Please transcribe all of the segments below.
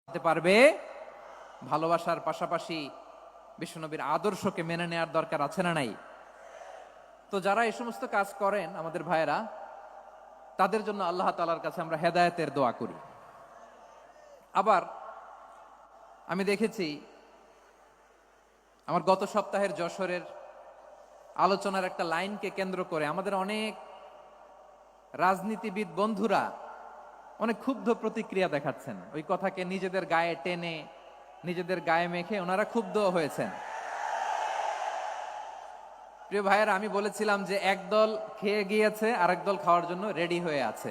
হতে পারবে। ভালোবাসার পাশাপাশি বিশ্বনবীর আদর্শকে মেনে নেওয়ার দরকার আছে না নাই? তো যারা এই সমস্ত কাজ করেন আমাদের ভাইয়েরা, তাদের জন্য আল্লাহ তাআলার কাছে আমরা হেদায়েতের দোয়া করি। আবার আমি দেখেছি আমার গত সপ্তাহের যশোরের আলোচনার একটা লাইনকে কেন্দ্র করে আমাদের অনেক রাজনীতিবিদ বন্ধুরা অনেক ক্ষুব্ধ প্রতিক্রিয়া দেখাচ্ছেন। ওই কথাকে নিজেদের গায়ে টেনে, নিজেদের গায়ে মেখে ওনারা ক্ষুব্ধ হয়েছেন। প্রিয় ভাইয়েরা, আমি বলেছিলাম যে এক দল খেয়ে গিয়েছে, আরেক দল খাওয়ার জন্য রেডি হয়ে আছে।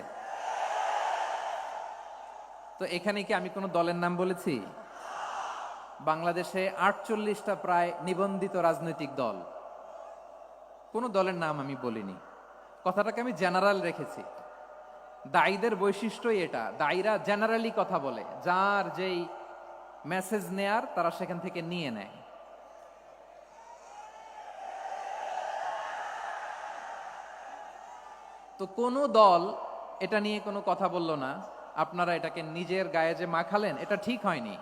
তো এখানে কি আমি কোনো দলের নাম বলেছি? বাংলাদেশে 48টা প্রায় নিবন্ধিত রাজনৈতিক দল, কোনো দলের নাম আমি বলিনি। কথাটাকে আমি জেনারেল রেখেছি। দায়ীদের বৈশিষ্ট্যই এটা, দায়ীরা জেনারেলি কথা বলে, যার যেই মেসেজ নেয়ার তারা সেখান থেকে নিয়ে নেয়। তো কোনো দল এটা নিয়ে কোনো কথা বলল না, আপনারা এটাকে নিজের গায়ে যে মাখালেন এটা ঠিক হয়নি।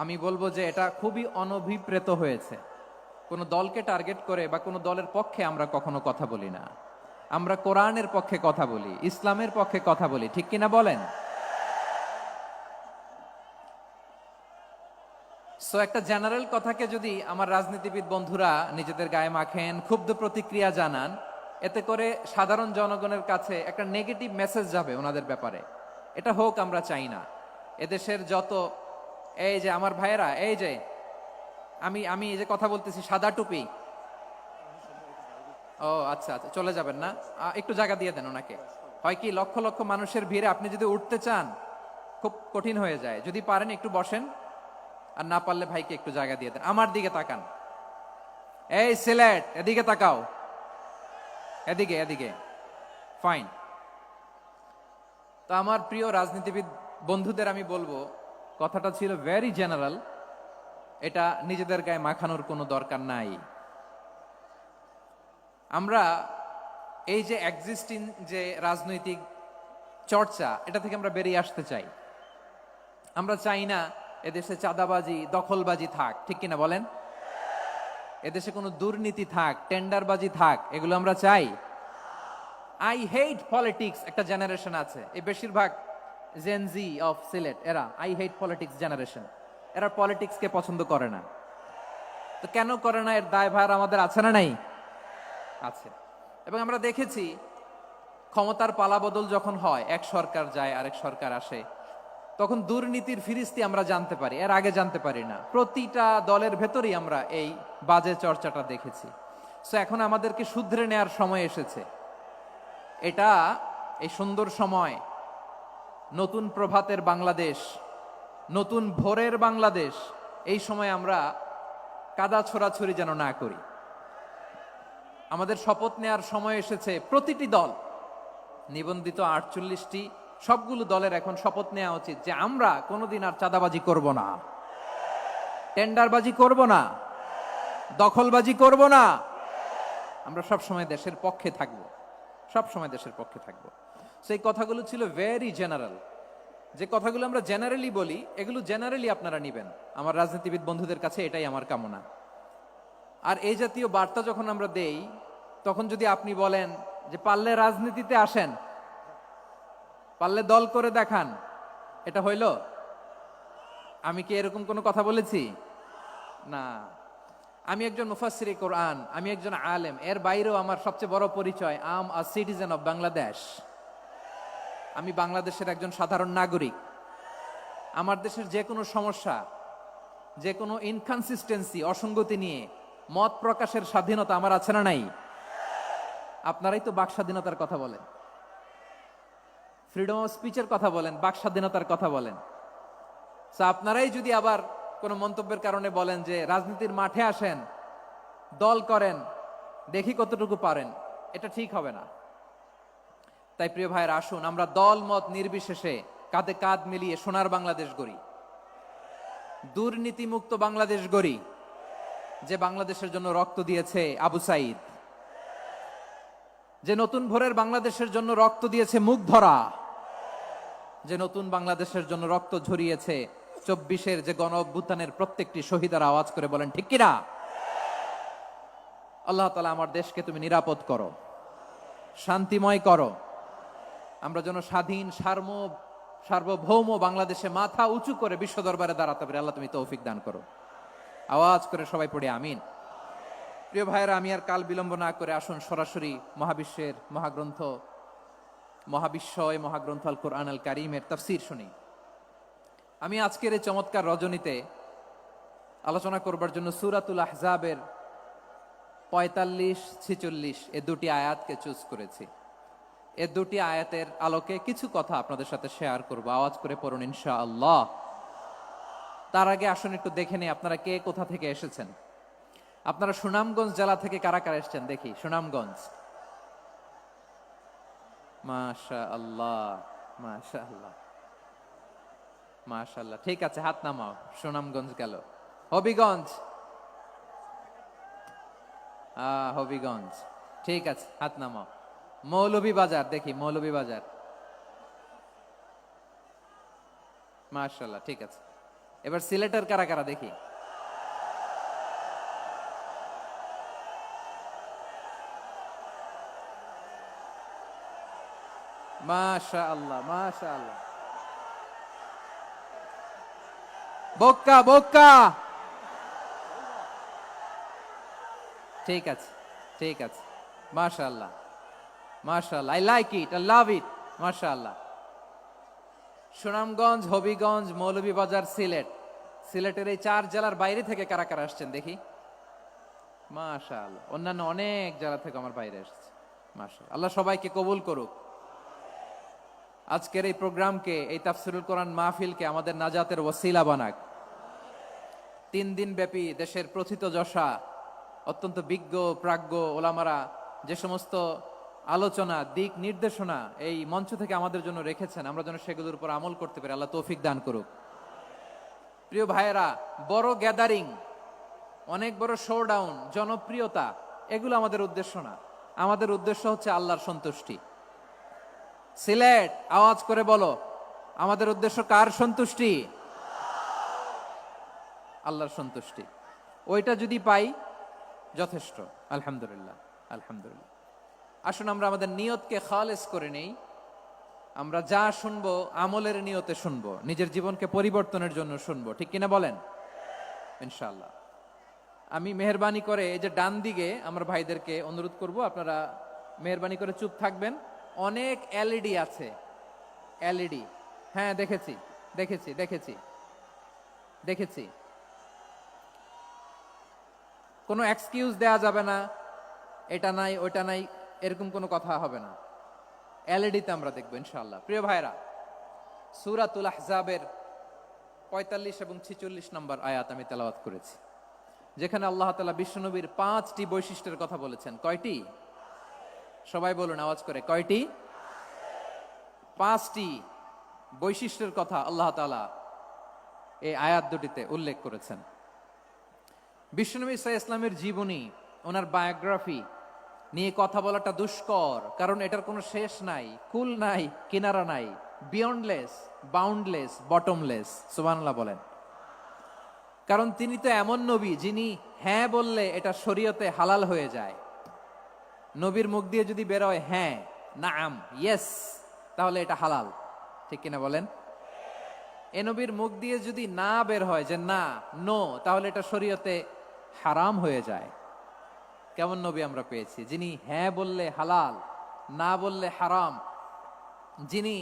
আমি বলবো যে এটা খুবই অনভিপ্রেত হয়েছে। কোনো দলকে টার্গেট করে বা কোনো দলের পক্ষে আমরা কখনো কথা বলি না। আমরা কোরআনের পক্ষে কথা বলি, ইসলামের পক্ষে কথা বলি, ঠিক কিনা বলেন? সো একটা জেনারেল কথাকে যদি আমার রাজনীতিবিদ বন্ধুরা নিজেদের গায়ে মাখেন, ক্ষুব্ধ প্রতিক্রিয়া জানান, এতে করে সাধারণ জনগণের কাছে একটা নেগেটিভ মেসেজ যাবে ওনাদের ব্যাপারে। এটা হোক আমরা চাই না। এদেশের যত এই যে আমার ভাইয়েরা, এই যে আমি আমি এই যে কথা বলতেছি, সাদা টুপি, ও আচ্ছা আচ্ছা, চলে যাবেন না? একটু জায়গা দিয়ে দেন ওনাকে। হয় কি, লক্ষ লক্ষ মানুষের ভিড়ে আপনি যদি উঠতে চান খুব কঠিন হয়ে যায়। যদি পারেন একটু বসেন, আর না পারলে ভাইকে একটু জায়গা দিয়ে দেন। আমার দিকে তাকান, এই সিলেট, এদিকে তাকাও, এদিকে এদিকে, ফাইন। তো আমার প্রিয় রাজনীতিবিদ বন্ধুদের আমি বলবো, কথাটা ছিল ভেরি জেনারেল, এটা নিজেদের গায়ে মাখানোর কোনো দরকার নাই। আমরা এই যে এক্সিস্টিং যে রাজনৈতিক চর্চা, এটা থেকে আমরা বেরিয়ে আসতে চাই। আমরা চাই না এদেশে চাঁদাবাজি, দখলবাজি থাক, ঠিক কিনা বলেন? এদেশে কোনো দুর্নীতি থাক, টেন্ডারবাজি থাক, এগুলো আমরা চাই। আই হেট পলিটিক্স একটা জেনারেশন আছে, এই বেশিরভাগ জেনজি অফ সিলেট, এরা আই হেট পলিটিক্স জেনারেশন। এরা পলিটিক্সকে পছন্দ করে না। তো কেন করে না, এর দায়ভার আমাদের আছে না নাই? আছে। এবং আমরা দেখেছি ক্ষমতার পালাবদল যখন হয়, এক সরকার যায় আরেক সরকার আসে, তখন দুর্নীতির ফিরিস্তি আমরা জানতে পারি, এর আগে জানতে পারি না। প্রতিটা দলের ভেতরেই আমরা এই বাজে চর্চাটা দেখেছি। সো এখন আমাদেরকে শুধরে নেয়ার সময় এসেছে। এটা এই সুন্দর সময়, নতুন প্রভাতের বাংলাদেশ, নতুন ভোরের বাংলাদেশ, এই সময় আমরা কাদা ছোড়াছুড়ি যেন না করি। আমাদের শপথ নেয়ার সময় এসেছে। প্রতিটি দল, নিবন্ধিত 48টি, সবগুলো দলের এখন শপথ নেওয়া উচিত যে আমরা কোনোদিন আর চাঁদাবাজি করব না, টেন্ডারবাজি করব না, দখলবাজি করব না। আমরা সবসময় দেশের পক্ষে থাকব, সবসময় দেশের পক্ষে থাকব। সেই কথাগুলো ছিল ভেরি জেনারেল। যে কথাগুলো আমরা জেনারেলি বলি, এগুলো জেনারেলি আপনারা নিবেন। আমার রাজনীতিবিদ বন্ধুদের কাছে এটাই আমার কামনা। আর এই জাতীয় বার্তা যখন আমরা দেই, তখন যদি আপনি বলেন যে পারলে রাজনীতিতে আসেন, পারলে দল করে দেখান, এটা হইল? আমি কি এরকম কোনো কথা বলেছি? না। আমি একজন মুফাসসিরে কোরআন, আমি একজন আলেম, এর বাইরেও আমার সবচেয়ে বড় পরিচয় আম আ সিটিজেন অফ বাংলাদেশ। আমি বাংলাদেশের একজন সাধারণ নাগরিক। আমার দেশের যে কোনো সমস্যা, যে কোনো ইনকনসিস্টেন্সি, অসঙ্গতি নিয়ে মত প্রকাশের স্বাধীনতা আমার আছে না নাই? আপনারাই তো বাক স্বাধীনতার কথা বলেন, ফ্রিডম অফ স্পিচের কথা বলেন, বাক স্বাধীনতার কথা বলেন। আপনারাই যদি আবার কোনো মন্তব্যের কারণে বলেন যে রাজনীতির মাঠে আসেন, দল করেন, দেখি কতটুকু পারেন, এটা ঠিক হবে না। তাই প্রিয় ভাইয়ের, আসুন আমরা দল মত নির্বিশেষে কাঁধে কাঁধ মিলিয়ে সোনার বাংলাদেশ গড়ি, দুর্নীতিমুক্ত বাংলাদেশ গড়ি, যে বাংলাদেশের জন্য রক্ত দিয়েছে আবু সাইদ, যে নতুন ভোরের বাংলাদেশের জন্য রক্ত দিয়েছে মুগ্ধরা, যে নতুন বাংলাদেশের জন্য রক্ত ঝরিয়েছে, 24-এর যে গণ অভ্যুত্থানের প্রত্যেকটি শহীদের আওয়াজ করে বলেন ঠিক কিনা? আল্লাহ তাআলা আমার দেশকে তুমি নিরাপদ করো, শান্তিময় করো, আমরা যেন স্বাধীন সার্বভৌম বাংলাদেশে মাথা উঁচু করে বিশ্ব দরবারে দাঁড়াতে পারি। আল্লাহ তুমি তৌফিক দান করো। আওয়াজ করে সবাই পড়ে আমিন। প্রিয় ভাইয়েরা, আমি আর কাল বিলম্ব না করে আসুন সরাসরি মহাবিশ্বের মহাগ্রন্থ মহাগ্রন্থ আল কোরআন আল কারীমের তাফসীর শুনি। আমি আজকের এই চমৎকার রজনীতে আলোচনা করবার জন্য সূরাতুল আহজাবের 45-46 এ দুটি আয়াতকে চুজ করেছি। এ দুটি আয়াতের আলোকে কিছু কথা আপনাদের সাথে শেয়ার করব। আওয়াজ করে পড়ুন ইনশাআল্লাহ। তার আগে আসুন একটু দেখে নেই আপনারা কে কোথা থেকে এসেছেন। আপনারা সুনামগঞ্জ জেলা থেকে কারা কারা এসেছেন দেখি। সুনামগঞ্জ, মাশাআল্লাহ মাশাআল্লাহ মাশাআল্লাহ, ঠিক আছে, হাত নামাও। সুনামগঞ্জ গেল। হবিগঞ্জ, হবিগঞ্জ, ঠিক আছে, হাত নামাও। মৌলভীবাজার, দেখি মৌলভীবাজার, মাশাআল্লাহ, ঠিক আছে। এবার সিলেটের কারা কারা দেখি। মাশাআল্লাহ মাশাআল্লাহ। বক্কা বক্কা, ঠিক আছে ঠিক আছে, মাশাআল্লাহ মাশাআল্লাহ, I like it, I love it, মাশাআল্লাহ। সুনামগঞ্জ, হবিগঞ্জ, মৌলভীবাজার, সিলেটের এই 4 জেলার বাইরে থেকে কারা কারা আসছেন দেখি। মাশাআল্লাহ, অন্যান্য অনেক জেলা থেকে আমার বাইরে এসেছে, মাশাআল্লাহ। আল্লাহ সবাইকে কবুল করুক। আজকের এই প্রোগ্রামকে, এই তাফসীরুল কোরআন মাহফিলকে আমাদের নাজাতের ওসিলা বানাক। 3 দিন ব্যাপী দেশের প্রথিতযশা অত্যন্ত বিজ্ঞ প্রাজ্ঞ ওলামারা যে সমস্ত আলোচনা, দিক নির্দেশনা এই মঞ্চ থেকে আমাদের জন্য রেখেছেন, আমরা যেন সেগুলোর উপর আমল করতে পারি। আল্লাহ তৌফিক দান করুক। প্রিয় ভাইয়েরা, বড় গ্যাদারিং, অনেক বড় শোডাউন, জনপ্রিয়তা, এগুলো আমাদের উদ্দেশ্য না। আমাদের উদ্দেশ্য হচ্ছে আল্লাহর সন্তুষ্টি। সিলেট, আওয়াজ করে বলো, আমাদের উদ্দেশ্য কার সন্তুষ্টি? আল্লাহর সন্তুষ্টি। ওইটা যদি পাই যথেষ্ট, আলহামদুলিল্লাহ আলহামদুলিল্লাহ। আসুন আমরা আমাদের নিয়তকে খালেস করে নেই। আমরা যা শুনবো আমলের নিয়তে শুনবো, নিজের জীবনকে পরিবর্তনের জন্য শুনবো, ঠিক কিনা বলেন? ইনশাআল্লাহ। আমি মেহেরবানি করে এই যে ডান দিকে আমার ভাইদেরকে অনুরোধ করব, আপনারা মেহেরবানি করে চুপ থাকবেন। অনেক এলইডি আছে, এলইডি, হ্যাঁ দেখেছি দেখেছি দেখেছি দেখেছি। কোনো এক্সকিউজ দেয়া যাবে না, এটা নাই ওইটা নাই, এরকম কোনো কথা হবে না। এলইডিতে আমরা দেখবো ইনশাআল্লাহ। প্রিয় ভাইরা, সূরাতুল আহজাবের 45 এবং 46 নম্বর আয়াত আমি তেলাওয়াত করেছি, যেখানে আল্লাহ তাআলা বিশ্বনবীর 5টি বৈশিষ্ট্যের কথা বলেছেন। কয়টি? সবাই বলুন আওয়াজ করে, কয়টি? 5টি বৈশিষ্ট্যের কথা আল্লাহ তাআলা এই আয়াত দুটিতে উল্লেখ করেছেন। বিশ্বনবী সাল্লাল্লাহু আলাইহি ইসলামের জীবনী, ওনার বায়োগ্রাফি নিয়ে কথা বলাটা দুষ্কর, কারণ এটার কোনো শেষ নাই, কুল নাই, কিনারা নাই, বিয়ন্ডলেস, বাউন্ডলেস, বটমলেস। সুবহানাল্লাহ বলেন। কারণ তিনি তো এমন নবী যিনি হ্যাঁ বললে এটা শরীয়তে হালাল হয়ে যায়। নবীর মুখ দিয়ে যদি বেরোয় হ্যাঁ, নাম, ইয়েস, তাহলে এটা হালাল, ঠিক কিনা বলেন? এ নবীর মুখ দিয়ে যদি না বের হয় যে না, নো, তাহলে এটা শরীয়তে হারাম হয়ে যায়। কেমন নবী আমরা পেয়েছি, যিনি হ্যাঁ বললে হালাল, না বললে হারাম, যিনি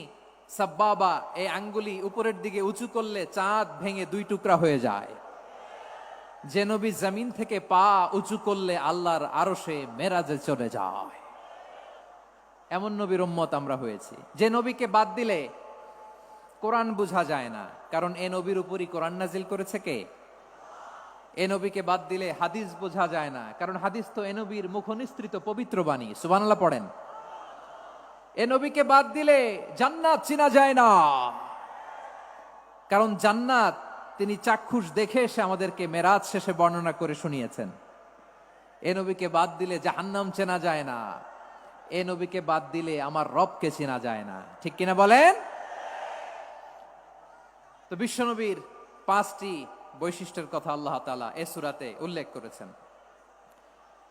সাব্বাবা, এই আঙ্গুলি উপরের দিকে উঁচু করলে চাঁদ ভেঙে 2 টুকরা হয়ে যায়, যে নবী জমিন থেকে পা উঁচু করলে আল্লাহর আরশে মেরাজে চলে যায়। এমন নবীর উম্মত আমরা হয়েছি। যে নবীকে বাদ দিলে কোরআন বোঝা যায় না, কারণ এ নবীর উপরই কোরআন নাজিল করেছে কে? এ নবীকে বাদ দিলে হাদিস বোঝা যায় না, কারণ হাদিস তো এ নবীর মুখনিসৃত পবিত্র বাণী। সুবহানাল্লাহ পড়েন। এ নবীকে বাদ দিলে জান্নাত চিনা যায় না, কারণ জান্নাত তিনি চাক্ষুষ দেখে এসে আমাদেরকে মেরাজ শেষে বর্ণনা করে শুনিয়েছেন। এ নবীকে বাদ দিলে জাহান্নাম চেনা যায় না, এ নবীকে বাদ দিলে আমার রবকে চেনা যায় না, ঠিক কিনা বলেন? তো বিশ্বনবীর 5টি বৈশিষ্ট্যের কথা আল্লাহ তাআলা এই সূরাতে উল্লেখ করেছেন।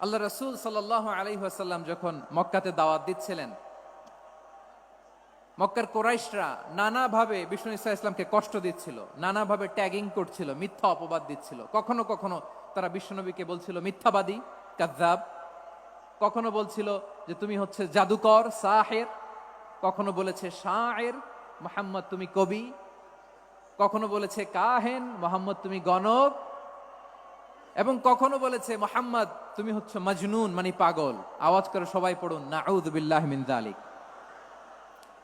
আল্লাহ রাসূল সাল্লাল্লাহু আলাইহি ওয়াসাল্লাম যখন মক্কাতে দাওয়াত দিচ্ছিলেন, মক্কার কুরাইশরা নানাভাবে বিষ্ণু ঈসা ইসলামকে কষ্ট দিচ্ছিল, নানাভাবে ট্যাগিং করছিল, মিথ্যা অপবাদ দিচ্ছিল। কখনো কখনো তারা বিশ্বনবীকে বলছিল মিথ্যাবাদী, কাযযাব। কখনো বলছিল যে তুমি হচ্ছে জাদুকর, সাহের। কখনো বলেছে শায়ের, মুহাম্মদ তুমি কবি। কখনো বলেছে কাহেন, মুহাম্মদ তুমি গণক। এবং কখনো বলেছে মুহাম্মদ তুমি হচ্ছে মাজনুন, মানে পাগল। আওয়াজ করে সবাই পড়ুন নাউযু বিল্লাহি মিন যালিক।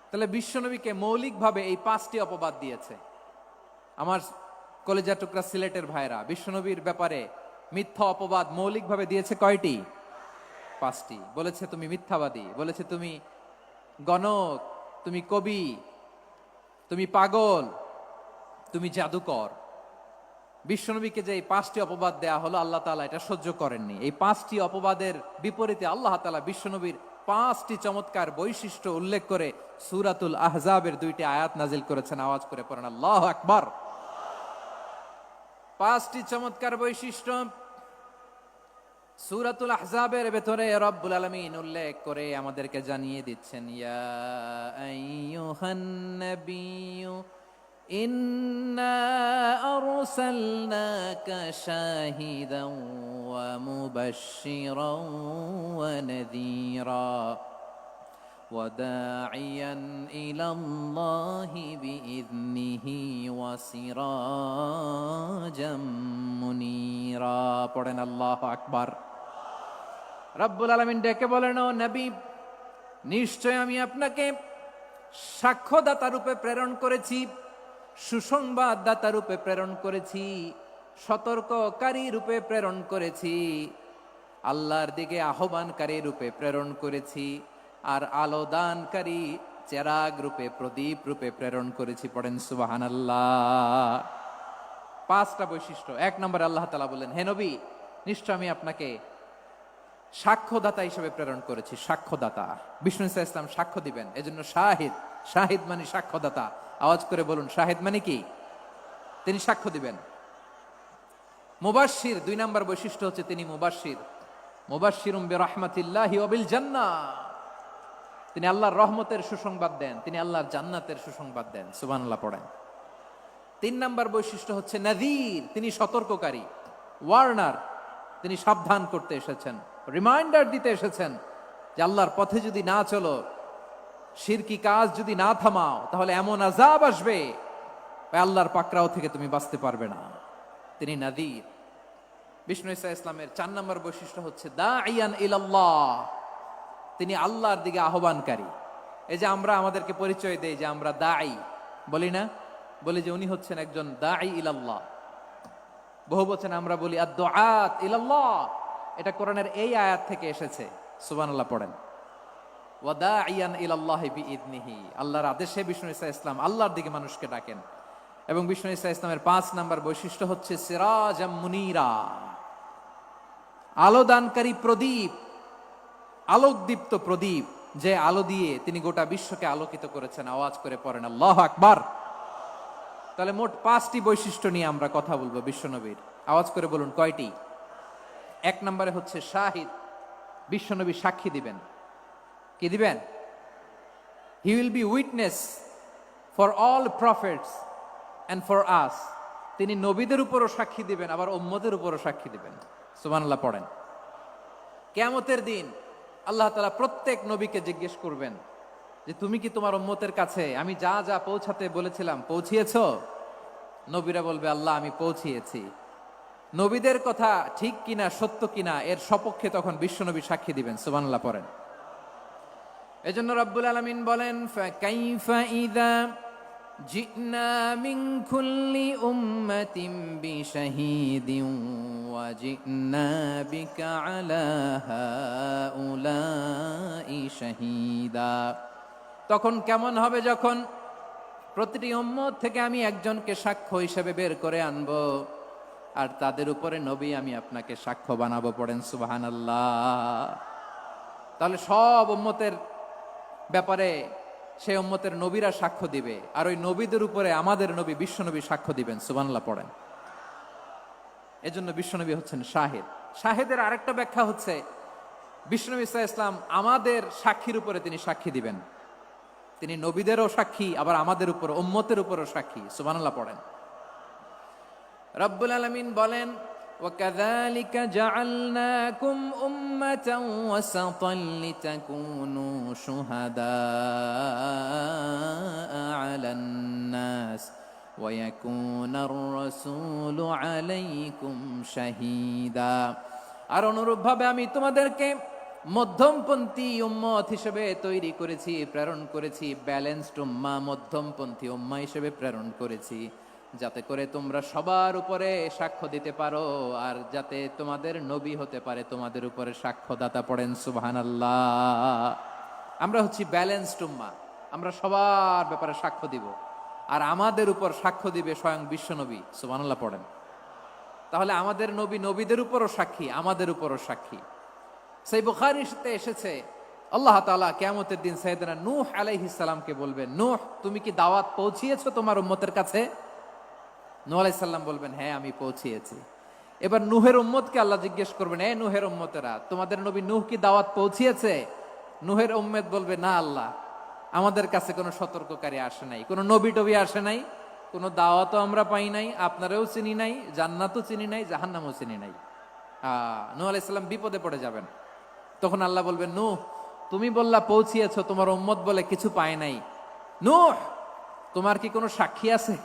তাহলে বিশ্বনবীকে মৌলিকভাবে এই 5টি অপবাদ দিয়েছে। আমার কলেজা টুকরা সিলেটের ভাইরা, বিশ্বনবীর ব্যাপারে মিথ্যা অপবাদ মৌলিকভাবে দিয়েছে কয়টি? 5টি। বলেছে তুমি মিথ্যাবাদী, বলেছে তুমি গণক, তুমি কবি, তুমি পাগল, তুমি জাদুকর। বিশ্বনবীকে যে এই 5টি অপবাদ দেয়া হলো, আল্লাহ তাআলা এটা সহ্য করেননি। এই 5টি অপবাদের বিপরীতে আল্লাহ তাআলা বিশ্বনবীর 5টি চমৎকার বৈশিষ্ট্য উল্লেখ করে সূরাতুল আহজাবের 2টি আয়াত নাজিল করেছেন। আওয়াজ করে পড়েন আল্লাহু আকবার। 5টি চমৎকার বৈশিষ্ট্য সূরাতুল আহজাবের ভেতরে রব্বুল আলামিন উল্লেখ করে আমাদেরকে জানিয়ে দিচ্ছেন, ইয়া আইয়ুহান নাবিয়্যু ইন্না আরসালনাকা শাহিদান ওয়া মুবাশশিরান ওয়া নাযীরা ওয়া দাঈয়ান ইলাল্লাহি বিইذনিহি ওয়া সিরাজাম মুনীরা। পড়েন আল্লাহু আকবার। রব্বুল আলামিন ডেকে বলেন, ও নবী, নিশ্চয় আমি আপনাকে সাক্ষ্যদাতা রূপে প্রেরণ করেছি, সুসংবাদদাতা রূপে প্রেরণ করেছি, সতর্ককারী রূপে প্রেরণ করেছি, আল্লাহর দিকে আহ্বানকারী রূপে প্রেরণ করেছি, আর আলো দানকারী চেরাগ রূপে, প্রদীপ রূপে প্রেরণ করেছি। পড়েন সুবহানাল্লাহ। 5টা বৈশিষ্ট্য। 1 নম্বরে আল্লাহ তাআলা বলেন, হে নবী, নিশ্চয় আমি আপনাকে সাক্ষ্যদাতা হিসেবে প্রেরণ করেছি। সাক্ষ্যদাতা, বিষ্ণু ঈসা ইসলাম সাক্ষ্য দিবেন, এজন্য শাহিদ। শাহিদ মানে সাক্ষ্যদাতা। আওয়াজ করে বলুন, শাহিদ মানে কি? তিনি সাক্ষ্য দিবেন। মুবাশশির, 2 নম্বর বৈশিষ্ট্য হচ্ছে তিনি মুবাশশির। মুবাশশিরুম বিরাহমাতিল্লাহি ওয়া বিল জান্নাহ। তিনি আল্লাহর রহমতের সুসংবাদ দেন, তিনি আল্লাহর জান্নাতের সুসংবাদ দেন। সুবহানাল্লাহ পড়েন। 3 নম্বর বৈশিষ্ট্য হচ্ছে নাযীর, তিনি সতর্ককারী, ওয়ার্নার। তিনি সাবধান করতে এসেছেন, রিমাইন্ডার দিতে এসেছেন যে আল্লাহর পথে যদি না চলো, শিরকি কাজ যদি না থামাও, তাহলে এমন আযাব আসবে আল্লাহর পাকড়াও থেকে তুমি বাঁচতে পারবে না। তিনি নাযীর। বিষ্ণু ঈসা ইসলামের 4 নম্বর বৈশিষ্ট্য হচ্ছে দাঈয়ান ইলাল্লাহ, তিনি আল্লাহর দিকে আহ্বানকারী। এই যে আমরা আমাদেরকে পরিচয় দেই যে আমরা দাঈ, বলি না? বলি যে উনি হচ্ছেন একজন দাঈ ইলাল্লাহ। বহু বচনে আমরা বলি আদ-দুআত ইলাল্লাহ। এটা কোরআনের এই আয়াত থেকে এসেছে। সুবহানাল্লাহ পড়েন। ওয়া দাঈয়ান ইলাল্লাহি বিইذনিহি, আল্লাহর আদেশে বিষ্ণু ঈসা ইসলাম আল্লাহর দিকে মানুষকে ডাকেন। এবং বিষ্ণু ঈসা ইসলামের 5 নম্বর বৈশিষ্ট্য হচ্ছে সিরাজাম মুনীরা, আলোদানকারী প্রদীপ, আলোকদীপ্ত প্রদীপ, যে আলো দিয়ে তিনি গোটা বিশ্বকে আলোকিত করেছেন। আওয়াজ করে পড়েন আল্লাহু আকবার। তাহলে মোট 5টি বৈশিষ্ট্য নিয়ে আমরা কথা বলবো বিশ্বনবীর। আওয়াজ করে বলুন কয়টি? 1 নম্বরে হচ্ছে শাহিদ, বিশ্বনবী সাক্ষী দিবেন। কি দিবেন? He will be witness for all prophets and for us. তিনি নবীদের উপরও সাক্ষী দিবেন, আবার উম্মতের উপরও সাক্ষী দিবেন। সুবহানাল্লাহ পড়েন। কিয়ামতের দিন আল্লাহ তাআলা প্রত্যেক নবীকে জিজ্ঞেস করবেন যে তুমি কি তোমার উম্মতের কাছে আমি যা যা পৌঁছাতে বলেছিলাম পৌঁছিয়েছো? নবীরা বলবে আল্লাহ আমি পৌঁছিয়েছি। নবীদের কথা ঠিক কিনা, সত্য কিনা, এর সপক্ষে তখন বিশ্বনবী সাক্ষী দিবেন। সুবহানাল্লাহ পড়েন। এজন্য রব্বুল আলামিন বলেন, ফাকাইফা ইযা জিনা মিন কুল্লি উম্মাতিন বিশাহীদিন ওয়া জিনা বিকা আলা হাউলাই শাহীদা। তখন কেমন হবে যখন প্রতিটি উম্মত থেকে আমি একজনকে সাক্ষ্য হিসেবে বের করে আনবো, আর তাদের উপরে নবী আমি আপনাকে সাক্ষ্য বানাবো। পড়েন সুবহানাল্লাহ। তাহলে সব উম্মতের ব্যাপারে সেই উম্মতের নবীরা সাক্ষ্য দিবে, আর ওই নবীদের উপরে আমাদের নবী বিশ্বনবী সাক্ষ্য দিবেন। সুবহানাল্লাহ পড়েন। এজন্য বিশ্বনবী হচ্ছেন শাহিদ। শাহিদের আরেকটা ব্যাখ্যা হচ্ছে, বিশ্বনবী সাল্লাল্লাহু আলাইহি ওয়াসাল্লাম আমাদের সাক্ষীর উপরে তিনি সাক্ষী দিবেন। তিনি নবীদেরও সাক্ষী, আবার আমাদের উপর উম্মতের উপরও সাক্ষী। সুবহানাল্লাহ পড়েন। রব্বুল আলামিন বলেন, وَكَذَلِكَ جَعَلْنَاكُمْ أُمَّةً وَسَطًا لِتَكُونُوا شُهَدَاءَ عَلَى النَّاسِ وَيَكُونَ الرَّسُولُ عَلَيْكُمْ شَهِيدًا। আর অনুরূপভাবে আমি তোমাদেরকে মধ্যমপন্থী উম্মত হিসেবে তৈরি করেছি, প্রেরণ করেছি। ব্যালেন্সড উম্মাহ, মধ্যমপন্থী উম্মাহ হিসেবে প্রেরণ করেছি, যাতে করে তোমরা সবার উপরে সাক্ষ্য দিতে পারো, আর যাতে তোমাদের নবী হতে পারে তোমাদের উপরে সাক্ষ্যদাতা। পড়েন সুবহানাল্লাহ। আমরা হচ্ছি ব্যালেন্সড উম্মাহ, আমরা সবার ব্যাপারে সাক্ষ্য দিব, আর আমাদের উপর সাক্ষ্য দিবে স্বয়ং বিশ্বনবী। সুবহানাল্লাহ পড়েন। তাহলে আমাদের নবী নবীদের উপরও সাক্ষী, আমাদের উপরও সাক্ষী। সেই বুখারীতে এসেছে, আল্লাহ তাআলা কিয়ামতের দিন সাইয়েদনা নূহ আলাইহিস সালামকে বলবেন, নূহ তুমি কি দাওয়াত পৌঁছিয়েছো তোমার উম্মতের কাছে? নূহ আলাইহিস সালাম বলবেন, হ্যাঁ আমি পৌঁছিয়েছি। এবার নূহের উম্মতকে আল্লাহ জিজ্ঞেস করবেন, এ নূহের উম্মতেরা, তোমাদের নবী নূহ কি দাওয়াত পৌঁছিয়েছে? নূহের উম্মত বলবে, না আল্লাহ, আমাদের কাছে কোনো সতর্ককারী আসে নাই, কোনো নবী টবি আসে নাই, কোনো দাওয়াতও আমরা পাই নাই, আপনারাও চিনি নাই, জান্নাতও চিনি নাই, জাহান্নামও চিনি নাই। নূহ আলাইহিস সালাম বিপদে পড়ে যাবেন। তখন আল্লাহ বলবেন, নূহ তুমি বললা পৌঁছিয়েছো, তোমার উম্মত বলে কিছু পায় নাই। নূহ তোমার কি কোনো সাক্ষী আছে?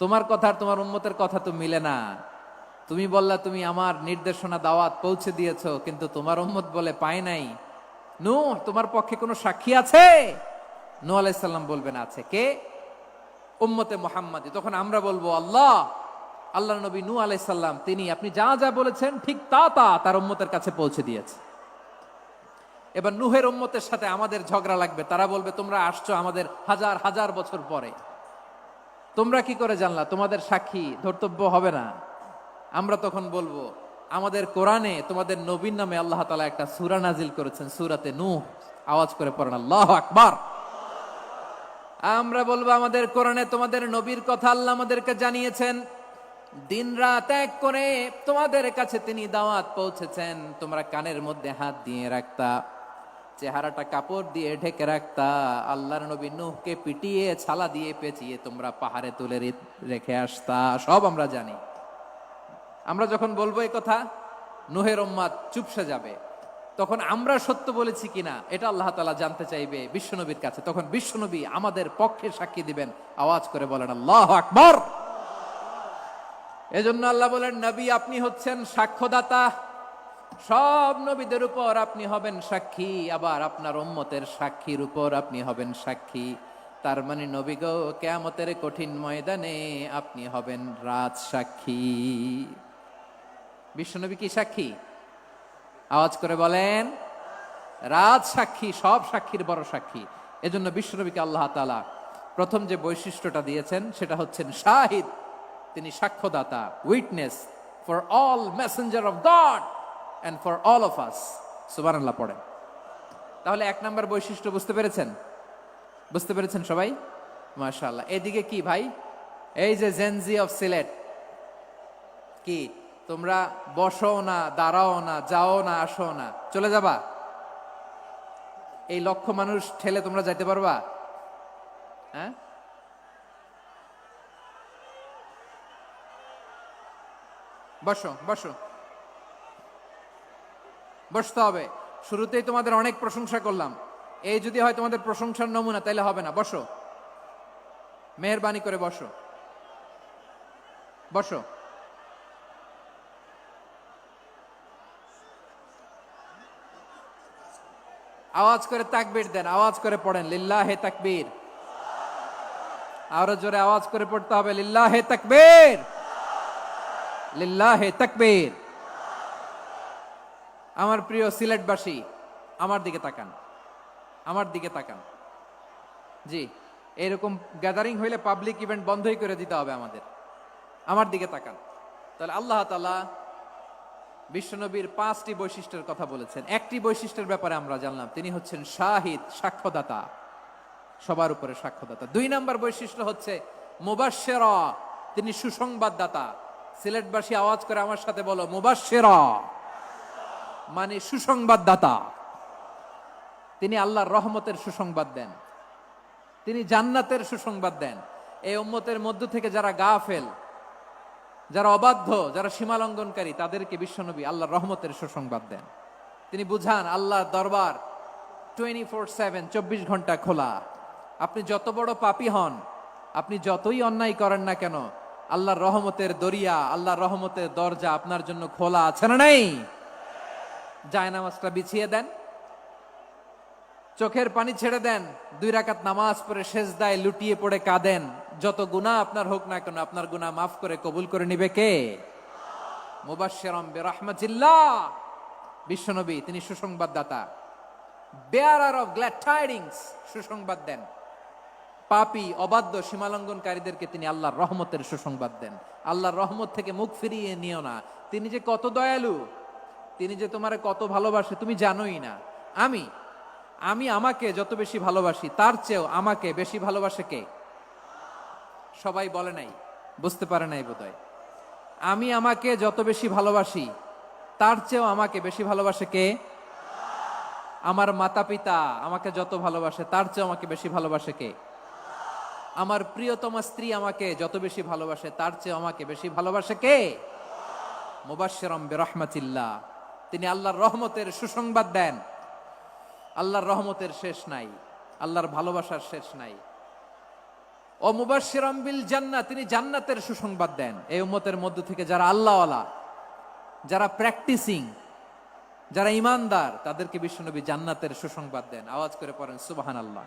তোমার কথা আর তোমার উম্মতের কথা তো মিলে না। তুমি বললা তুমি আমার নির্দেশনা দাওয়াত পৌঁছে দিয়েছো, কিন্তু তোমার উম্মত বলে পায় নাই। নূহ তোমার পক্ষে কোনো সাক্ষী আছে? নূহ আলাইহিস সালাম বলবেন, আছে। কে? উম্মতে মুহাম্মাদি। তখন আমরা বলবো, আল্লাহ, আল্লাহর নবী নূহ আলাইহিস সালাম তিনি আপনি যা যা বলেছেন ঠিক তা তা তার উম্মতের কাছে পৌঁছে দিয়েছে। এবার নূহের উম্মতের সাথে আমাদের ঝগড়া লাগবে। তারা বলবে, তোমরা আসছো আমাদের হাজার হাজার বছর পরে, তোমরা কি করে জানলা? তোমাদের সাক্ষী ধর্তব্য হবে না। আমরা তখন বলবো, আমাদের কোরআনে তোমাদের নবীর নামে আল্লাহ তাআলা একটা সূরা নাজিল করেছেন, সূরাতে নূহ। আওয়াজ করে পড়েন আল্লাহু আকবার। আমরা বলবো, আমাদের কোরআনে তোমাদের নবীর কথা আল্লাহ আমাদেরকে জানিয়েছেন, দিন রাত এক করে তোমাদের কাছে তিনি দাওয়াত পৌঁছেছেন। তোমরা কানের মধ্যে হাত দিয়ে রাখতা, চেহারাটা কাপড় দিয়ে ঢেকে রাখতা, আল্লাহর নবী নূহকে পিটিয়ে ছালা দিয়ে পেঁচিয়ে তোমরা পাহাড়ে তুলে রেখে আসতা। সব আমরা জানি। আমরা যখন বলবো এই কথা, নূহের উম্মত চুপসে যাবে। তখন আমরা সত্য বলেছি কিনা এটা আল্লাহ তাআলা জানতে চাইবে বিশ্বনবীর কাছে। তখন বিশ্বনবী আমাদের পক্ষে সাক্ষী দিবেন। আওয়াজ করে বলেন আল্লাহু আকবার। এজন্য আল্লাহ বলেন, নবী আপনি হচ্ছেন সাক্ষ্যদাতা, সব নবীদের উপর আপনি হবেন সাক্ষী, আবার আপনার উম্মতের সাক্ষীর উপর আপনি হবেন সাক্ষী। তার মানে নবী গো, কিয়ামতের কঠিন ময়দানে আপনি হবেন রাজ সাক্ষী। বিশ্বনবী কি সাক্ষী? আওয়াজ করে বলেন, রাজ সাক্ষী, সব সাক্ষীর বড় সাক্ষী। এজন্য বিশ্বনবীকে আল্লাহ তাআলা প্রথম যে বৈশিষ্ট্যটা দিয়েছেন সেটা হচ্ছেন শাহিদ। তিনি সাক্ষ্যদাতা, witness for all messenger of God and for all of us। সুবহানাল্লাহ পড়েন। তাহলে এক নাম্বার বৈশিষ্ট্য বুঝতে পেরেছেন? বুঝতে পেরেছেন সবাই? মাশাআল্লাহ। এদিকে কি ভাই, এই যে জেনজি অফ সিলেট, কি তোমরা বসো না, দাঁড়াও না, যাও না, আসো না, চলে যাবা? এই লক্ষ মানুষ ঠেলে তোমরা যাইতে পারবা? হ্যাঁ, বসো বসো, বসতে হবে। শুরুতেই তোমাদের অনেক প্রশংসা করলাম, এই যদি হয় তোমাদের প্রশংসার নমুনা, তাইলে হবে না। বসো, মেহেরবানি করে বসো, বসো। আওয়াজ করে তাকবীর দেন, আওয়াজ করে পড়েন লিল্লাহে তাকবীর। আরো জোরে আওয়াজ করে পড়তে হবে, লিল্লাহে তাকবীর, লিল্লাহে তাকবীর। আমার প্রিয় সিলেটবাসী, আমার দিকে তাকান, আমার দিকে তাকান। জি, এরকম গ্যাদারিং হইলে পাবলিক ইভেন্ট বন্ধই করে দিতে হবে আমাদের। আমার দিকে তাকান। তাহলে আল্লাহ তাআলা বিশ্বনবীর 5টি বৈশিষ্ট্যের কথা বলেছেন। একটি বৈশিষ্ট্যের ব্যাপারে আমরা জানলাম, তিনি হচ্ছেন শাহিদ, সাক্ষ্যদাতা। সবার উপরে সাক্ষ্যদাতা। 2 নাম্বার বৈশিষ্ট্য হচ্ছে মুবাশশিরা, তিনি সুসংবাদদাতা। সিলেটবাসী আওয়াজ করে আমার সাথে বলো, মুবাশশিরা মানে সুসংবাদদাতা। তিনি আল্লাহর রহমতের সুসংবাদ দেন, তিনি জান্নাতের সুসংবাদ দেন। এই উম্মতের মধ্য থেকে যারা গাফেল, যারা অবাধ্য, যারা সীমালঙ্ঘনকারী, তাদেরকে বিশ্বনবী আল্লাহর রহমতের সুসংবাদ দেন। তিনি বুঝান আল্লাহর দরবার 24/7, 24 ঘন্টা খোলা। আপনি যত বড় পাপী হন, আপনি যতই অন্যায় করেন না কেন, আল্লাহর রহমতের দরিয়া, আল্লাহর রহমতের দরজা আপনার জন্য খোলা আছে না নেই? জায়নামাজটা বিছিয়ে দেন, চোখের পানি ছেড়ে দেন, 2 রাকাত নামাজ পড়ে সেজদায় লুটিয়ে পড়ে কাঁদেন। যত গুনাহ আপনার হোক না কেন, আপনার গুনাহ মাফ করে কবুল করে নিবে কে? মুবাশশিরাম বিরাহমাতিল্লাহ। বিশ্বনবী তিনি সুসংবাদদাতা, বেয়ারার অফ গ্ল্যাড টাইডিংস, সুসংবাদ দেন। পাপী, অবাধ্য, সীমালঙ্ঘনকারীদেরকে তিনি আল্লাহর রহমতের সুসংবাদ দেন। আল্লাহর রহমত থেকে মুখ ফিরিয়ে নিও না। তিনি যে কত দয়ালু, তিনি যে তোমারে কত ভালোবাসে তুমি জানোই না। আমি আমাকে যত বেশি ভালোবাসি, তার চেয়েও আমাকে বেশি ভালোবাসে কে? সবাই বলে নাই, বুঝতে পারে নাই বোধহয়। আমি আমাকে যত বেশি ভালোবাসি, তার চেয়েও আমাকে বেশি ভালোবাসে কে? আমার মাতা পিতা আমাকে যত ভালোবাসে, তার চেয়েও আমাকে বেশি ভালোবাসে কে? আমার প্রিয়তমা স্ত্রী আমাকে যত বেশি ভালোবাসে, তার চেয়েও আমাকে বেশি ভালোবাসে কে? মুবাশশিরাম বিরাহমাতিল্লাহ, তিনি আল্লাহর রহমতের সুসংবাদ দেন। আল্লাহর রহমতের শেষ নাই, আল্লাহর ভালোবাসার শেষ নাই। ও মুবাশশিরাম বিল জান্নাহ, তিনি জান্নাতের সুসংবাদ দেন। এই উম্মতের মধ্য থেকে যারা আল্লাহওয়ালা, যারা প্র্যাকটিসিং, যারা ইমানদার, তাদেরকে বিশ্বনবী জান্নাতের সুসংবাদ দেন। আওয়াজ করে পড়েন সুবহানাল্লাহ।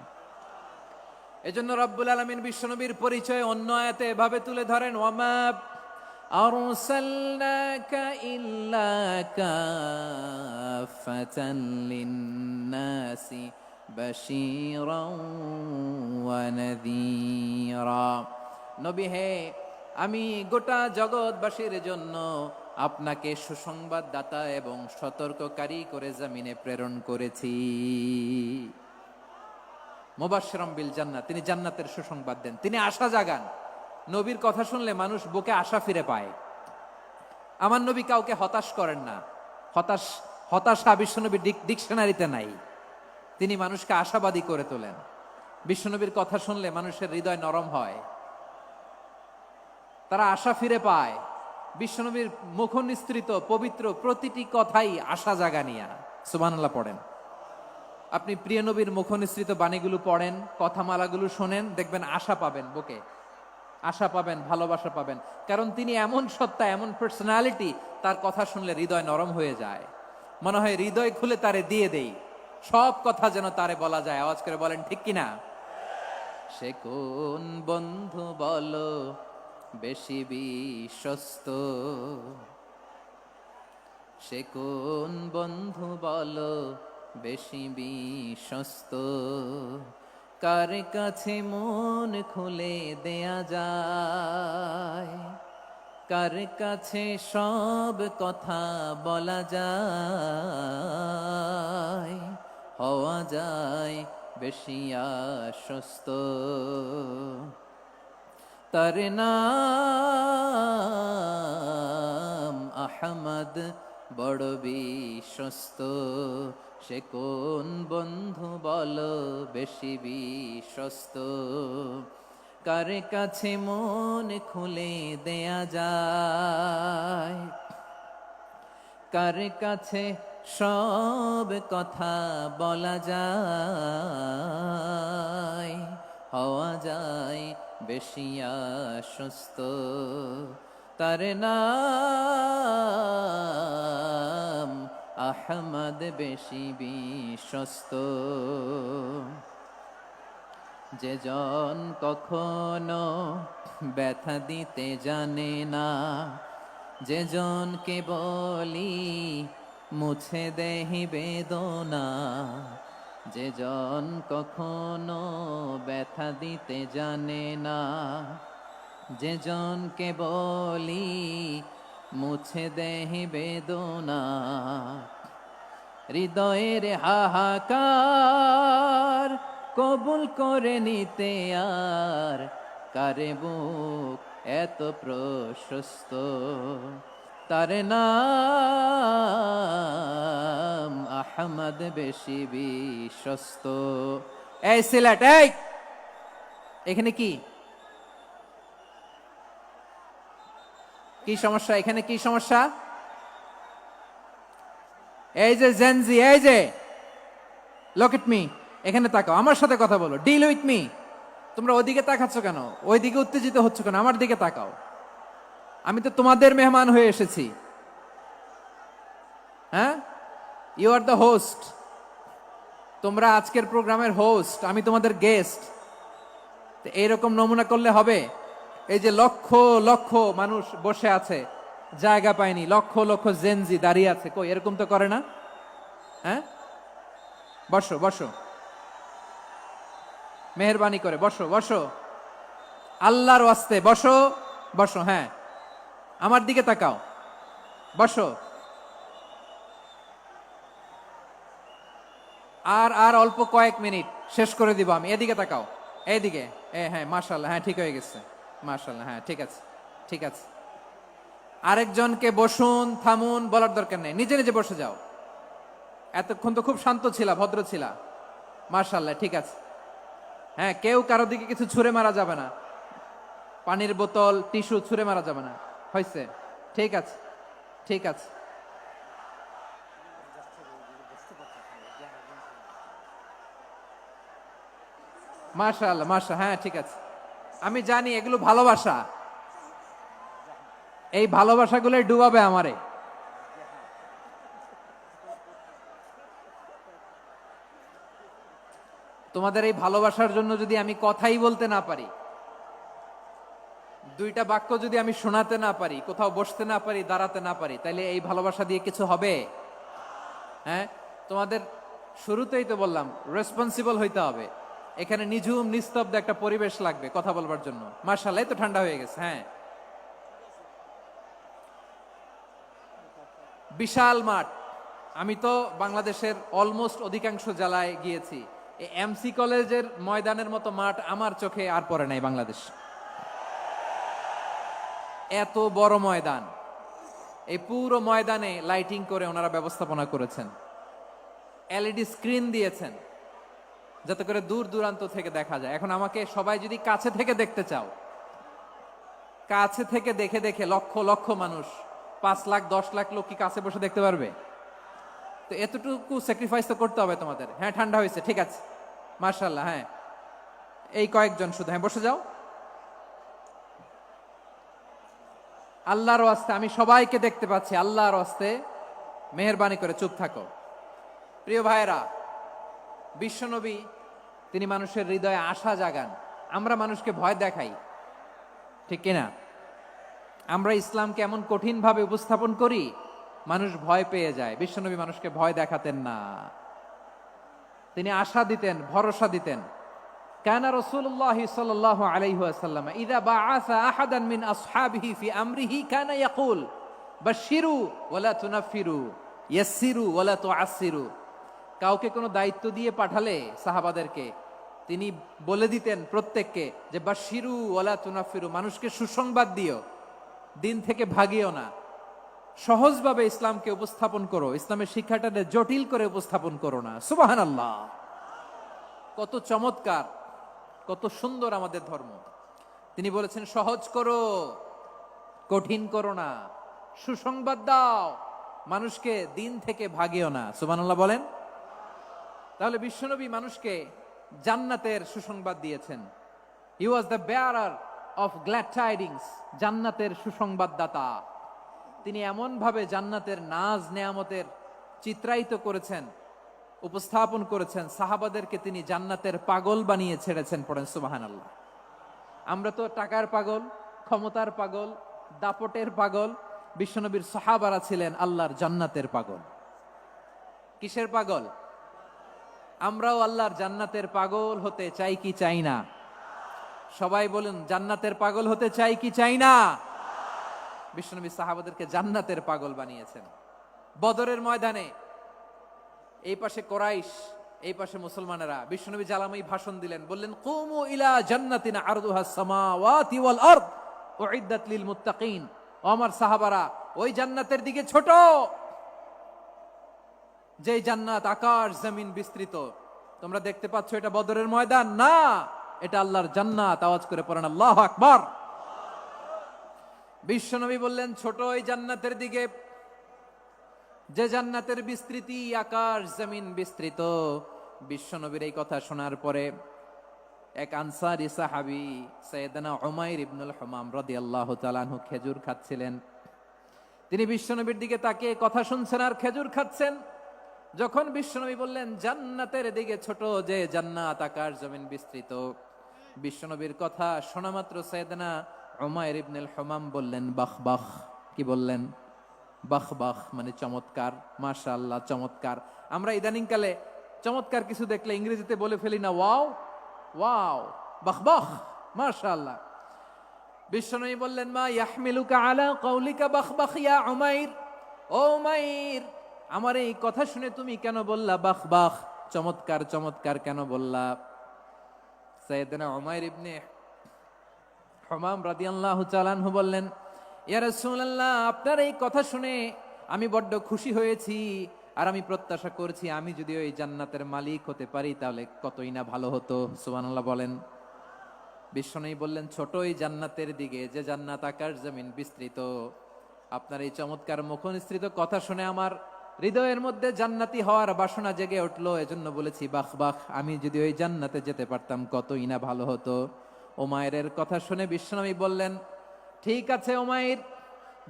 এজন্য রব্বুল আলামিন বিশ্বনবীর পরিচয় অন্য আয়াতে এভাবে তুলে ধরেন, ওয়ামা আরসালনাকা ইল্লা কাফাতান লিন্নাসি বাশীরাও ওয়া নাযীরা। নবী হে, আমি গোটা জগৎবাসীর জন্য আপনাকে সুসংবাদদাতা এবং সতর্ককারী করে জমিনে প্রেরণ করেছি। মুবাশশিরাম বিল জান্নাহ, তিনি জান্নাতের সুসংবাদ দেন, তিনি আশা জাগান। নবীর কথা শুনলে মানুষ বুকে আশা ফিরে পায়। আমার নবী কাউকে হতাশ করেন না। হতাশা বিশ্বনবীর ডিকশনারিতে নাই। তিনি মানুষকে আশাবাদী করে তোলেন। বিশ্বনবীর কথা শুনলে মানুষের হৃদয় নরম হয়, তারা আশা ফিরে পায়। বিশ্বনবীর মুখ নিঃসৃত পবিত্র প্রতিটি কথাই আশা জাগানিয়া। সুবহানাল্লাহ পড়েন। আপনি প্রিয় নবীর মুখ নিঃসৃত বাণীগুলো পড়েন, কথামালাগুলো শোনেন, দেখবেন আশা পাবেন, বুকে আশা পাবেন, ভালোবাসা পাবেন। কারণ তিনি এমন সত্তা, এমন পার্সোনালিটি, তার কথা শুনলে হৃদয় নরম হয়ে যায়। মনে হয় হৃদয় খুলে তারে দিয়ে দেই, সব কথা যেন তারে বলা যায়। আওয়াজ করে বলেন ঠিক কিনা? সে কোন বন্ধু বলো বেশি বিশ্বস্ত, সে কোন বন্ধু বলো বেশি বিশ্বস্ত, কার কাছে মন খুলে দেয়া যায়, কার কাছে সব কথা বলা যায়, হওয়া যায় বেশি আশ্বস্ত। তার নাম আহমদ, বড় বিশ্বস্ত। সে কোন বন্ধু বলো বেশি বিশ্বস্ত, কার কাছে মন খুলে দেয়া যায়, কার কাছে সব কথা বলা যায়, হওয়া যায় বেশি আশ্বস্ত। তার নাম আহমদ, বেশি বিশ্বস্ত। যে জন কখনো ব্যথা দিতে জানে না, যে জনকে বলি মুছে দেহি বেদনা, যে জন কখনো ব্যথা দিতে জানে না, যে জনকে বলি মুছে দেহি বেদনা, হৃদয়ের হাহাকার কবুল করে নিতে আর কারে বুক এত প্রশস্ত, তার নাম আহমদ বেশি বিশ্বস্ত। এই সিলেট, এই এখানে কি কি সমস্যা? এখানে কি সমস্যা? এই যে জেনজি, এই যে লুক এট মি, এখানে তাকাও, আমার সাথে কথা বলো, ডিল উইথ মি। তোমরা ওইদিকে তাকাচ্ছ কেন? ওইদিকে উত্তেজিত হচ্ছ কেন? আমার দিকে তাকাও, আমি তো তোমাদের মেহমান হয়ে এসেছি। হ্যাঁ, ইউ আর দ্য হোস্ট। তোমরা আজকের প্রোগ্রামের হোস্ট, আমি তোমাদের গেস্ট। এইরকম নমুনা করলে হবে? এই যে লক্ষ লক্ষ মানুষ বসে আছে, জায়গা পায়নি, লক্ষ লক্ষ জেনজি দাঁড়িয়ে আছে, কই এরকম তো করে না? হ্যাঁ, বসো বসো, মেহেরবানি করে বসো বসো, আল্লাহর ওয়াস্তে বসো বসো। হ্যাঁ, আমার দিকে তাকাও, বসো। আর আর অল্প কয়েক মিনিট, শেষ করে দিব আমি। এদিকে তাকাও, এইদিকে। হ্যাঁ, মাশাআল্লাহ, হ্যাঁ ঠিক হয়ে গেছে, মাশাআল্লাহ, হ্যাঁ ঠিক আছে, ঠিক আছে। আরেকজনকে বসুন থামুন বলার দরকার নেই, নিজে নিজে বসে যাও। এতক্ষণ তো খুব শান্ত ছিলা, ভদ্র ছিলা, মাশাআল্লাহ, ঠিক আছে। হ্যাঁ, কেউ কারো দিকে কিছু ছুঁড়ে মারা যাবে না, পানির বোতল টিস্যু ছুঁড়ে মারা যাবে না, হয়েছে? ঠিক আছে, ঠিক আছে। মাশাআল্লাহ, মাশাআল্লাহ, হ্যাঁ ঠিক আছে। আমি জানি এগুলো ভালোবাসা, এই ভালোবাসাগুলোই ডুবাবে আমারে। তোমাদের এই ভালোবাসার জন্য যদি আমি কথাই বলতে না পারি, দুইটা বাক্য যদি আমি শোনাতে না পারি, কোথাও বসতে না পারি, দাঁড়াতে না পারি, তাইলে এই ভালোবাসা দিয়ে কিছু হবে? হ্যাঁ, তোমাদের শুরুতেই তো বললাম রেসপন্সিবল হইতে হবে। এখানে নিঝুম নিস্তব্ধ একটা পরিবেশ লাগবে কথা বলবার জন্য। মাশাআল্লাহ, এই তো ঠান্ডা হয়ে গেছে। হ্যাঁ, বিশাল মাঠ। আমি তো বাংলাদেশের অলমোস্ট অধিকাংশ জেলায় গিয়েছি, এই এমসি কলেজের ময়দানের মতো মাঠ আমার চোখে আর পড়ে নাই বাংলাদেশ। এত বড় ময়দান, এই পুরো ময়দানে লাইটিং করে ওনারা ব্যবস্থাপনা করেছেন, এলইডি স্ক্রিন দিয়েছেন যাতে করে দূর দূরান্ত থেকে দেখা যায়। এখন আমাকে সবাই যদি কাছে থেকে দেখতে চাও, কাছে থেকে দেখে দেখে লক্ষ লক্ষ মানুষ, 5 লাখ 10 লাখ লোক কি কাছে বসে দেখতে পারবে? তো এতটুকু স্যাক্রিফাইস তো করতে হবে তোমাদের। হ্যাঁ, ঠান্ডা হয়েছে, ঠিক আছে, মাশাআল্লাহ। হ্যাঁ, এই কয়েকজন শুধু, হ্যাঁ বসে যাও। আল্লাহর ওয়াস্তে আমি সবাইকে দেখতে পাচ্ছি, আল্লাহর ওয়াস্তে মেহেরবানি করে চুপ থাকো। প্রিয় ভাইরা, বিশ্বনবী তিনি মানুষের হৃদয়ে আশা জাগান। আমরা মানুষকে ভয় দেখাই, ঠিক কিনা? আমরা ইসলামকে এমন কঠিন ভাবে উপস্থাপন করি, মানুষ ভয় পেয়ে যায়। বিশ্বনবী মানুষকে ভয় দেখাতেন না, তিনি আশা দিতেন, ভরসা দিতেন। কানা রাসূলুল্লাহ সাল্লাল্লাহু আলাইহি ওয়াসাল্লাম ইযা বাআসা আহাদান মিন আসহাবিহি ফি আমরিহি কানা ইয়াকুল বাশশিরু ওয়ালা তুনাফিরু ইয়াসসিরু ওয়ালা তুআসসিরু। কাউকে কোনো দায়িত্ব দিয়ে পাঠালে সাহাবাদেরকে তিনি বলে দিতেন প্রত্যেককে যে বাশশিরু ওয়ালা তুনাফিরু, মানুষকে সুসংবাদ দিও, দিন থেকে ভাগিও না। সহজভাবে ইসলামকে উপস্থাপন করো, ইসলামের শিক্ষাটাকে জটিল করে উপস্থাপন করো না। সুবহানাল্লাহ, কত চমৎকার, কত সুন্দর আমাদের ধর্ম। তিনি বলেছেন সহজ করো, কঠিন করো না, সুসংবাদ দাও, মানুষকে দিন থেকে ভাগিও না। সুবহানাল্লাহ বলেন। তাহলে বিশ্বনবী মানুষকে জান্নাতের সুসংবাদ দিয়েছেন। He was the bearer of glad tidings, জান্নাতের সুসংবাদদাতা। তিনি এমন ভাবে জান্নাতের নাজ নেয়ামতের চিত্রায়িত করেছেন, উপস্থাপন করেছেন, সাহাবাদেরকে তিনি জান্নাতের পাগল বানিয়ে ছেড়েছেন। পড়েন সুবহানাল্লাহ। আমরা তো টাকার পাগল, ক্ষমতার পাগল, দাপটের পাগল। বিশ্বনবীর সাহাবারা ছিলেন আল্লাহর জান্নাতের পাগল। কিসের পাগল? আমরাও আল্লাহর জান্নাতের পাগল হতে চাই কি চাই না? সবাই বলুন, জান্নাতের পাগল হতে চাই কি চাই না? বিশ্বনবী সাহাবাদেরকে জান্নাতের পাগল বানিয়েছেন। বদরের ময়দানে এই পাশে কোরাইশ, এই পাশে মুসলমানেরা। বিশ্বনবী জ্বালাময়ী ভাষণ দিলেন, বললেন কুমু ইলা জান্নাতিন আরদুহাস সামাওয়াতি ওয়াল আরদ উইদ্দাত লিল মুত্তাকিন। ও আমার সাহাবারা, ওই জান্নাতের দিকে ছোট, যে জান্নাত আকাশ জমিন বিস্তৃত। তোমরা দেখতে পাচ্ছ এটা বদরের ময়দান না, এটা আল্লাহর জান্নাত। আওয়াজ করে পড়েন আল্লাহু আকবার। বিশ্বনবী বললেন ছোট ওই জান্নাতের দিকে, যে জান্নাতের বিস্তৃতি আকাশ জমিন বিস্তৃত। বিশ্বনবীর এই কথা শোনার পরে এক আনসারী সাহাবী সাইয়েদনা উমাইর ইবনুল হুমাম রাদিয়াল্লাহু তাআলা আনহু খেজুর খাচ্ছিলেন। তিনি বিশ্বনবীর দিকে তাকিয়ে কথা শুনছেন আর খেজুর খাচ্ছেন। যখন বিশ্বনবী বললেন জান্নাতের দিকে ছোট, যে জান্নাত আকাশ জমিন বিস্তৃত, বিশ্বনবীর কথা শোনা মাত্র সাইয়েদনা উমাইর ইবনুল হুমাম বললেন বাহ বাহ। কি বললেন? বাহ বাহ, মানে চমৎকার, মাশাআল্লাহ, চমৎকার। আমরা ইদানিং কালে চমৎকার কিছু দেখলে ইংরেজিতে বলে ফেলি না ওয়াও ওয়াও, বাহ বাহ, মাশাআল্লাহ। বিশ্বনবী বললেন মা ইয়াহমিলুকা আলা কাউলিকা বাহ বাহ ইয়া উমাইর। ও উমাইর, আমার এই কথা শুনে তুমি কেন বললা বাহ বাহ, চমৎকার চমৎকার কেন বললা? সাইয়েদনা উমাইর ইবনে হুমাম রাদিয়াল্লাহু তাআলা আনহু বললেন ইয়া রাসূলুল্লাহ, আপনার এই কথা শুনে আমি বড্ড খুশি হয়েছি, আর আমি প্রত্যাশা করছি আমি যদি ওই জান্নাতের মালিক হতে পারি তাহলে কতই না ভালো হতো। সুবহানাল্লাহ বলেন। বিশ্বনবী বললেন ছোট ওই জান্নাতের দিকে, যে জান্নাত আকাশ জমিন বিস্তৃত। আপনার এই চমৎকার মুখনিসৃত কথা শুনে আমার হৃদয়ের মধ্যে জান্নাতি হওয়ার বাসনা জেগে উঠলো, এজন্য বলেছি বাহ বাহ, আমি যদি ওই জান্নাতে যেতে পারতাম কতই না ভালো হতো। উমাইরের কথা শুনে বিশ্বনবী বললেন ঠিক আছে উমাইর,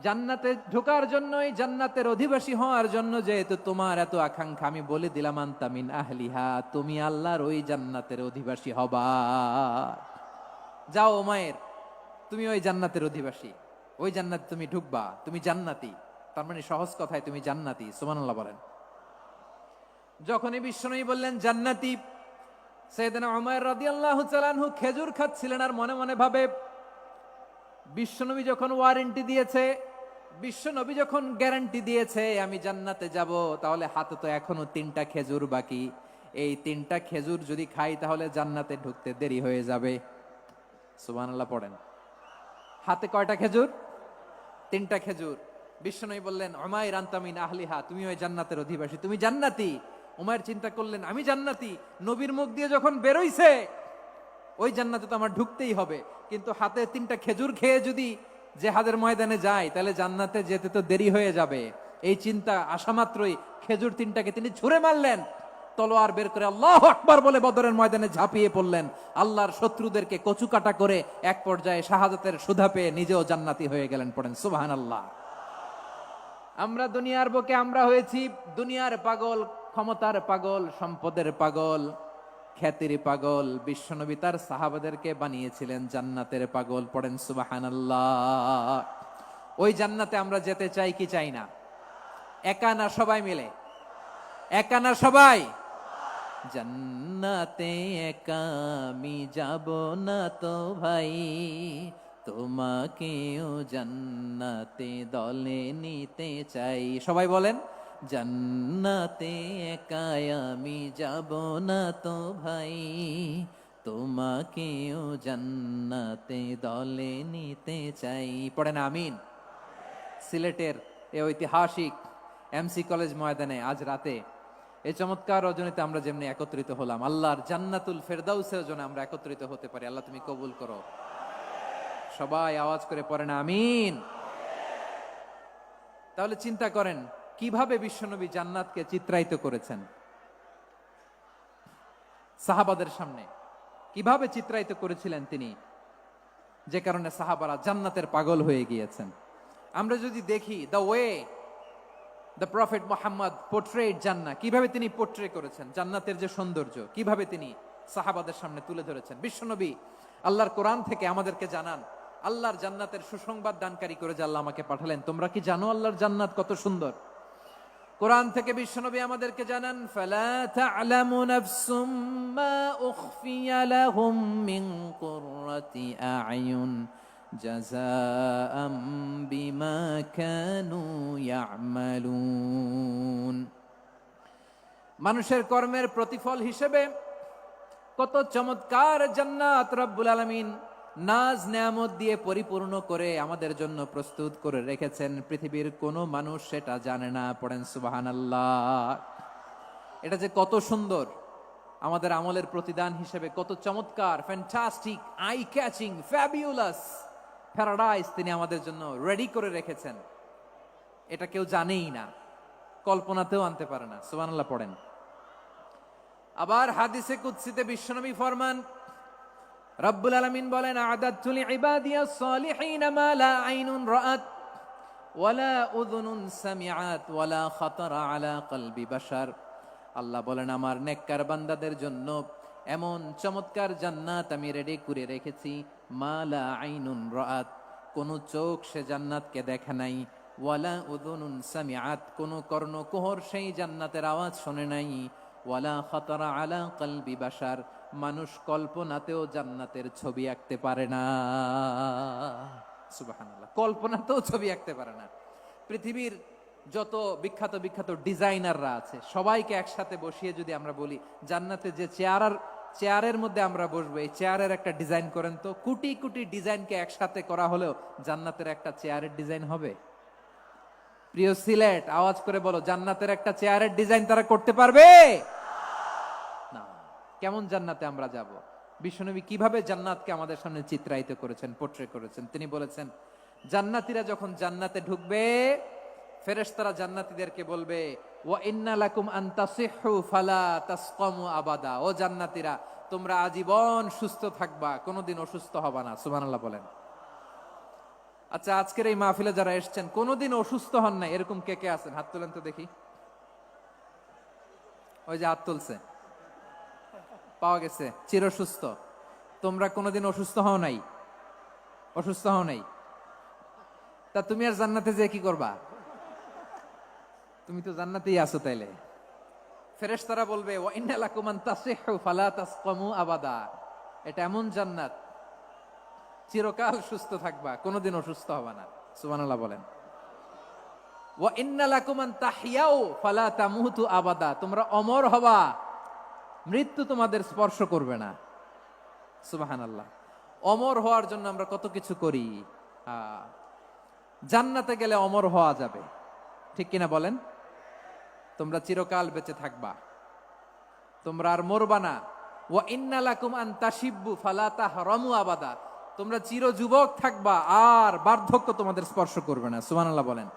জান্নাতে ঢোকার জন্য, এই জান্নাতের অধিবাসী হওয়ার জন্য যেহেতু তোমার এত আকাঙ্ক্ষা, আমি বলে দিলাম আনতা মিন আহলিহা, তুমি আল্লাহর ওই জান্নাতের অধিবাসী হবা। যাও উমাইর, তুমি ওই জান্নাতের অধিবাসী, ওই জান্নাতে তুমি ঢুকবা, তুমি জান্নাতি। তার মানে সহজ কথায় তুমি জান্নাতি। সুবহানাল্লাহ বলেন। যখনই বিশ্বনবী বললেন জান্নাতি, সাইয়েদনা উমাইর রাদিয়াল্লাহু তাআলা আনহু খেজুর খাচ্ছিলেন আর মনে মনে ভাবে বিশ্বনবী যখন ওয়ারেন্টি দিয়েছে, বিশ্বনবী যখন গ্যারান্টি দিয়েছে আমি জান্নাতে যাব, তাহলে হাতে তো এখনো 3টা খেজুর বাকি। এই 3টা খেজুর যদি খাই তাহলে জান্নাতে ঢুকতে দেরি হয়ে যাবে। সুবহানাল্লাহ পড়েন। হাতে কয়টা খেজুর? 3টা খেজুর। বিশ্বনবী বললেন উমাইর আনতা মিন আহলিহা, তুমি ওই জান্নাতের অধিবাসী, তুমি জান্নাতি। উমাইর চিন্তা করলেন আমি জান্নাতি, নবীর মুখ দিয়ে যখন বেরোইছে ওই জান্নাতে তো আমার ঢুকতেই হবে, কিন্তু হাতে 3টা খেজুর খেয়ে যদি জিহাদের ময়দানে যায় তাহলে জান্নাতে যেতে তো দেরি হয়ে যাবে। এই চিন্তা আসা মাত্রই খেজুর 3টাকে তিনি ছুঁড়ে মারলেন, তলোয়ার বের করে আল্লাহু আকবার বলে বদরের ময়দানে ঝাঁপিয়ে পড়লেন। আল্লাহর শত্রুদেরকে কচুকাটা করে এক পর্যায়ে শাহাদাতের সুধা পেয়ে নিজেও জান্নাতি হয়ে গেলেন। পড়েন সুবহানাল্লাহ। আমরা দুনিয়ার বুকে আমরা হয়েছি দুনিয়ার পাগল, ক্ষমতার পাগল, সম্পদের পাগল, খ্যাতির পাগল। বিশ্বনবী তার সাহাবাদেরকে বানিয়েছিলেন জান্নাতের পাগল। পড়েন সুবহানাল্লাহ। ওই জান্নাতে আমরা যেতে চাই কি চাই না? একা না সবাই মিলে? একা না সবাই? জান্নাতে একা আমি যাব না তো ভাই, তোমাকেও জান্নাতে দলে নিতে চাই। সবাই বলেন জান্নাতে একা আমি যাব না তো ভাই, তোমাকেও জান্নাতে দলে নিতে চাই। পড়েন আমিন। সিলেটের এই ঐতিহাসিক এমসি কলেজ ময়দানে আজ রাতে এই চমৎকার রজনীতে আমরা যেমনি একত্রিত হলাম, আল্লাহর জান্নাতুল ফেরদাউসের জন্য আমরা একত্রিত হতে পারি। আল্লাহ তুমি কবুল করো। সবাই আওয়াজ করে পড়েন আমিন। তাহলে চিন্তা করেন কিভাবে বিশ্বনবী জান্নাতকে চিত্রায়িত করেছেন সাহাবাদের সামনে, কিভাবে চিত্রায়িত করেছিলেন তিনি, যে কারণে সাহাবারা জান্নাতের পাগল হয়ে গিয়েছেন। আমরা যদি দেখি the way the prophet Muhammad portrait জান্নাত, কিভাবে তিনি পোর্ট্রে করেছেন জান্নাতের যে সৌন্দর্য, কিভাবে তিনি সাহাবাদের সামনে তুলে ধরেছেন। বিশ্বনবী আল্লাহর কোরআন থেকে আমাদেরকে জানান আল্লাহর জান্নাতের সুসংবাদ দানকারী করে যে আল্লাহ আমাকে পাঠালেন। তোমরা কি জানো আল্লাহর জান্নাত কত সুন্দর? কোরআন থেকে বিশ্বনবী আমাদেরকে জানান ফালা তা'লামু নাফসুম মা উখফিয়া লাহুম মিন কুররাতি আ'য়ুন জাযাআম বিমা কানু ইয়া'মালুন। মানুষের কর্মের প্রতিফল হিসেবে কত চমৎকার জান্নাত রব্বুল আলামিন নাজ নেয়ামত দিয়ে পরিপূর্ণ করে আমাদের জন্য প্রস্তুত করে রেখেছেন। পৃথিবীর কোনো মানুষ সেটা জানে না। পড়েন সুবহানাল্লাহ। এটা যে কত সুন্দর, আমাদের আমলের প্রতিদান হিসেবে কত চমৎকার, fantastic, eye catching, fabulous paradise তিনি আমাদের জন্য রেডি করে রেখেছেন। এটা কেউ জানেই না, কল্পনাতেও আনতে পারে না। সুবহানাল্লাহ পড়েন। আবার হাদিসে কুদসিতে বিশ্বনবী ফরমান, রব্বুল আলামিন বলেন, আ'দাদতু লিইবাদিয়াস সালিহিন মা লা আইনুন রাআত ওয়ালা উযুনুন সামিআত ওয়ালা খাতারা আলা কলবি বাশার। আল্লাহ বলেন, আমার নেককার বান্দাদের জন্য এমন চমৎকার জান্নাত আমি রেডি করে রেখেছি, মা লা আইনুন রাআত, কোন চোখ সে জান্নাতকে দেখে নাই, ওয়ালা উযুনুন সামিআত, কোন কর্ণকুহর সেই জান্নাতের আওয়াজ শোনে নাই, ওয়ালা খাতারা আলা কলবি বাশার, মানুষ কল্পনাতেও জান্নাতের ছবি আঁকতে পারে না। সুবহানাল্লাহ, কল্পনাতেও ছবি আঁকতে পারে না। পৃথিবীর যত বিখ্যাত বিখ্যাত ডিজাইনাররা আছে সবাইকে একসাথে বসিয়ে যদি আমরা বলি, জান্নাতে যে চেয়ারের মধ্যে আমরা বসবো, এই চেয়ারের একটা ডিজাইন করেন তো, কোটি কোটি ডিজাইনকে একসাথে করা হলেও জান্নাতের একটা চেয়ারের ডিজাইন হবে? প্রিয় সিলেট, আওয়াজ করে বলো, জান্নাতের একটা চেয়ারের ডিজাইন তারা করতে পারবে না। কেমন জান্নাতে আমরা যাব? বিশ্বনবী কিভাবে জান্নাতকে আমাদের সামনে চিত্রায়িত করেছেন, পোট্রে করেছেন। তিনি বলেছেন, জান্নাতীরা যখন জান্নাতে ঢুকবে, ফেরেশতারা জান্নাতীদেরকে বলবে, ওয়া ইন্না লাকুম আন তাসিহু ফালা তাসকামু আবাদা। ও জান্নাতীরা, তোমরা আজীবন সুস্থ থাকবা, কোনোদিন অসুস্থ হবা না। সুবহানাল্লাহ বলেন। আচ্ছা, আজকের এই মাহফিলে যারা এসেছেন কোনোদিন অসুস্থ হন নাই, এরকম কে কে আছেন? হাত তোলেন তো দেখি। ওই যে হাত তুলছে, পাওয়া গেছে, চিরসুস্থ। তোমরা কোনোদিন অসুস্থ হও নাই? অসুস্থ হও নাই? তা তুমি আর জান্নাতে যে কি করবা? তুমি তো জান্নাতেই আছো। তাইলে ফেরেশতারা বলবে, ওয়া ইন্না লাকুম আন তাসিহু ফালা তাসকামু আবাদা। এটা এমন জান্নাত, চিরকাল সুস্থ থাকবা, কোনোদিন অসুস্থ হবা না। সুবহানাল্লাহ বলেন। ওয়া ইন্না লাকুম আন তাহইয়াউ ফালা তামুতু আবাদা। তোমরা অমর হবা, মৃত্যু তোমাদের স্পর্শ করবে না। সুবহানাল্লাহ। অমর হওয়ার জন্য আমরা কত কিছু করি। জান্নাতে গেলে অমর হওয়া যাবে, ঠিক কিনা বলেন? তোমরা চিরকাল বেঁচে থাকবা, তোমরা আর মরবা না। ওয়া ইন্না লাকুম আন তাশিব্বু ফালা তাহরামু আবাদা। তোমরা চির যুবক থাকবা, আর বার্ধক্য তোমাদের স্পর্শ করবে না। সুবহানাল্লাহ বলেন।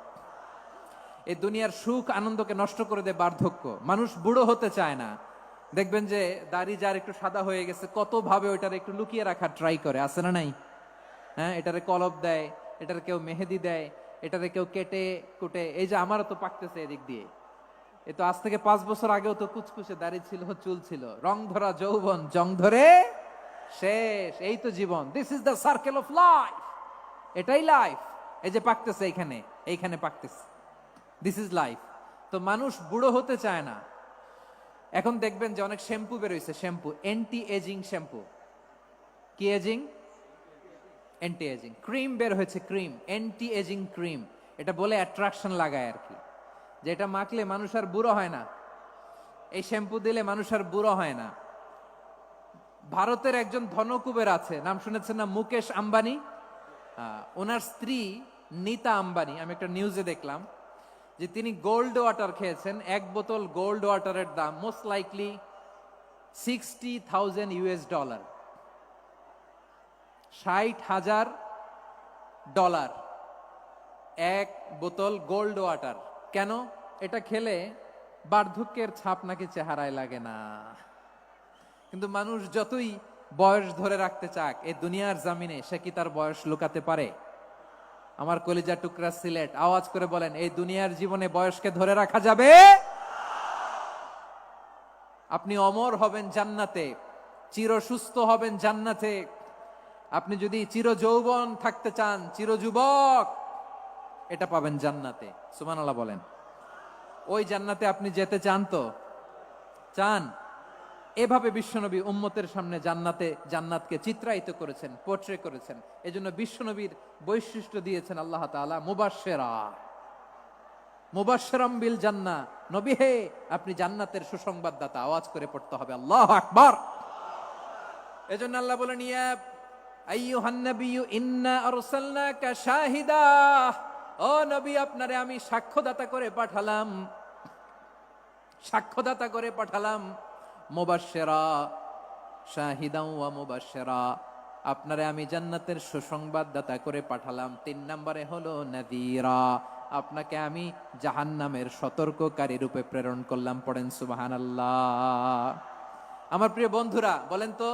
এই দুনিয়ার সুখ আনন্দকে নষ্ট করে দেয় বার্ধক্য। মানুষ বুড়ো হতে চায় না। দেখবেন যে দাড়ি যার একটু সাদা হয়ে গেছে, কত ভাবে ওইটার একটু লুকিয়ে রাখার ট্রাই করে, আছে না নাই? হ্যাঁ, এটারে কলপ দেয়, এটার কেউ মেহেদি দেয়, এটারে কেউ কেটে কুটে। এই যে আমারও তো পাকতেছে এদিক দিয়ে, এ তো আজ থেকে 5 বছর আগেও তো কুচকুচে দাড়ি ছিল, চুল ছিল, রং ধরা যৌবন, জং ধরে শেষ। এই তো জীবন। This is the circle of life. এটাই লাইফ। এই যে পাকতেছে এইখানে পাকতেছে, দিস ইজ লাইফ। তো মানুষ বুড়ো হতে চায় না। এখন দেখবেন যে অনেক শ্যাম্পু বেরোইছে, শ্যাম্পু, অ্যান্টি এজিং শ্যাম্পু। কি এজিং? Anti ageing. ক্রিম বের হয়েছে, ক্রিম, অ্যান্টি এজিং ক্রিম। এটা বলে অ্যাট্রাকশন লাগায় আর কি, যে এটা মাখলে মানুষ আর বুড়ো হয় না, এই শ্যাম্পু দিলে মানুষ আর বুড়ো হয় না। ভারতের একজন ধনকুবের আছে, নাম শুনেছেন না? মুকেশ আম্বানি। ওনার স্ত্রী নীতা আম্বানি, আমি একটা নিউজে দেখলাম যে তিনি গোল্ড ওয়াটার খেয়েছেন। এক বোতল গোল্ড ওয়াটারের দাম মোস্ট লাইকলি $60,000, $60,000 এক বোতল গোল্ড ওয়াটার। কেন? এটা খেলে বার্ধক্যের ছাপ নাকি চেহারায় লাগে না। কিন্তু মানুষ যতই বয়স ধরে রাখতে চাক এই দুনিয়ার জামিনে, সে কি তার বয়স লুকাতে পারে? আমার কলিজা টুকরা সিলেট, আওয়াজ করে বলেন, এই দুনিয়ার জীবনে বয়সকে ধরে রাখা যাবে? আপনি অমর হবেন জান্নাতে, চির সুস্থ হবেন জান্নাতে। আপনি যদি চির যৌবন থাকতে চান, চির যুবক, এটা পাবেন জান্নাতে। সুবহানাল্লাহ বলেন। ওই জান্নাতে আপনি যেতে চান তো? চান? এভাবে বিশ্বনবী উম্মতের সামনে জান্নাতকে চিত্রায়িত করেছেন, পোট্রে করেছেন। এজন্য বিশ্বনবীর বৈশিষ্ট্য দিয়েছেন আল্লাহ তাআলা মুবাশশিরা। মুবাশশিরাম বিল জান্নাহ, নবী হে আপনি জান্নাতের সুসংবাদদাতা। আওয়াজ করে পড়তে হবে আল্লাহু আকবার। এজন্য আল্লাহ বলেন ইয়া আইয়ুহান নাবিয়্যু ইন্না আরসালনাকা শাহিদা, ও নবী আপনারে আমি সাক্ষ্যদাতা করে পাঠালাম, সাক্ষ্যদাতা করে পাঠালাম। মুবাশশিরা শাহিদাও ওয়া মুবাশশিরা, আপনারে আমি জান্নাতের সুসংবাদদাতা করে পাঠালাম। 3 নম্বরে হলো নাযীরা, আপনাকে আমি জাহান্নামের সতর্ককারী রূপে প্রেরণ করলাম। পড়েন সুবহানাল্লাহ। আমার প্রিয় বন্ধুরা বলেন তো,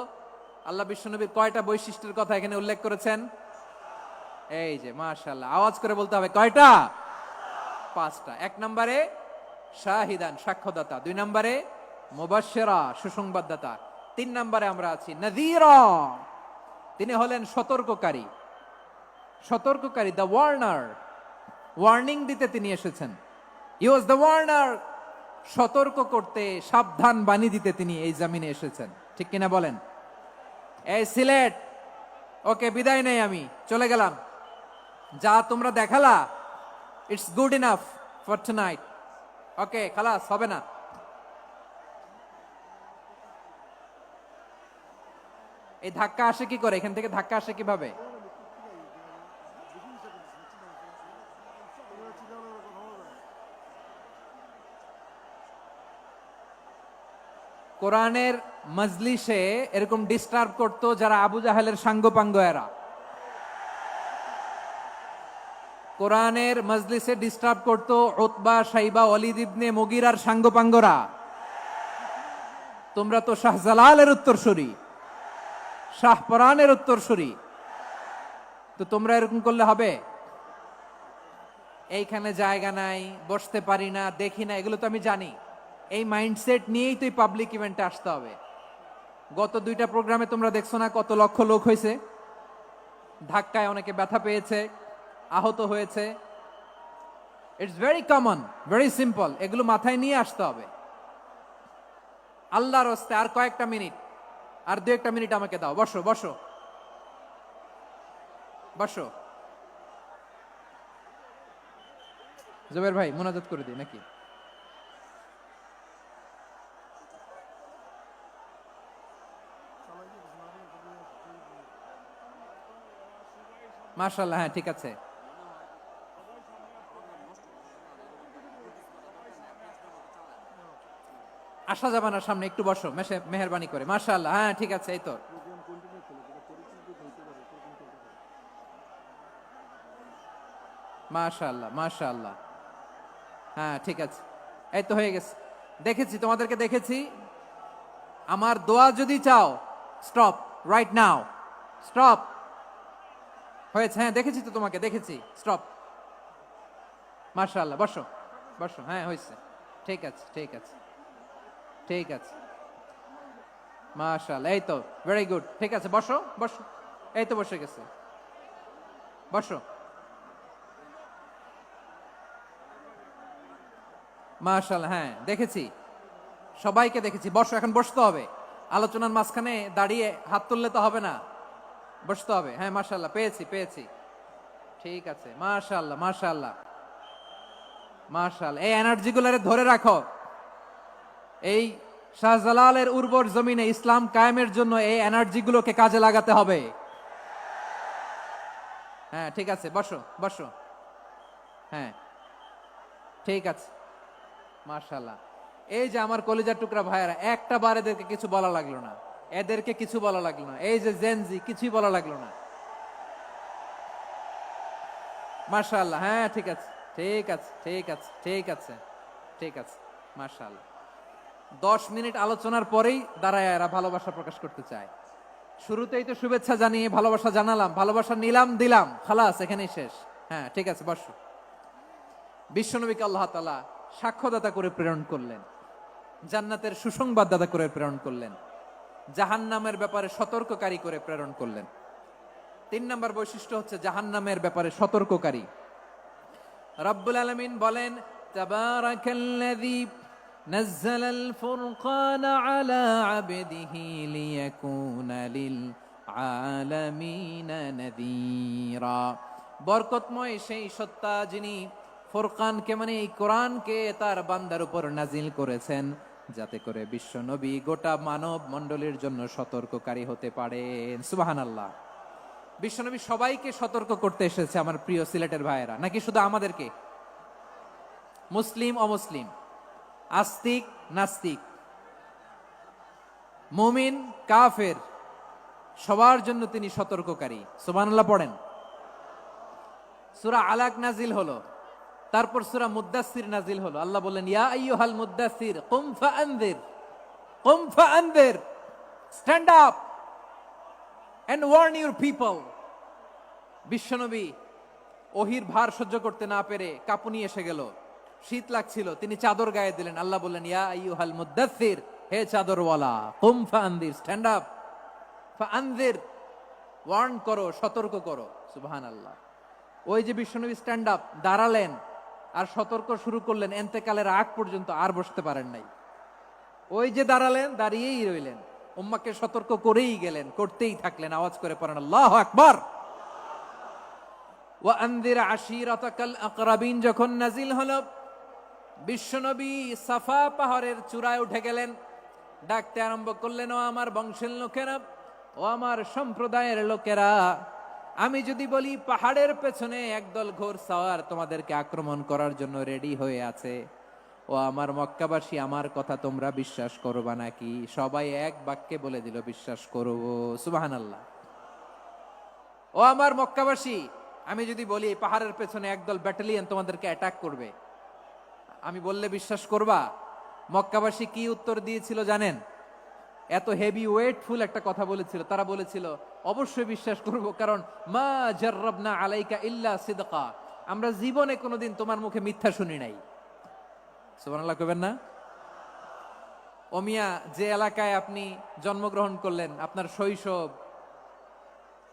আল্লাহ বিশ্বনবীর কয়টা বৈশিষ্ট্যের কথা এখানে উল্লেখ করেছেন? এই যে মাশাআল্লাহ, আওয়াজ করে বলতে হবে কয়টা? 5টা। 1 নম্বরে শাহিদান, সাক্ষ্যদাতা। 2 নম্বরে মুবাশশিরা, সুসংবাদদাতা। 3 নম্বরে আমরা আছি নাযীরা, তিনি হলেন সতর্ককারী। সতর্ককারী, দ্য ওয়ার্নার, ওয়ার্নিং দিতে তিনি এসেছেন। হি ওয়াজ দ্য ওয়ার্নার, সতর্ক করতে, সাবধান বাণী দিতে তিনি এই জমিনে এসেছেন। ঠিক কিনা বলেন? এই সিলেট, ওকে বিদায় নেই, আমি চলে গেলাম। যা তোমরা দেখালা, it's good enough for tonight. Okay খালাস, হবে না। এই ধাক্কা আসে কি করে? এখান থেকে ধাক্কা আসে কিভাবে? কোরআনের মজলিসে এরকম ডিস্টার্ব করতো যারা আবু জাহেলের সাঙ্গপাঙ্গ এরা। কোরআনের মজলিসে ডিস্টার্ব করতো উতবা, শাইবা, ওয়ালিদ ইবনে মুগিরার সাঙ্গপাঙ্গরা। তোমরা তো শাহজালালের উত্তরসূরি, শাহপরানের উত্তরসূরি, তো তোমরা এরকম করলে হবে? এইখানে জায়গা নাই, বসতে পারি না, দেখি না, এগুলো তো আমি জানি। এই মাইন্ডসেট নিয়েই তো পাবলিক ইভেন্টে আসতে হবে। গত 2টা প্রোগ্রামে তোমরা দেখছো না কত লক্ষ লোক হয়েছে? ধাক্কায় অনেকে ব্যথা পেয়েছে, আহত হয়েছে। It's very common, very simple. এগুলো মাথায় নিয়ে আসতে হবে। আল্লাহর হস্তে আর কয়েকটা মিনিট, আর 2-1টা মিনিট আমাকে দাও। বসো বসো বসো। জুবের ভাই মোনাজাত করে দিই নাকি? মাশাআল্লাহ, হ্যাঁ ঠিক আছে। আসা যাবে না সামনে, একটু বসো মেহেরবানি করে। মাশাআল্লাহ, হ্যাঁ ঠিক আছে। এই তো মাশাআল্লাহ মাশাআল্লাহ, হ্যাঁ ঠিক আছে। এই তো হয়ে গেছে। দেখেছি তোমাদেরকে, দেখেছি। আমার দোয়া যদি চাও, স্টপ রাইট নাও, স্টপ। হয়েছে, হ্যাঁ দেখেছি তো তোমাকে, দেখেছি। স্টপ। মাশাআল্লাহ, বসো বসো, হ্যাঁ হয়েছে। ঠিক আছে ঠিক আছে ঠিক আছে। মাশাআল্লাহ, এই তো ভেরি গুড। ঠিক আছে, বসো বসো। এই তো বসে গেছে, বসো। মাশাআল্লাহ, হ্যাঁ দেখেছি, সবাইকে দেখেছি। বসো, এখন বসতে হবে। আলোচনার মাঝখানে দাঁড়িয়ে হাত তুললে তো হবে না, বসতে হবে। হ্যাঁ মাশাআল্লাহ, পেয়েছি পেয়েছি। ঠিক আছে, মাশাআল্লাহ মাশাআল্লাহ মাশাআল্লাহ। এই এনার্জি গুলারে ধরে রাখো। এই শাহজালালের উর্বর জমিনে ইসলাম কায়েমের জন্য এই এনার্জি গুলোকে কাজে লাগাতে হবে। হ্যাঁ ঠিক আছে, বসো বসো। হ্যাঁ ঠিক আছে, মাশাআল্লাহ। এই যে আমার কলিজার টুকরা ভাইয়েরা, একটা বার এদেরকে কিছু বলা লাগলো না, এদেরকে কিছু বলা লাগলো না। এই যে জেনজি, কিছুই বলা লাগলো না। মাশাআল্লাহ, হ্যাঁ ঠিক আছে ঠিক আছে ঠিক আছে ঠিক আছে ঠিক আছে। মাশাআল্লাহ। 10 মিনিট আলোচনার পরেই দাঁড়ায় এরা ভালোবাসা প্রকাশ করতে চায়। শুরুতেই তো শুভেচ্ছা জানিয়ে ভালোবাসা জানালাম, ভালোবাসা নিলাম, দিলাম, খালাস, এখানেই শেষ। হ্যাঁ ঠিক আছে, বসো। বিশ্বনবীকে আল্লাহ তাআলা সাক্ষ্যদাতা করে প্রেরণ করলেন, জান্নাতের সুসংবাদদাতা করে প্রেরণ করলেন, জাহান্নামের ব্যাপারে সতর্ককারী করে প্রেরণ করলেন। 3 নম্বর বৈশিষ্ট্য হচ্ছে জাহান্নামের ব্যাপারে সতর্ককারী। রব্বুল আলামিন বলেন, তাবারাকাল্লাযী নাযালাল ফুরকানা আলা আবদিহি লিয়াকুনা লিল আলামিনা নাযীরা। বরকতময় সেই সত্তা যিনি ফুরকানকে মানে এই কোরআনকে তার বান্দার উপর নাজিল করেছেন, যাতে করে বিশ্ব নবী গোটা মানব মণ্ডলীর জন্য সতর্ককারী হতে পারেন। সুবহানাল্লাহ। বিশ্বনবী সবাইকে সতর্ক করতে এসেছে আমার প্রিয় সিলেটের ভাইয়েরা, নাকি শুধু আমাদেরকে? মুসলিম অমুসলিম, আস্তিক নাস্তিক, মুমিন কাফের, সবার জন্য তিনি সতর্ককারী। সুবহানাল্লাহ পড়েন। সূরা আলাক নাজিল হলো, তারপর সূরা মুদ্দাসসির নাজিল হলো। আল্লাহ বললেন, ইয়া আইয়ুহাল মুদ্দাসসির কুম ফাআনযির, কুম ফাআনযির, stand up and warn your people. বিশ্বনবী ওহির ভার সহ্য করতে না পেরে কাঁপুনি এসে গেল, শীত লাগছিল, তিনি চাদর গায়ে দিলেন। আল্লাহ বললেন, ইয়া আইয়ুহাল মুদ্দাসসির, হে চাদরওয়ালা, কুম ফাআনযির, স্ট্যান্ড আপ, ফাআনযির, ওয়ার্ন করো, সতর্ক করো। সুবহানাল্লাহ। ওই যে বিশ্বনবী স্ট্যান্ড আপ, দাঁড়ালেন আর সতর্ক শুরু করলেন, এন্তেকালের আগ পর্যন্ত আর বসতে পারেন নাই। ওই যে দাঁড়ালেন, দাঁড়িয়েই রইলেন, উম্মাকে সতর্ক করেই গেলেন, করতেই থাকলেন। আওয়াজ করে পড়েন আল্লাহু আকবার। ওয়া আনযির আশীরাতাকাল আকরাবিন যখন নাজিল হলো, বিশ্বনবী সাফা পাহাড়ের চূড়ায় উঠে গেলেন, ডাকতে আরম্ভ করলেন, ও আমার বংশের লোকেরা, ও আমার সম্প্রদায়ের লোকেরা, আমি যদি বলি পাহাড়ের পেছনে একদল ঘোড়সাওয়ার তোমাদেরকে আক্রমণ করার জন্য রেডি হয়ে আছে, ও আমার মক্কাবাসী, আমার কথা তোমরা বিশ্বাস করবা নাকি? সবাই এক বাক্যে বলে দিল, বিশ্বাস করব। সুবহানাল্লাহ। ও আমার মক্কাবাসী, আমি যদি বলি এই পাহাড়ের পেছনে একদল ব্যাটালিয়ন তোমাদেরকে অ্যাটাক করবে, আমি বললে বিশ্বাস করবা? মক্কাবাসী কি উত্তর দিয়েছিল জানেন? এত হেভি ওয়েটফুল একটা কথা বলেছিল। তারা বলেছিল, অবশ্যই বিশ্বাস করব, কারণ মা জাররাবনা আলাইকা ইল্লা সিদকা, আমরা জীবনে কোনোদিন তোমার মুখে মিথ্যা শুনি নাই। সুবহানাল্লাহ কইবেন না? ও মিয়া, যে এলাকায় আপনি জন্মগ্রহণ করলেন, আপনার শৈশব,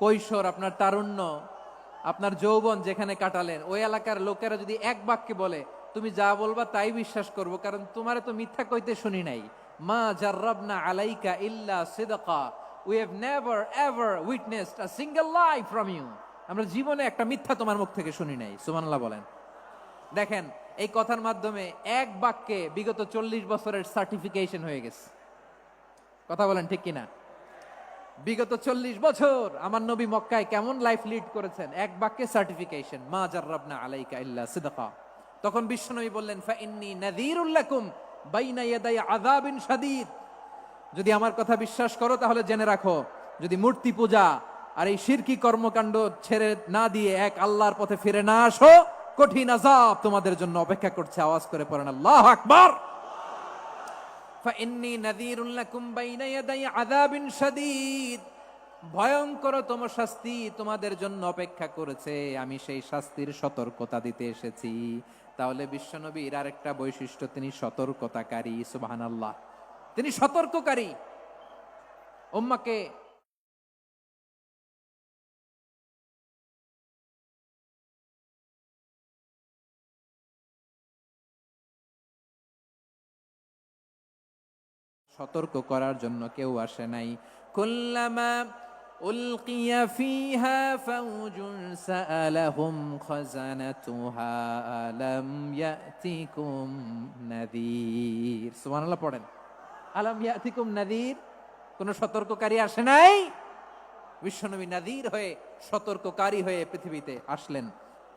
কৈশোর, আপনার তারুণ্য, আপনার যৌবন যেখানে কাটালেন, ওই এলাকার লোকেরা যদি এক বাক্যে বলে তুমি যা বলবা তাই বিশ্বাস করব, কারণ তোমারে তো মিথ্যা কইতে শুনি নাই। মা জাররাবনা আলাইকা ইল্লা সিদকা, we have never ever witnessed a single lie from you, আমরা জীবনে একটা মিথ্যা তোমার মুখ থেকে শুনি নাই। সুবহানাল্লাহ বলেন। দেখেন, এই কথার মাধ্যমে এক বাক্যে বিগত 40 বছরের সার্টিফিকেশন হয়ে গেছে। কথা বলেন ঠিক কিনা? বিগত 40 বছর আমার নবী মক্কায় কেমন লাইফ লিড করেছেন, এক বাক্যে সার্টিফিকেশন, মা জাররাবনা আলাইকা ইল্লা সিদকা। তখন বিশ্বনবী বললেন, ফাইন্নী নাযীরুল লাকুম বাইনা ইয়াদাই আযাবিন শাদীদ, যদি আমার কথা বিশ্বাস করো তাহলে জেনে রাখো, যদি মূর্তি পূজা আর এই শিরকি কর্মকাণ্ড ছেড়ে না দিয়ে এক আল্লাহর পথে ফিরে না আসো, কঠিন আযাব তোমাদের জন্য অপেক্ষা করছে। আওয়াজ করে পড়েন আল্লাহু আকবার। ফাইন্নী নাযীরুল লাকুম বাইনা ইয়াদাই আযাবিন শাদীদ, ভয়ঙ্করতম শাস্তি তোমাদের জন্য অপেক্ষা করেছে, আমি সেই শাস্তির সতর্কতা দিতে এসেছি। তাহলে বিশ্বনবীর আরেকটা বৈশিষ্ট্য, তিনি সতর্কতাকারী। সুবহানাল্লাহ, তিনি সতর্ককারী। উম্মাকে সতর্ক করার জন্য কেউ আসে নাই। কুল্লামা উলকিয়া ফিহা ফাউজুন সাআলাহুম খাযানাতুহা আলাম ইয়াতিকুম নাযীর। সুবহানাল্লাহ পড়েন। আলাম ইয়াতিকুম নাযীর, কোন সতর্ককারী আসে নাই? বিশ্বনবী নাযীর হয়ে, সতর্ককারী হয়ে পৃথিবীতে আসলেন।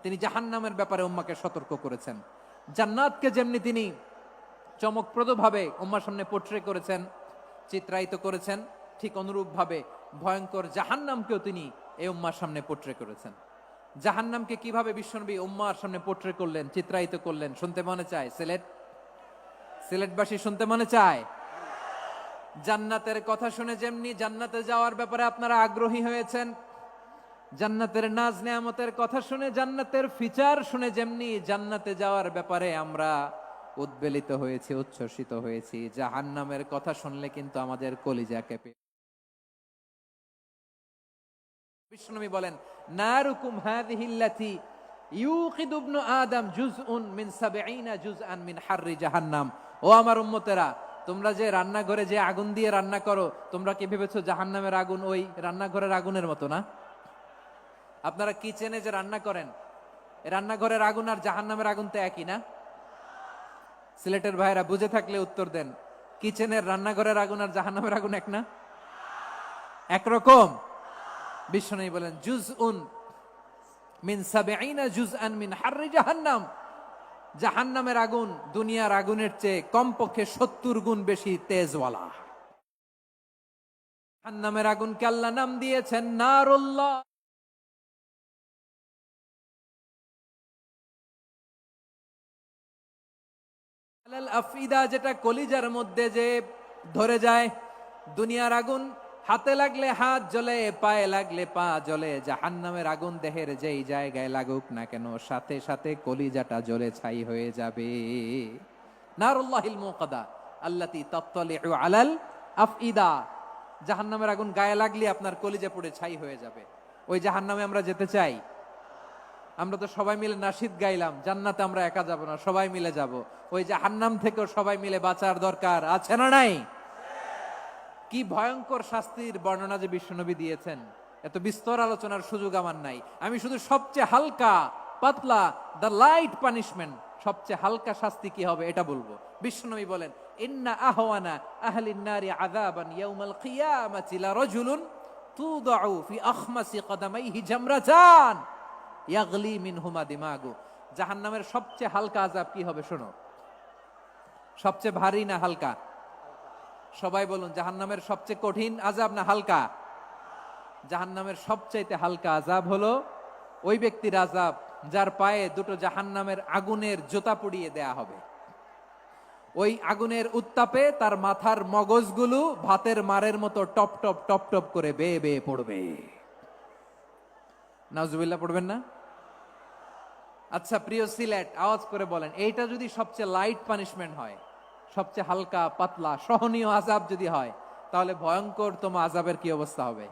তিনি জাহান্নামের ব্যাপারে উম্মাকে সতর্ক করেছেন। জান্নাতকে যেমনি তিনি চমকপ্রদভাবে উম্মার সামনে পোট্রে করেছেন, চিত্রায়িত করেছেন, ঠিক অনুরূপ ভাবে ভয়ঙ্কর জাহান্নামকেও তিনি এই উম্মার সামনে পোট্রে করেছেন। জাহান্নামকে কিভাবে বিশ্বনবী উম্মার সামনে পোট্রে করলেন, চিত্রায়িত করলেন, শুনতে মনে চায়? সিলেটবাসী শুনতে মনে চায়? জান্নাতের কথা শুনে যেমনি জান্নাতে যাওয়ার ব্যাপারে আপনারা আগ্রহী হয়েছেন, জান্নাতের নাজ নেয়ামতের কথা শুনে, জান্নাতের ফিচার শুনে যেমনি জান্নাতে যাওয়ার ব্যাপারে আমরা উদ্বেলিত হয়েছি, উচ্ছ্বসিত হয়েছি, জাহান্নামের কথা শুনলে কিন্তু আমাদের কলিজা কেঁপে। বিশ্বনবী বলেন, নারুকুম হাযিহিল্লাতী ইউকিদু ইবনু আদম জুজউন মিন ৭০ জুজআন মিন হাররি জাহান্নাম। ও আমার উম্মতেরা, তোমরা যে রান্নাঘরে যে আগুন দিয়ে রান্না করো, তোমরা কি ভেবেছো জাহান্নামের আগুন ওই রান্নাঘরের আগুনের মতো না? আপনারা কিচেনে যে রান্না করেন, রান্নাঘরের আগুন আর জাহান্নামের আগুন তো একই না? সিলেটের ভাইরা বুঝে থাকলে উত্তর দেন, কিচেনের রান্নাঘরের আগুন আর জাহান্নামের আগুন এক না? একরকম? বিশ্বনবী বলেন জুজউন মিন ৭০ জুজআন মিন হাররি জাহান্নাম। জাহান্নামের আগুন দুনিয়ার আগুনের চেয়ে কমপক্ষে ৭০ গুণ বেশি তেজওয়ালা। জাহান্নামের আগুনকে আল্লাহ নাম দিয়েছেন নারুল্লাহ। আলাল আফিদা, যেটা কলিজার মধ্যে যে ধরে যায়। দুনিয়ার আগুন হাতে লাগলে হাত জ্বলে, পায়ে লাগলে পা জ্বলে। জাহান্নামের আগুন দেহের যেই জায়গায় লাগুক না কেন, সাথে সাথে কলিজাটা জ্বলে ছাই হয়ে যাবে। নারুল্লাহিল মুকাদা আল্লাতী তাত্তালিউ আলাল আফইদা। জাহান্নামের আগুন গায়ে লাগলে আপনার কলিজা পুড়ে ছাই হয়ে যাবে। ওই জাহান্নামে আমরা যেতে চাই? আমরা তো সবাই মিলে নাশিদ গাইলাম, জান্নাতে আমরা একা যাব না, সবাই মিলে যাব। ওই জাহান্নাম থেকেও সবাই মিলে বাঁচার দরকার আছে না নাই? কি ভয়ঙ্কর শাস্তির বর্ণনা যে বিশ্বনবী দিয়েছেন, এত বিস্তর আলোচনার সুযোগ আমার নাই। আমি শুধু সবচেয়ে হালকা পাতলা, দ্য লাইট পানিশমেন্ট, সবচেয়ে হালকা শাস্তি কি হবে এটা বলবো। বিশ্বনবী বলেন, ইন্না আহওয়ানা আহলিন নারি আযাবান ইয়াউমাল কিয়ামাতি লারাজুলুন তুদাউ ফি আখমাসি কদামাইহি জামরাতান ইয়াগলি মিনহুমা দিমাগু। জাহান্নামের সবচেয়ে হালকা আযাব কি হবে শোনো। সবচেয়ে ভারী না হালকা? সবাই বলুন, জাহান্নামের সবচেয়ে কঠিন আযাব না হালকা? জাহান্নামের সবচাইতে হালকা আযাব হলো ওই ব্যক্তির আযাব যার পায়ে দুটো জাহান্নামের আগুনের জুতা পুড়িয়ে দেয়া হবে। ওই আগুনের উত্তাপে তার মাথার মগজগুলো ভাতের মারের মতো টপ টপ টপ টপ করে বেয়ে বেয়ে পড়বে। নাউজুবিল্লাহ পড়বেন না? আচ্ছা প্রিয় সিলেট, আওয়াজ করে বলেন, এইটা যদি সবচেয়ে লাইট পানিশমেন্ট হয়, সবচেয়ে হালকা পাতলা সহনীয় আযাব যদি হয়, তাহলে ভয়ঙ্কর তোমা আযাবের কি অবস্থা হবে?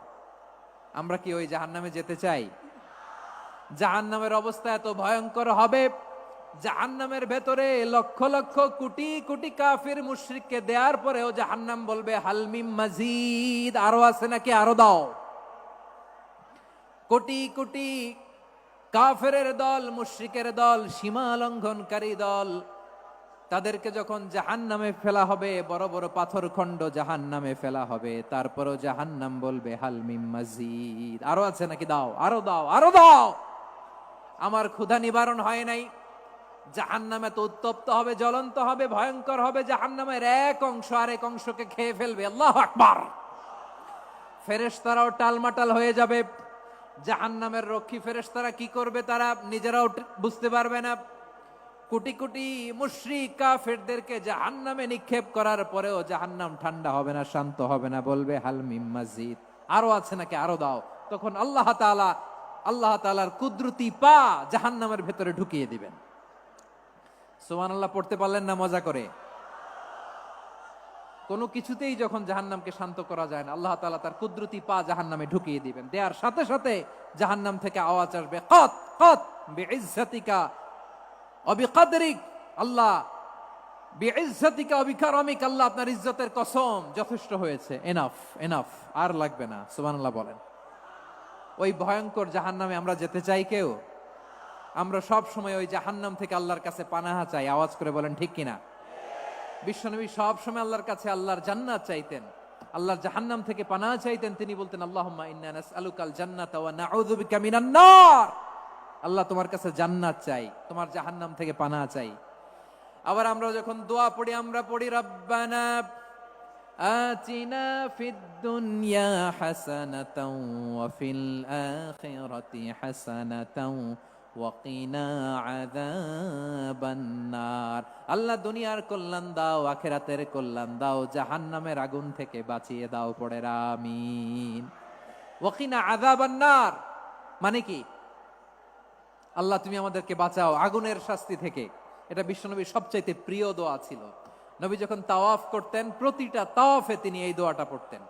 আমরা কি ওই জাহান্নামে যেতে চাই? জাহান্নামের অবস্থা এত ভয়ঙ্কর হবে, জাহান্নামের ভেতরে লক্ষ লক্ষ কোটি কোটি কাফির মুশরিককে দেওয়ার পরেও জাহান্নাম বলবে হালমিম মাজিদ, আরো আছে নাকি, আরো দাও। কোটি কোটি কাফেরের দল, মুশরিকের দল, সীমা লঙ্ঘনকারী দল, তাদেরকে যখন জাহান্নামে ফেলা হবে, বড় বড় পাথর খণ্ড জাহান্নামে ফেলা হবে, তারপরও জাহান্নাম বলবে হালমিম মাজিদ, আরো আছে নাকি, দাও, আরো দাও, আরো দাও। আমার ক্ষুধা নিবারণ হয় নাই। জাহান্নামে তো উত্তপ্ত হবে, জ্বলন্ত হবে, ভয়ঙ্কর হবে। জাহান্নামের এক অংশ আরেক অংশকে খেয়ে ফেলবে। আল্লাহু আকবার। ফেরেশতারাও টালমাটাল হয়ে যাবে। জাহান্নামের রক্ষী ফেরেশতারা কি করবে তারা নিজেরাও বুঝতে পারবে না। কোটি কোটি মুশরিক কাফেরদেরকে জাহান্নামে নিক্ষেপ করার পরেও জাহান্নাম ঠান্ডা হবে না, শান্ত হবে না, বলবে হাল মিম মাজিদ, আরো আছে নাকি, আরো দাও। তখন আল্লাহ তাআলার কুদরতি পা জাহান্নামের ভেতরে ঢুকিয়ে দিবেন। সুবহানাল্লাহ পড়তে পারলেন না মজা করে? কোনো কিছুতেই যখন জাহান্নামকে শান্ত করা যায় না, আল্লাহ তাআলা তার কুদরতি পা জাহান্নামে ঢুকিয়ে দিবেন। দেয়ার সাথে সাথে জাহান্নাম থেকে আওয়াজ আসবে, কত কত বিইজ্জাতিকা ওয়া বিকদরিক, আল্লাহ বিইজ্জাতিকা ওয়া বিকারামিক, আল্লাহ আপনার ইজ্জতের কসম, যথেষ্ট হয়েছে, এনাফ এনাফ, আর লাগবে না। সুবহানাল্লাহ বলেন। ওই ভয়ঙ্কর জাহান্নামে আমরা যেতে চাই কেউ? আমরা সব সময় ওই জাহান্নাম থেকে আল্লাহর কাছে পানাহা চাই। আওয়াজ করে বলেন ঠিক কিনা? বিশ্বনবী সব সময় আল্লাহর কাছে আল্লাহর জান্নাত চাইতেন, আল্লাহর জাহান্নাম থেকে পানাহা চাইতেন। তিনি বলতেন, আল্লাহুম্মা ইন্না নাসআলুকাল জান্নাতা ওয়া নাউযু বিকা মিনান নার। আল্লাহ তোমার কাছে জান্নাত চাই, তোমার জাহান্নাম থেকে পানাহা চাই। আবার আমরা যখন দোয়া পড়ি, আমরা পড়ি রব্বানা আতিনা ফিদ দুনিয়া হাসানাতাও ওয়া ফিল আখিরাতি হাসানাতাও ওয়া কিনা আযাবান নার। আল্লাহ দুনিয়ার কল্যাণ দাও, আখিরাতের কল্যাণ দাও, জাহান্নামের আগুন থেকে বাঁচিয়ে দাও, পড়ে আমিন। ওয়া কিনা আযাবান নার মানে কি? আল্লাহ তুমি আমাদেরকে বাঁচাও আগুনের শাস্তি থেকে। এটা বিশ্বনবীর সবচাইতে প্রিয় দোয়া ছিল। নবী যখন তাওয়াফ করতেন, প্রতিটা তাওয়াফে তিনি এই দোয়াটা পড়তেন।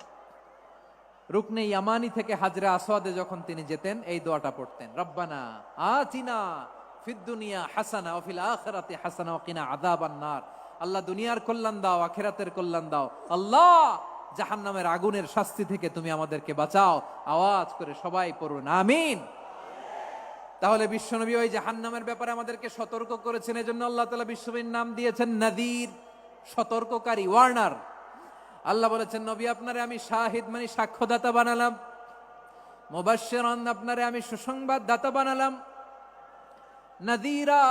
রুকনে ইয়ামানি থেকে হাজরে আসওয়াদে যখন তিনি যেতেন, এই দোয়াটা পড়তেন, রব্বানা আতিনা ফিদ দুনিয়া হাসানা ওয়া ফিল আখিরাতি হাসানা ওয়া কিনা আযাবান নার। আল্লাহ দুনিয়ার কল্যাণ দাও, আখিরাতের কল্যাণ দাও। আল্লাহ জাহান্নামের আগুনের শাস্তি থেকে তুমি আমাদেরকে বাঁচাও। আওয়াজ করে সবাই পড়ুন আমিন। তাহলে বিশ্বনবী ওই জাহান্নামের ব্যাপারে আমাদেরকে সতর্ক করেছেন, এজন্য আল্লাহ তাআলা বিশ্বনবীর নাম দিয়েছেন নাযীর, সতর্ককারী, ওয়ার্নার। আল্লাহ বলেছেন নবী আপনারে আমি শাহিদ মানে সাক্ষ্যদাতা বানালাম, মুবাশশিরান আপনারে আমি সুসংবাদ দাতা বানালাম, নাযীরা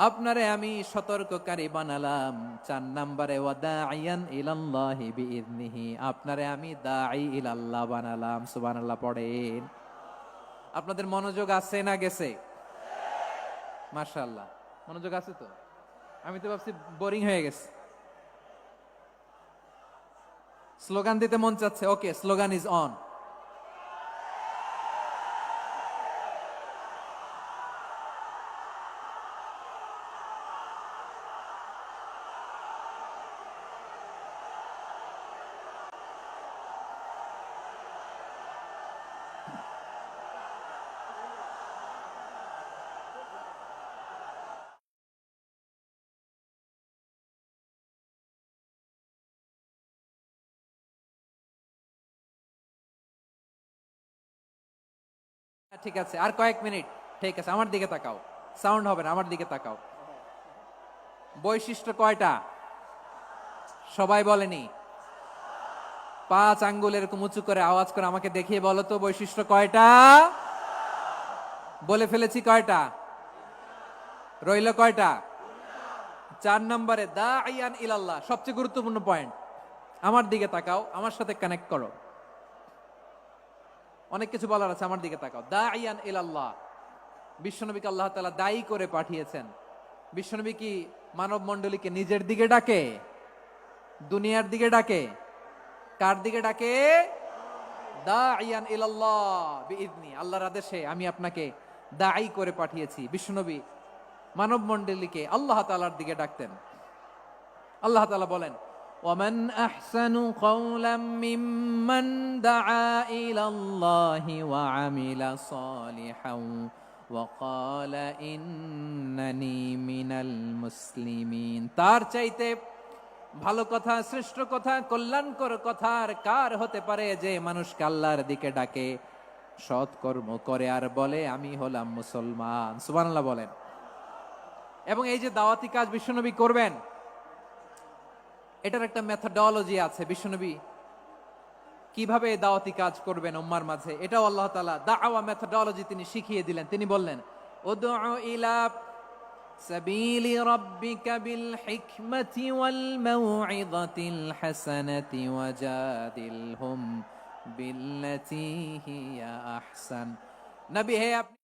আপনারে আমি সতর্ককারী বানালাম। 4 নম্বরে ওয়াদাইয়ান ইলাল্লাহি বিইذনিহি, আপনারে আমি দাঈ ইলাল্লাহ বানালাম। সুবহানাল্লাহ পড়েন। আপনাদের মনোযোগ আছে না গেছে? মাশাআল্লাহ মনোযোগ আছে তো। আমি তো ভাবছি বোরিং হয়ে গেছে। স্লোগান দিতে মন চাচ্ছে। ওকে, স্লোগান ইজ অন। ঠিক আছে, আর কয়েক মিনিট। ঠিক আছে, আমার দিকে তাকাও, সাউন্ড হবে না, আমার দিকে তাকাও। বৈশিষ্ট্য কয়টা সবাই বলেনি? 5 আঙ্গুল এরকম উঁচু করে আওয়াজ করে আমাকে দেখিয়ে বলো তো বৈশিষ্ট্য কয়টা? বলে ফেলেছি কয়টা? রইল কয়টা? 4 নম্বরে দাঈয়ান ইলাল্লাহ, সবচেয়ে গুরুত্বপূর্ণ পয়েন্ট। আমার দিকে তাকাও, আমার সাথে কানেক্ট করো। অনেক কিছু বলার আছে, আমার দিকে তাকাও। দাঈয়ান ইলাল্লাহ, বিশ্বনবীকে আল্লাহ তাআলা দায়ী করে পাঠিয়েছেন। বিশ্বনবী কি মানব মণ্ডলীকে নিজের দিকে ডাকে? দুনিয়ার দিকে ডাকে? কার দিকে ডাকে? দাঈয়ান ইলাল্লাহ বিইذনি, আল্লাহর আদেশে আমি আপনাকে দায়ী করে পাঠিয়েছি। বিশ্বনবী মানব মণ্ডলীকে আল্লাহ তাআলার দিকে ডাকতেন। আল্লাহ তাআলা বলেন, ওয়ামান আহসানু কাওলাম মিম্মান দাআ ইলাল্লাহি ওয়া আমিলা সালিহান ওয়া ক্বালা ইন্নানি মিনাল মুসলিমিন। তার চাইতে ভালো কথা, শ্রেষ্ঠ কথা, কল্যাণকর কথা আর কার হতে পারে যে মানুষকে আল্লাহর দিকে ডাকে, সৎকর্ম করে আর বলে আমি হলাম মুসলমান। সুবহানাল্লাহ বলেন। এবং এই যে দাওয়াতি কাজ বিশ্বনবী করবেন, এটার একটা মেথডোলজি আছে। বিশ্বনবী কিভাবে দাওয়াতি কাজ করবেন উম্মার মাঝে, এটাও আল্লাহ তাআলা দাওয়া মেথডোলজি তিনি শিখিয়ে দিলেন। তিনি বললেন, উদউ ইলা সাবিলি রাব্বিকা বিল হিকমাতি ওয়াল মাউইযাতিল হাসানাতি ওয়াজাদিলহুম বিল্লাতী হিয়া আহসান। নবী হে, আপনি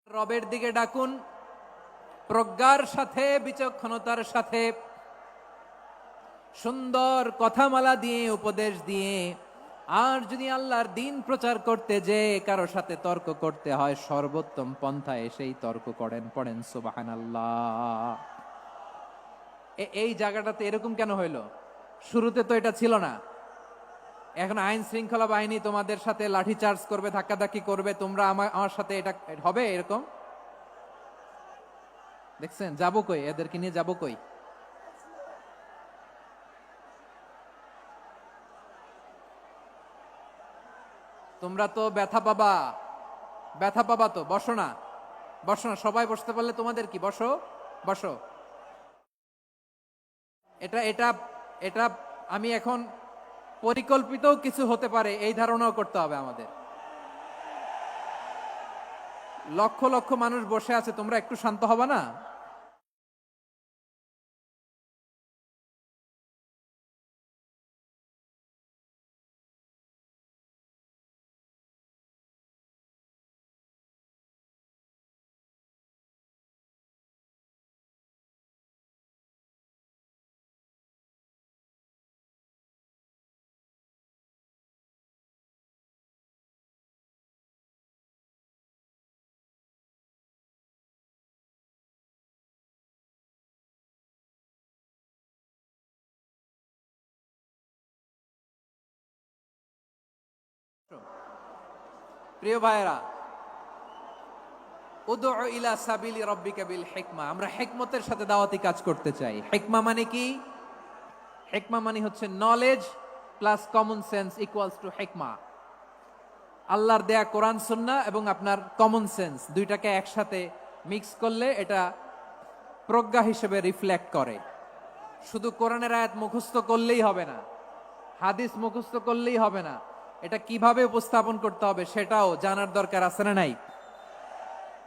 রবের দিকে ডাকুন প্রজ্ঞার সাথে, বিচক্ষণতার সাথে, সুন্দর কথামালা দিয়ে, উপদেশ দিয়ে। আর যদি আল্লাহর দিন প্রচার করতে যে কারো সাথে তর্ক করতে হয়, সর্বোত্তম পন্থায় সেই তর্ক করেন। পড়েন সুবহানাল্লাহ। এই জায়গাটাতে এরকম কেন হইল? শুরুতে তো এটা ছিল না। এখন আইন শৃঙ্খলা বাহিনী তোমাদের সাথে লাঠি চার্জ করবে, ধাক্কাধাক্কি করবে, তোমরা আমার সাথে এটা হবে এরকম? দেখছেন? যাবো কই? এদেরকে নিয়ে যাবো কই? তোমরা তো ব্যথা পাবা, ব্যথা পাবা তো। বসো না, বসো না, সবাই বসতে পারলে তোমাদের কি? বসো, বসো। এটা এটা এটা আমি এখন পরিকল্পিত কিছু হতে পারে এই ধারণাও করতে হবে আমাদের। লক্ষ লক্ষ মানুষ বসে আছে, তোমরা একটু শান্ত হবা না? প্রিয় ভাইয়েরা, উদউ ইলা সাবিলি রাব্বিকা বিল হিকমা, আমরা হিকমতের সাথে দাওয়াতি কাজ করতে চাই। হিকমা মানে কি? হিকমা মানে হচ্ছে knowledge plus common sense equals to হিকমা। আল্লাহর দেয়া কোরআন সুন্নাহ এবং আপনার কমন সেন্স দুইটাকে একসাথে মিক্স করলে এটা প্রজ্ঞা হিসেবে রিফ্লেক্ট করে। শুধু কোরআনের আয়াত মুখস্থ করলেই হবে না, হাদিস মুখস্থ করলেই হবে না, এটা কিভাবে উপস্থাপন করতে হবে সেটাও জানার দরকার আছে না নাই?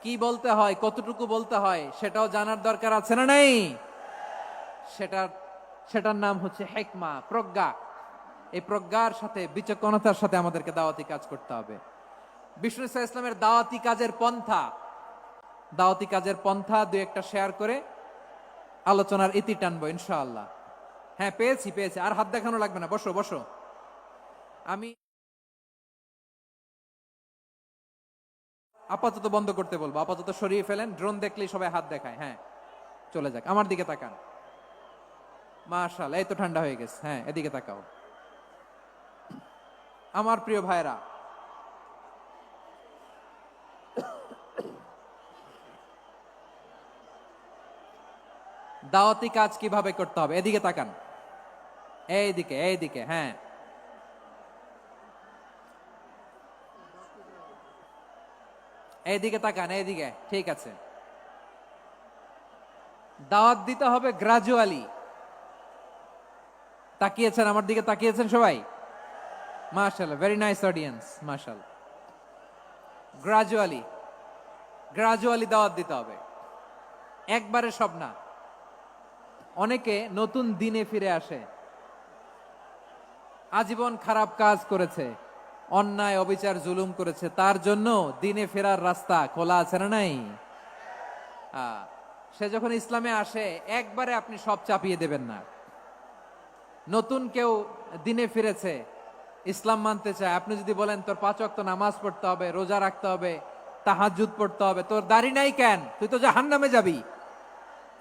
কি বলতে হয়, কতটুকু বলতে হয় সেটাও জানার দরকার আছে না নাই? সেটার নাম হচ্ছে হিকমা, প্রজ্ঞা। এই প্রজ্ঞার সাথে বিচক্ষণতার সাথে আমাদেরকে দাওয়াতি কাজ করতে হবে। বিষ্ণু ইসলামের দাওয়াতি কাজের পন্থা দুই একটা শেয়ার করে আলোচনার ইতি টানবো ইনশাআল্লাহ। হ্যাঁ, পেয়েছি। আর হাত দেখানো লাগবে না, বসো বসো। আমি আপাতত বন্ধ করতে বলবো, আপাতত সরিয়ে ফেলেন। ড্রোন দেখলেই সবাই হাত দেখায়। হ্যাঁ, চলে যাক, আমার দিকে তাকান। মাশাআল্লাহ, এই তো ঠান্ডা হয়ে গেছে। হ্যাঁ, এদিকে তাকাও। আমার প্রিয় ভাইরা, দাওয়াতি কাজ কিভাবে করতে হবে এদিকে তাকান। এইদিকে। হ্যাঁ, এইদিকে তাকান, এইদিকে। ঠিক আছে। দাওয়াত দিতে হবে গ্রাজুয়ালি। তাকিয়েছেন আমার দিকে, তাকিয়েছেন সবাই? মাশাআল্লাহ, ভেরি নাইস অডিয়েন্স, মাশাআল্লাহ। গ্রাজুয়ালি দাওয়াত দিতে হবে, একবারে সব না। অনেকে নতুন দিনে ফিরে আসে, আজীবন খারাপ কাজ করেছে, অন্যায় অবিচার জুলুম করেছে, তার জন্য দিনে ফেরার রাস্তা খোলা আছে না নাই? সে যখন ইসলামে আসে একবারে আপনি সব চাপিয়ে দেবেন না। নতুন কেউ দিনে ফিরেছে, ইসলাম মানতে চায়, আপনি যদি বলেন তোর 5 ওয়াক্ত নামাজ পড়তে হবে, রোজা রাখতে হবে, তাহাজ্জুদ পড়তে হবে, তোর দাড়ি নাই কেন, তুই তো জাহান্নামে যাবি,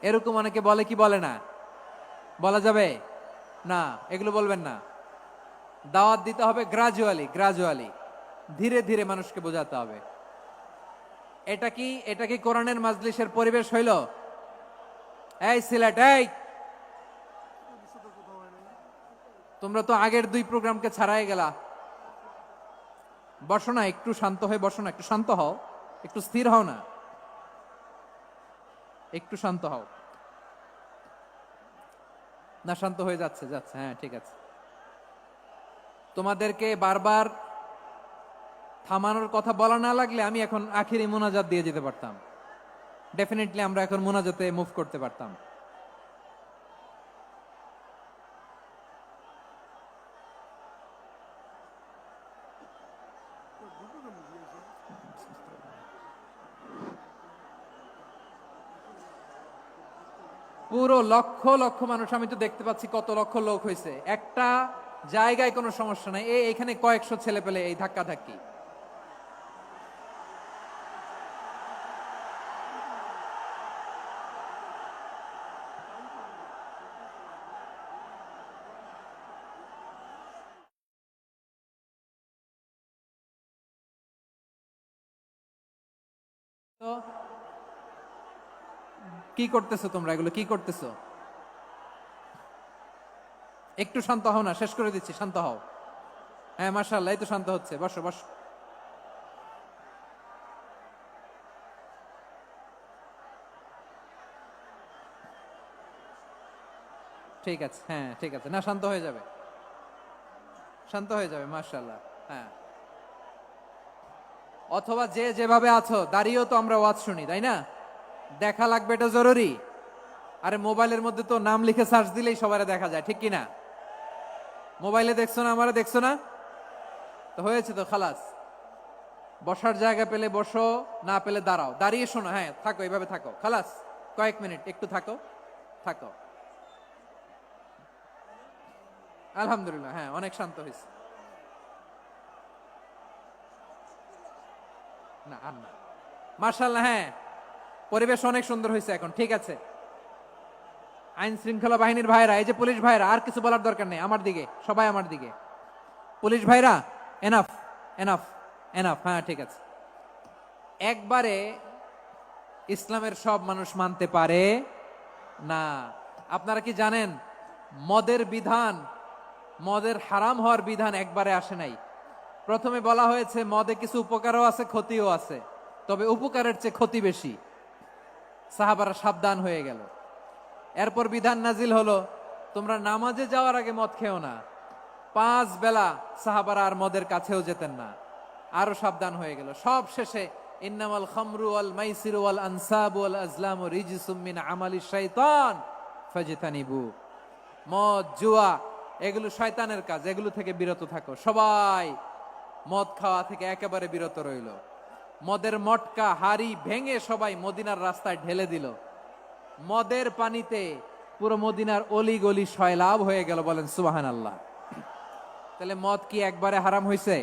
এরকম অনেকে বলে কি বলে না? বলা যাবে না, এগুলো বলবেন না। দাওয়াত দিতে হবে গ্রাজুয়ালি, ধীরে ধীরে মানুষকে বোঝাতে হবে। এটা কি কোরআনের মাজলিসের পরিবেশ হইল? এই সিলেট, এই তোমরা তো আগের 2 প্রোগ্রামকে ছাড়াই গেলা। বসো না, একটু শান্ত হয়ে বসো না, একটু শান্ত হও, একটু স্থির হও না, একটু শান্ত হও না। শান্ত হয়ে যাচ্ছে। হ্যাঁ, ঠিক আছে। তোমাদেরকে বারবার থামানোর কথা বলা না লাগলে আমি এখন আখিরি মোনাজাত দিয়ে যেতে পারতাম। ডেফিনেটলি আমরা এখন মোনাজাতে মুভ করতে পারতাম। পুরো লক্ষ লক্ষ মানুষ, আমি তো দেখতে পাচ্ছি কত লক্ষ লোক হয়েছে একটা জায়গায়, কোনো সমস্যা নাই। এখানে কয়েকশো ছেলে পেলে এই ধাক্কা ধাক্কি। তো কি করতেছো তোমরা, এগুলো কি করতেছো? একটু শান্ত হও না, শেষ করে দিচ্ছি, শান্ত হও। হ্যাঁ, মাশাআল্লাহ, এই তো শান্ত হচ্ছে। বসো বসো। ঠিক আছে, হ্যাঁ ঠিক আছে, না শান্ত হয়ে যাবে, শান্ত হয়ে যাবে, মাশাআল্লাহ। হ্যাঁ, অথবা যে যেভাবে আছো দাঁড়িয়েও তো আমরা ওয়াজ শুনি, তাই না? দেখা লাগবে, এটা জরুরি। আরে মোবাইলের মধ্যে তো নাম লিখে সার্চ দিলেই সবারে দেখা যায়, ঠিক কি না? মোবাইলে দেখছো না, আমারে দেখছো না, তো হয়েছে তো, খালাস। বসার জায়গা পেলে বসো, না পেলে দাঁড়াও, দাঁড়িয়ে শোনো। হ্যাঁ, থাকো, এইভাবে থাকো, খালাস। কয়েক মিনিট একটু থাকো। আলহামদুলিল্লাহ, হ্যাঁ, অনেক শান্ত হয়েছে। না আর না, মার্শাল্লাহ, হ্যাঁ, পরিবেশ অনেক সুন্দর হয়েছে এখন, ঠিক আছে। আইন শৃঙ্খলা বাহিনীর ভাইরা, এই যে পুলিশ ভাইরা, আর কিছু বলার দরকার নেই, আমার দিকে সবাই, আমার দিকে। পুলিশ ভাইরা, এনাফ এনাফ এনাফ। হ্যাঁ, ঠিক আছে। একবারে ইসলামের সব মানুষ মানতে পারে না। আপনারা কি জানেন মদের হারাম হওয়ার বিধান একবারে আসে নাই? প্রথমে বলা হয়েছে মদে কিছু উপকারও আছে ক্ষতিও আছে, তবে উপকারের চেয়ে ক্ষতি বেশি। সাহাবারা সাবধান হয়ে গেল। এরপর বিধান নাজিল হলো, তোমরা নামাজে যাওয়ার আগে মদ খেও না। 5 বেলা সাহাবারা আর মদের কাছেও যেতেন না, আরো সাবধান হয়ে গেল। সব শেষে ইন্নামাল খামরু ওয়াল মাইসিরু ওয়াল আনসাবু ওয়াল আজলামু রিজসুম মিন আমালিশ শাইতান ফাজতানিবু। মদ, জুয়া এগুলো শয়তানের কাজ, এগুলো থেকে বিরত থাকো। সবাই মদ খাওয়া থেকে একেবারে বিরত রইল। মদের মটকা হাড়ি ভেঙে সবাই মদিনার রাস্তায় ঢেলে দিল। মদের পানিতে পুরো মদিনার অলি গলি সয়লাভ হয়ে গেল। বলেন সুবহানাল্লাহ। তাহলে মদ কি একবারে হারাম হয়েছে?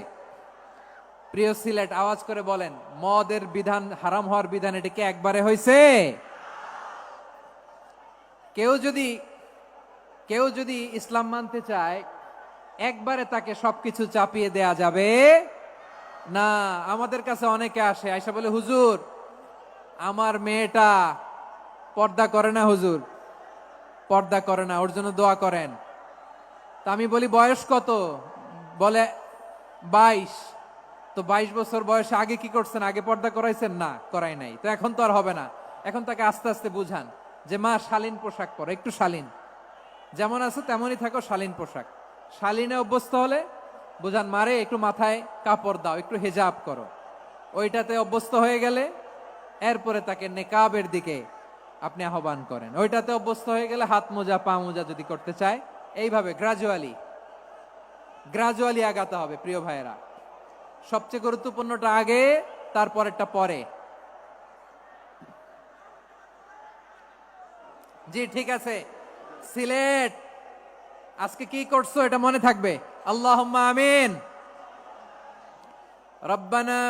প্রিয় সিলেট, আওয়াজ করে বলেন, মদের বিধান, হারাম হওয়ার বিধান এটা কি একবারে হয়েছে? কেউ যদি ইসলাম মানতে চায়, একবারে তাকে সবকিছু চাপিয়ে দেয়া যাবে না। আমাদের কাছে অনেকে আসে, আয়সা বলে, হুজুর আমার মেয়েটা পর্দা করে না, হুজুর পর্দা করে না, ওর জন্য দোয়া করেন। তা আমি বলি বয়স কত? বলে 22। তো 22 বছর বয়সে আগে কি করছেন? আগে পর্দা করাইছেন? না, করাই নাই। তো এখন তো আর হবে না। এখন তাকে আস্তে আস্তে বুঝান যে মা শালীন পোশাক পরো, একটু শালীন, যেমন আছে তেমনই থাকো, শালীন পোশাক। শালীনে অভ্যস্ত হলে বুঝান, মারে একটু মাথায় কাপড় দাও, একটু হেজাব করো। ওইটাতে অভ্যস্ত হয়ে গেলে এরপরে তাকে নেকাবের দিকে আপনি আহ্বান করেন। ওইটাতে অভ্যস্ত হয়ে গেলে হাত মোজা পা মোজা যদি করতে চায়, এইভাবে গ্রাজুয়ালি আগাতে হবে। প্রিয় ভাইয়েরা, সবচেয়ে গুরুত্বপূর্ণটা আগে, তারপরেরটা পরে। জি ঠিক আছে। সিলেট, আজকে কি করছো এটা মনে থাকবে। আল্লাহুম্মা আমিন। রব্বানা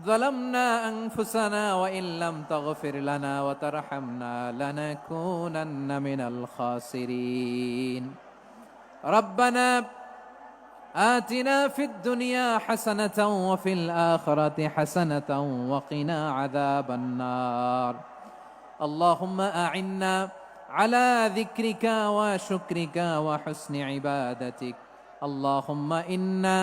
যালামনা আনফুসানা ওয়া ইল্লাম তাগফির লানা ওয়া তারহামনা লানাকুনান্না মিনাল খাসিরিন। রব্বানা আতিনা ফিদ দুনিয়া হাসানাতাও ওয়া ফিল আখিরাতি হাসানাতাও ওয়া কিনা আযাবান নার। আল্লাহুম্মা আ'inna على ذكرك وشكرك وحسن عبادتك. اللهم إنا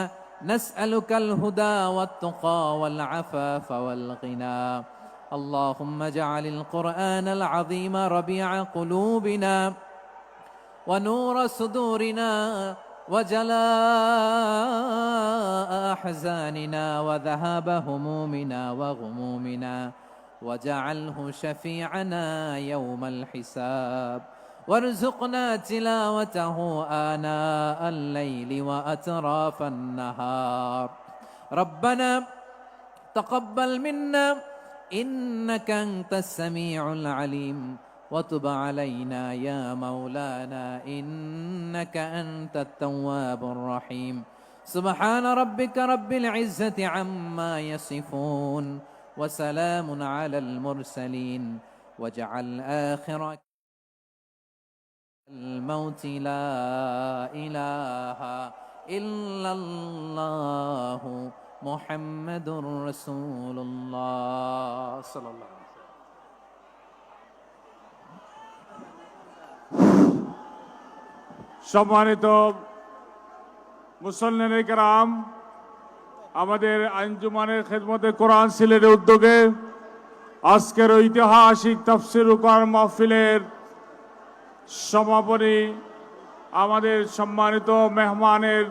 نسألك الهدى والتقى والعفاف والغنى. اللهم اجعل القرآن العظيم ربيع قلوبنا ونور صدورنا وجلاء أحزاننا وذهاب همومنا وغمومنا، وجعله شفيعنا يوم الحساب، وارزقنا تلاوته آناء الليل وأطراف النهار. ربنا تقبل منا إنك أنت السميع العليم، وتب علينا يا مولانا إنك أنت التواب الرحيم. سبحان ربك رب العزة عما يصفون، وسلام على المرسلين، واجعل آخر الموت لا إله إلا الله محمد رسول الله صلى الله عليه وسلم. সম্মানিত মুসল্লিনে কেরাম, আমাদের আঞ্জুমানের খেদমতে কোরআন সিলেটের উদ্যোগে আজকের ঐতিহাসিক তাফসীর কোরআন মাহফিলের সমাপনী আমাদের সম্মানিত মেহমানের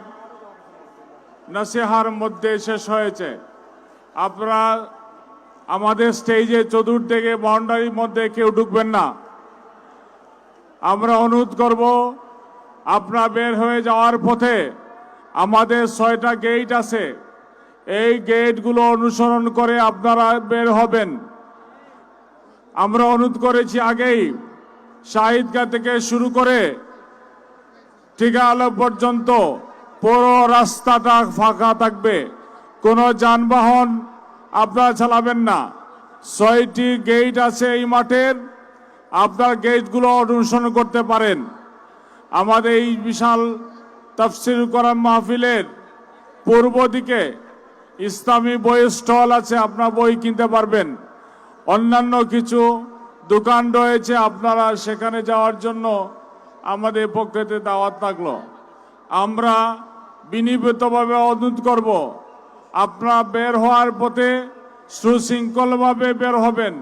নসিহার মধ্যে শেষ হয়েছে। আপনারা আমাদের স্টেজে চতুর্দিকে বাউন্ডারির মধ্যে কেউ ঢুকবেন না। আমরা অনুরোধ করব, আপনারা বের হয়ে যাওয়ার পথে আমাদের 6টা গেট আছে, এই গেটগুলো অনুসরণ করে আপনারা বের হবেন। আমরা অনুরোধ করেছি আগেই, শাহিদগাহ থেকে শুরু করে টিকা আলো পর্যন্ত পুরো রাস্তাটা ফাঁকা থাকবে, কোনো যানবাহন আপনারা চালাবেন না। 6টি গেট আছে এই মাঠের, আপনারা গেটগুলো অনুসরণ করতে পারেন। আমাদের এই বিশাল তাফসীর কোরআন মাহফিলের পূর্ব দিকে ইসলামী বইয়ের স্টল আছে, আপনারা বই কিনতে পারবেন। অন্যান্য কিছু দোকান রয়েছে, আপনারা সেখানে যাওয়ার জন্য আমাদের পক্ষে দাওয়াত থাকলো। আমরা বিনীতভাবে অনুরোধ করব, আপনারা বের হওয়ার পথে সুশৃঙ্খলভাবে বের হবেন,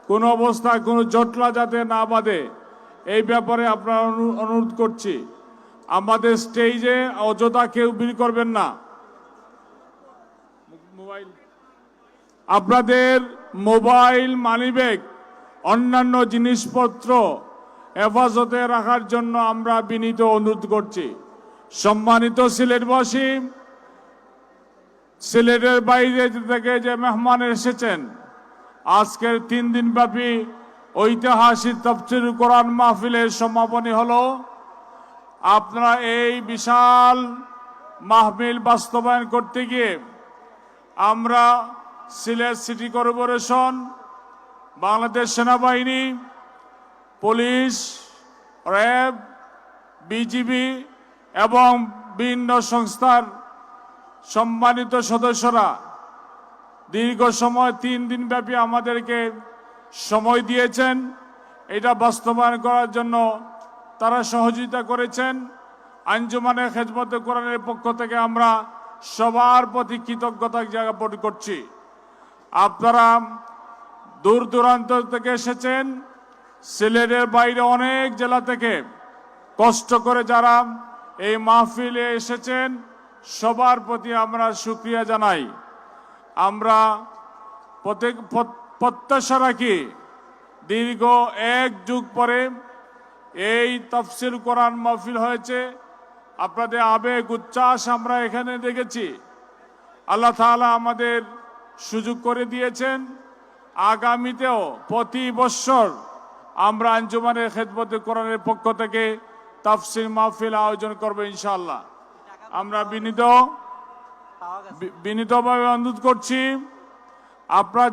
কোনো অবস্থায় কোনো জটলা যাতে না বাঁধে এই ব্যাপারে আপনারা অনুরোধ করছি। আমাদের স্টেজে অযথা কেউ ভিড় করবেন না। আপনাদের মোবাইল, মানিব্যাগ, অন্যান্য জিনিসপত্র হেফাজতে রাখার জন্য আমরা বিনীত অনুরোধ করছি। সম্মানিত সিলেটবাসী, সিলেটের বাইরে থেকে যে মেহমান এসেছেন, আজকের 3 দিন ব্যাপী ঐতিহাসিক তাফসীর কোরআন মাহফিলের সমাপনী হলো। আপনারা এই বিশাল মাহফিল বাস্তবায়ন করতে গিয়ে আমরা সিলেট সিটি কর্পোরেশন, বাংলাদেশ সেনাবাহিনী, পুলিশ, র্যাব, বিজিবি এবং বিভিন্ন সংস্থার সম্মানিত সদস্যরা দীর্ঘ সময় 3 দিন ব্যাপী আমাদেরকে সময় দিয়েছেন। এটা বাস্তবায়ন করার জন্য তারা সহযোগিতা করেছেন। আঞ্জুমানে খেদমতে কোরআনের পক্ষ থেকে আমরা সবার প্রতি কৃতজ্ঞতা জ্ঞাপন করছি। আপনারা দূর দূরান্ত থেকে এসেছেন, সিলেটের বাইরে অনেক জেলা থেকে কষ্ট করে যারা এই মাহফিলে এসেছেন, সবার প্রতি আমরা শুকরিয়া জানাই। আমরা প্রত্যাশা রাখি দীর্ঘ 1 যুগ পরে এই তাফসীর কোরআন মাহফিল হয়েছে। আপনাদের আবেগ উচ্ছ্বাস আমরা এখানে দেখেছি। আল্লাহ তাআলা আমাদের সুযোগ করে দিয়েছেন। আগামীতেও প্রতি বছর আমরা আঞ্জুমানে খেদমতে কোরআনের পক্ষ থেকে তাফসীর মাহফিল আয়োজন করব ইনশাআল্লাহ। আমরা বিনীতভাবে অনুরোধ করছি, আপনারা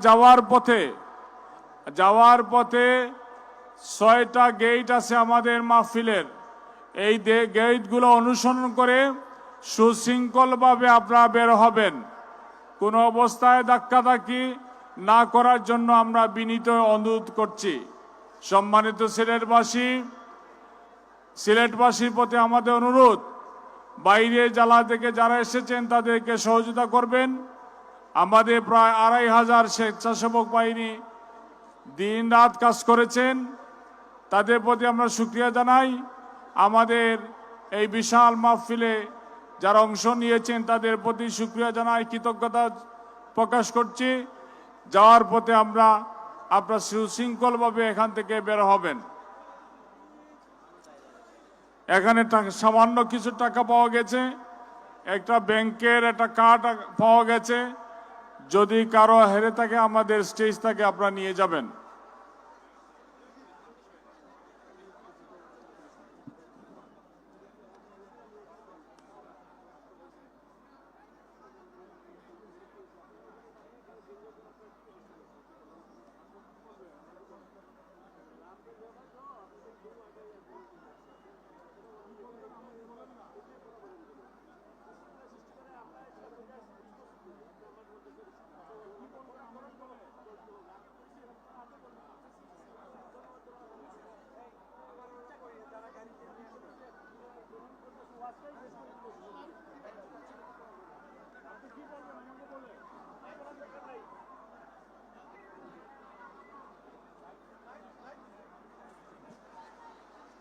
যাওয়ার পথে 6টা গেট আছে আমাদের মাহফিলের। এই গেটগুলো অনুসরণ করে সুশৃঙ্খলভাবে আপনারা বের হবেন। কোনো অবস্থায় ধাক্কাধাক্কি না করার জন্য আমরা বিনীত অনুরোধ করছি। সম্মানিত সিলেটবাসীর প্রতি আমাদের অনুরোধ, বাইরে জেলা থেকে যারা এসেছেন তাদেরকে সহযোগিতা করবেন। আমাদের প্রায় 2500 স্বেচ্ছাসেবক বাহিনী দিন রাত কাজ করেছেন, তাদের প্রতি আমরা শুকরিয়া জানাই। আমাদের এই বিশাল মাহফিলে যারা অংশ নিয়েছেন তাদের প্রতি শুকরিয়া জানাই, কৃতজ্ঞতা প্রকাশ করছি। যাওয়ার পথে আপনারা সুশৃঙ্খলভাবে এখান থেকে বের হবেন। এখানে সামান্য কিছু টাকা পাওয়া গেছে, একটা ব্যাংকের একটা কার্ড পাওয়া গেছে। যদি কারো হেরে থাকে আমাদের স্টেজ থেকে আপনারা নিয়ে যাবেন।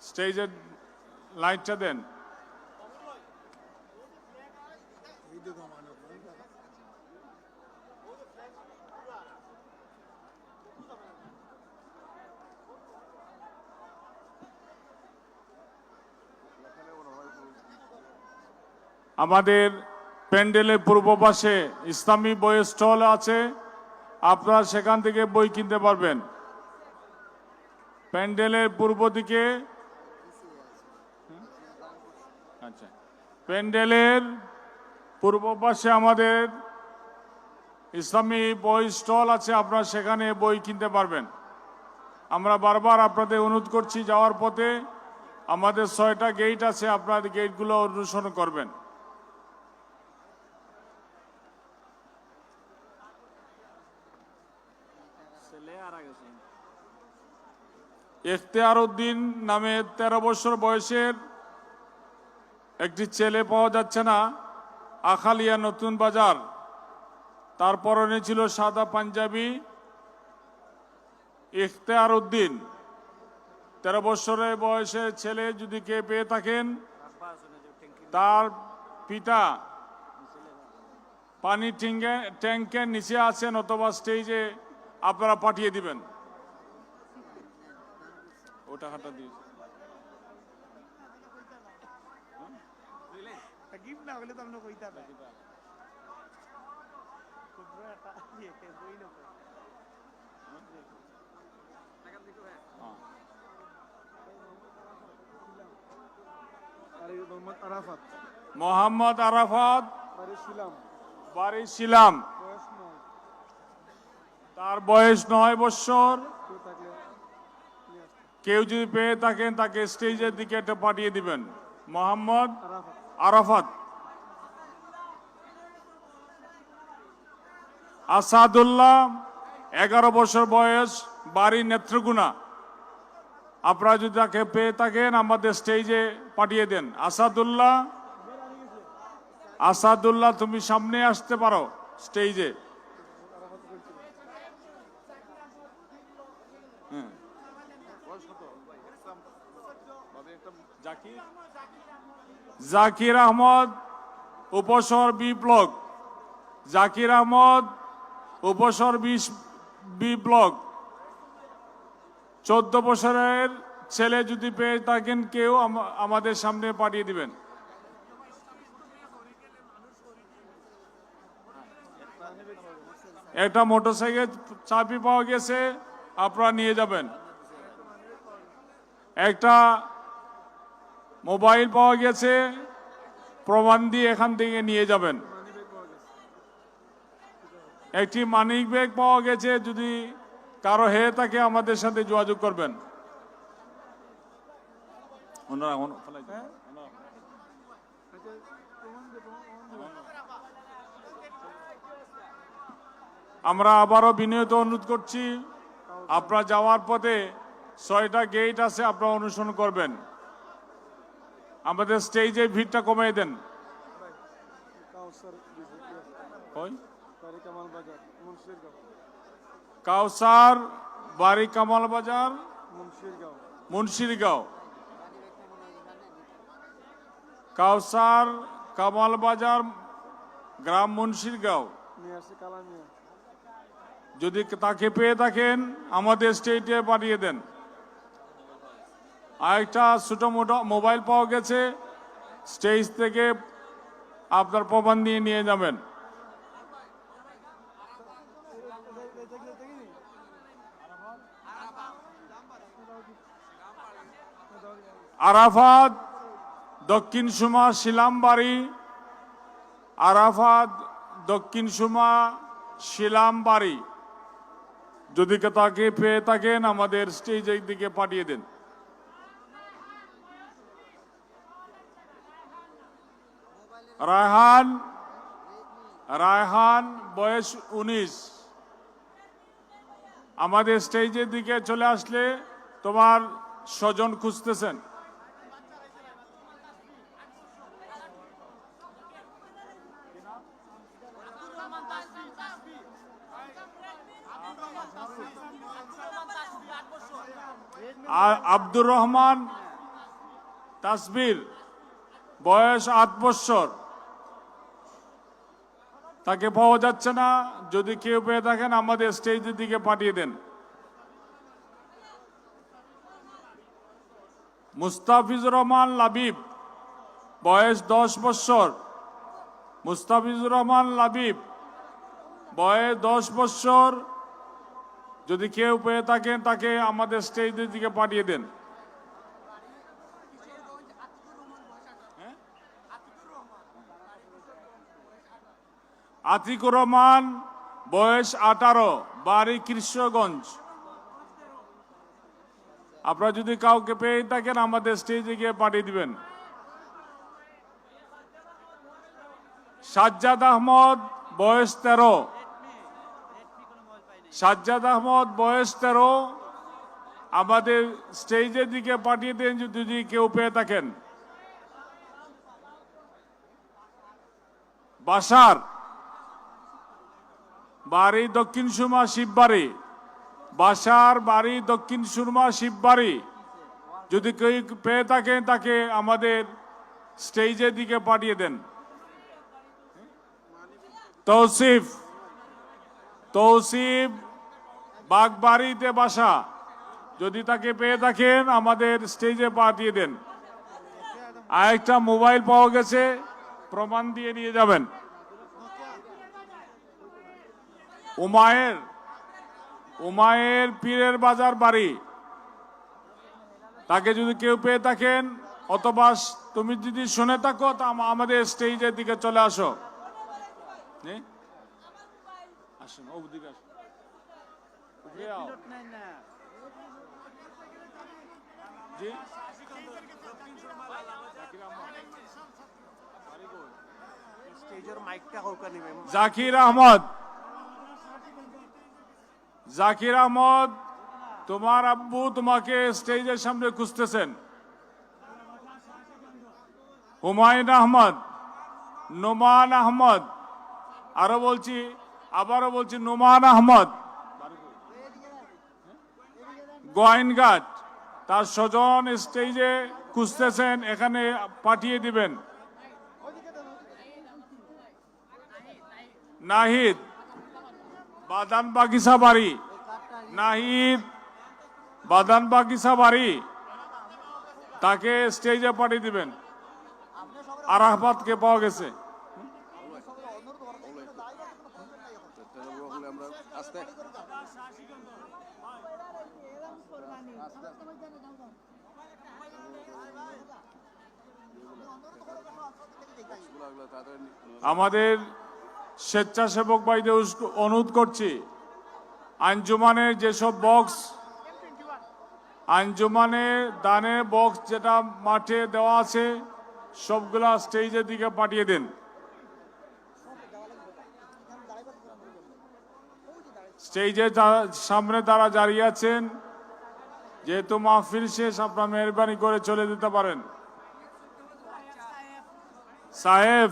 স্টেজের লাইটটা দেন। আমাদের প্যান্ডেলের পূর্ব পাশে ইসলামী বইয়ের স্টল আছে, আপনারা সেখান থেকে বই কিনতে পারবেন। প্যান্ডেলের পূর্ব দিকে প্যান্ডেলের পূর্ব পাশে আমাদের ইসলামী বই স্টল আছে, আপনারা সেখানে বই কিনতে পারবেন। আমরা বারবার আপনাদের অনুরোধ করছি, যাওয়ার পথে আমাদের 6টা গেট আছে, আপনারা গেটগুলো অনুসরণ করবেন। ইখতিয়ার উদ্দিন নামে 13 বছর বয়সের একটি ছেলে পাওয়া যাচ্ছে না। আখালিয়া নতুন বাজার। তার পরনে ছিল সাদা পাঞ্জাবি। ইখতিয়ার উদ্দিন, 13 বছরের বয়সের ছেলে, যদি কে পেয়ে থাকেন তার পিতা পানি ট্যাঙ্কের নিচে আছেন অথবা স্টেজে আপনারা পাঠিয়ে দিবেন। ওটা হাঁটা দিয়ে গিফট না হলে তো আমরা কইতা না খুব বড় একটা বই না মোহাম্মদ আরাফাত, বাড়ি শিলাম, তার বয়স 9 বছর। কেউ যদি পেয়ে থাকেন তাকে স্টেজের দিকে এটা পাঠিয়ে দিবেন। মোহাম্মদ আরাফাত। আসাদুল্লাহ, 11 বছর বয়স, বাড়ি নেত্রকোনা। আপনারা যদি তাকে পেয়ে থাকেন আমাদের স্টেজে পাঠিয়ে দেন। আসাদুল্লাহ, আসাদুল্লাহ তুমি সামনে আসতে পারো স্টেজে। Zakir Ahmad, উপসর B block. Zakir Ahmad, উপসর 20 B block. 14 বছরের ছেলে যদি পেয়ে থাকেন কেউ আমাদের সামনে পাঠিয়ে দিবেন। একটা মোটরসাইকেল চাবি পাওয়া গেছে, আপনারা নিয়ে যাবেন। একটা মোবাইল পাওয়া গেছে, প্রমাণ দিয়ে এখান থেকে নিয়ে যাবেন। একটি মানি ব্যাগ পাওয়া গেছে, যদি কারো হয়ে থাকে আমাদের সাথে যোগাযোগ করবেন। আমরা আবারও বিনীত অনুরোধ করছি, আপনারা যাওয়ার পথে 6টা গেট আছে, আপনারা অনুসরণ করবেন। আমাদের স্টেজে ভিড়টা কমিয়ে দেন। কাউসার, বাড়ি কামাল বাজার, মুন্সিরগাঁও। কাউসার, কামাল বাজার, গ্রাম মুন্সিরগাঁও। যদি তাকে পেয়ে থাকেন আমাদের স্টেজে পাঠিয়ে দেন। আরেকটা ছোট মোটো মোবাইল পাওয়া গেছে, স্টেজ থেকে আপনার প্রমাণ দিয়ে নিয়ে যাবেন। আরাফাত, দক্ষিণ সুমা শিলামবাড়ি। আরাফাত, দক্ষিণ সুমা শিলামবাড়ি। যদি তাকে পেয়ে থাকেন আমাদের স্টেজের দিকে পাঠিয়ে দেন। রায়হান, রায়হান, বয়স 19। আমাদের স্টেজের দিকে চলে আসলে তোমার স্বজন খুঁজতেছেন। আব্দুর রহমান তাসবির, বয়স 8 বছর। তাকে পাওয়া যাচ্ছে না, যদি কেউ পেয়ে থাকেন আমাদের স্টেজের দিকে পাঠিয়ে দেন। মুস্তাফিজুর রহমান লাবিব, বয়স 10 বছর। মুস্তাফিজুর রহমান লাবিব, বয়স 10 বছর। যদি কেউ পেয়ে থাকেন তাকে আমাদের স্টেজের দিকে পাঠিয়ে দেন। আতিকুর রহমান, বয়স 18, বাড়ি কৃষ্ণগঞ্জ। আপনারা যদি কাউকে পেয়ে থাকেন আমাদের স্টেজে গিয়ে পাঠিয়ে দিবেন। সাজ্জাদ আহমদ, বয়স 13। সাজ্জাদ আহমদ, বয়স 13, আমাদের স্টেজের দিকে পাঠিয়ে দেন যদি কেউ পেয়ে থাকেন। বাসার বাড়ি দক্ষিণ সুরমা শিববাড়ি, বাসার বাড়ি দক্ষিণ সুরমা শিববাড়ি। যদি কেউ পেয়ে থাকেন তাকে আমাদের স্টেজের দিকে পাঠিয়ে দেন। তৌসিফ, তৌসিফ বাগবাড়িতে বাসা, যদি তাকে পেয়ে থাকেন আমাদের স্টেজে পাঠিয়ে দেন। আরেকটা মোবাইল পাওয়া গেছে, প্রমাণ দিয়ে নিয়ে যাবেন। উমায়ের, উমায়ের পীরের বাজার বাড়ি, তাকে যদি কেউ পেয়ে থাকেন, অথবা তুমি যদি শুনে থাকো তা আমাদের স্টেজের দিকে চলে আসো। আসুন, ওদিকে আসুন। উপরে আও। পিলট নাই না জি? স্টেজের মাইকটা কাউকে নিবে জাকির আহমদ, জাকির আহমদ, তোমার আব্বু তোমাকে স্টেজের সামনে খুঁজতেছেন। হুমায়ুন আহমদ, নোমান আহমদ, আরো বলছি, আবারও বলছি, নোমান আহমদ গোয়াইনঘাট, তার স্বজন স্টেজে খুঁজতেছেন, এখানে পাঠিয়ে দিবেন। নাহিদ, বাদান বাগিচা বাড়ি, নাহিদ বাদান বাগিচা বাড়ি, তাকে স্টেজে পাঠিয়ে দিবেন। আরাফাতকে পাওয়া গেছে। আমাদের স্বেচ্ছাসেবক ভাইদের অনুরোধ করছি, আঞ্জুমানের যেসব বক্স, আঞ্জুমানের দানের বক্স যেটা মাঠে দেওয়া আছে, সবগুলা স্টেজের দিকে পাঠিয়ে দিন। স্টেজের সামনে তারা দাঁড়িয়ে আছেন, যেহেতু মাহফিল শেষ, আপনারা মেহরবানি করে চলে যেতে পারেন। সাহেব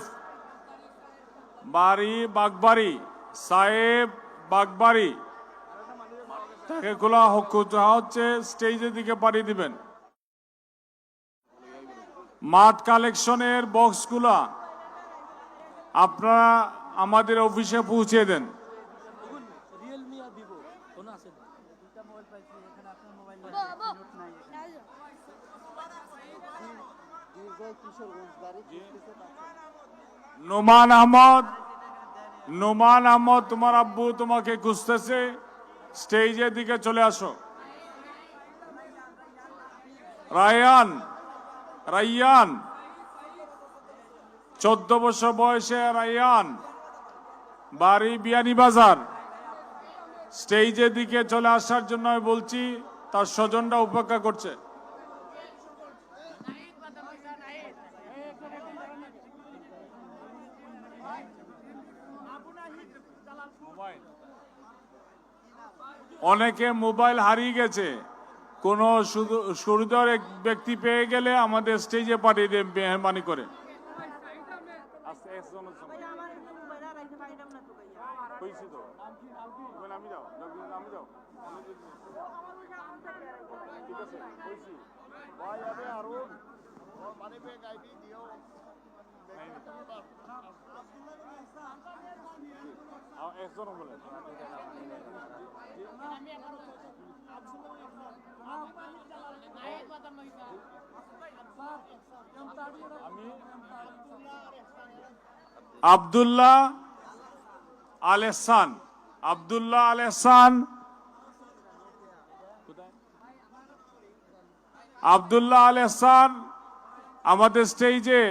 বাড়ি বাগবাড়ি, সাহেব বাগবাড়ি, তাকে খোলা হচ্ছে, স্টেজের দিকে পাঠিয়ে দিবেন। মাঠ কালেকশনের বক্সগুলা আপনারা আমাদের অফিসে পৌঁছে দেন। রিয়েলমি আর ভিভো কোন আছে দুইটা মোবাইল পাইছি এখানে আপনার মোবাইল নাই পিলট নাই কিশোরগঞ্জ বাড়ি খুঁজতেছে পাচ্ছে। নোমান আহমদ, নোমান আহমদ, তোমার আব্বু তোমাকে খুঁজতেছে, স্টেজের দিকে চলে আসো। রায়ান, রাইয়ান, 14 বছর বয়সে রাইয়ান, বাড়ি বিয়ানীবাজার, স্টেজের দিকে চলে আসার জন্য আমি বলছি, তার স্বজনরা উপেক্ষা করছে। অনেকে মোবাইল হারিয়ে গেছে, কোন সুবিধার ব্যক্তি পেয়ে গেলে আমাদের স্টেজে পাঠিয়ে দেন মেহরবানি করে। আব্দুল্লাহ আল এহসান, আব্দুল্লাহ আল এহসান, আব্দুল্লাহ আল এহসান আমাদের স্টেজে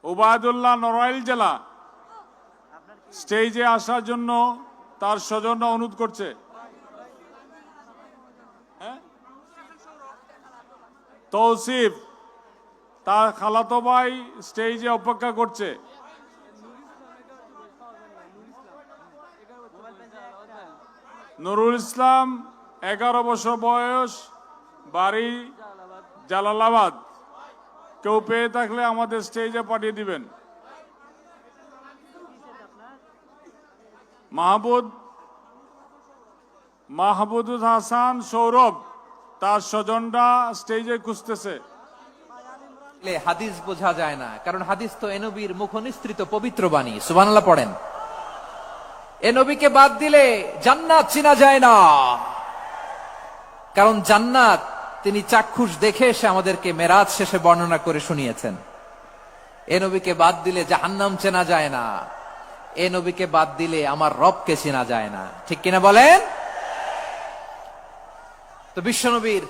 উবায়দুল্লাহ নড়াইল জেলা স্টেজে আসার জন্য তার স্বজনরা অনুরোধ করছে। তৌসিফ তার খালাতো ভাই স্টেজে অপেক্ষা করছে। নুরুল ইসলাম 11 বছর বয়স, বাড়ি জালালাবাদ। কেউ পেয়ে থাকলে আমাদের স্টেজে পাঠিয়ে দিবেন। মাহবুদুল হাসান সৌরভ তার স্বজনরা স্টেজে খুঁজতেছে। হাদিস বোঝা যায় না, কারণ হাদিস তো এ নবীর মুখনিসৃত পবিত্র বাণী। সুবহানাল্লাহ পড়েন। এ নবীকে বাদ দিলে জান্নাত চিনা যায় না, কারণ জান্নাত তিনি চাক্ষুষ দেখে এসে আমাদেরকে মেরাজ শেষে বর্ণনা করে শুনিয়েছেন। এ নবীকে বাদ দিলে জাহান্নাম চেনা যায় না, এ নবীকে বাদ দিলে আমার রবকে চেনা যায় না। ঠিক কিনা বলেন? তো বিশ্বনবীর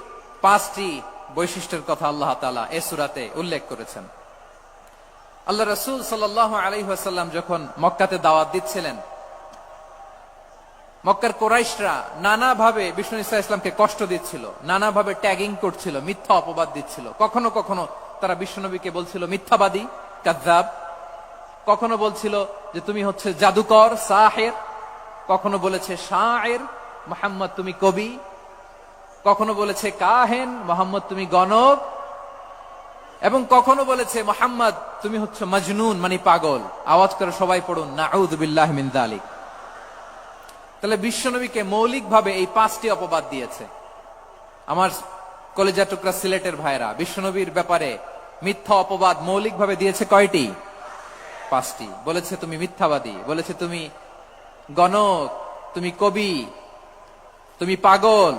5টি বৈশিষ্ট্যের কথা আল্লাহ তাআলা এই সূরাতে উল্লেখ করেছেন। আল্লাহ রাসূল সাল্লাল্লাহু আলাইহি ওয়াসাল্লাম যখন মক্কাতে দাওয়াত দিচ্ছিলেন, মক্কার কুরাইশরা নানাভাবে বিষ্ণু ঈসা ইসলামকে কষ্ট দিচ্ছিল, নানাভাবে ট্যাগিং করছিল, মিথ্যা অপবাদ দিচ্ছিল। কখনো কখনো তারা বিশ্বনবীকে বলছিল মিথ্যাবাদী, কাযযাব। কখনো বলছিল যে তুমি হচ্ছে জাদুকর, সাহির। কখনো বলেছে শায়ের, মুহাম্মদ তুমি কবি। কখনো বলেছে কাহেন, মুহাম্মদ তুমি গণক। এবং কখনো বলেছে মুহাম্মদ তুমি হচ্ছে মজনুন, মানে পাগল। আওয়াজ করে সবাই পড়ুন নাউযু বিল্লাহি মিন যালিক। তাহলে বিশ্বনবীকে মৌলিকভাবে এই 5টি অপবাদ দিয়েছে। আমার কলেজা টুকরা সিলেটের ভাইরা, বিশ্বনবীর ব্যাপারে মিথ্যা অপবাদ মৌলিকভাবে দিয়েছে কয়টি? 5টি। বলেছে তুমি মিথ্যাবাদী, বলেছে তুমি গণক, তুমি কবি, তুমি পাগল,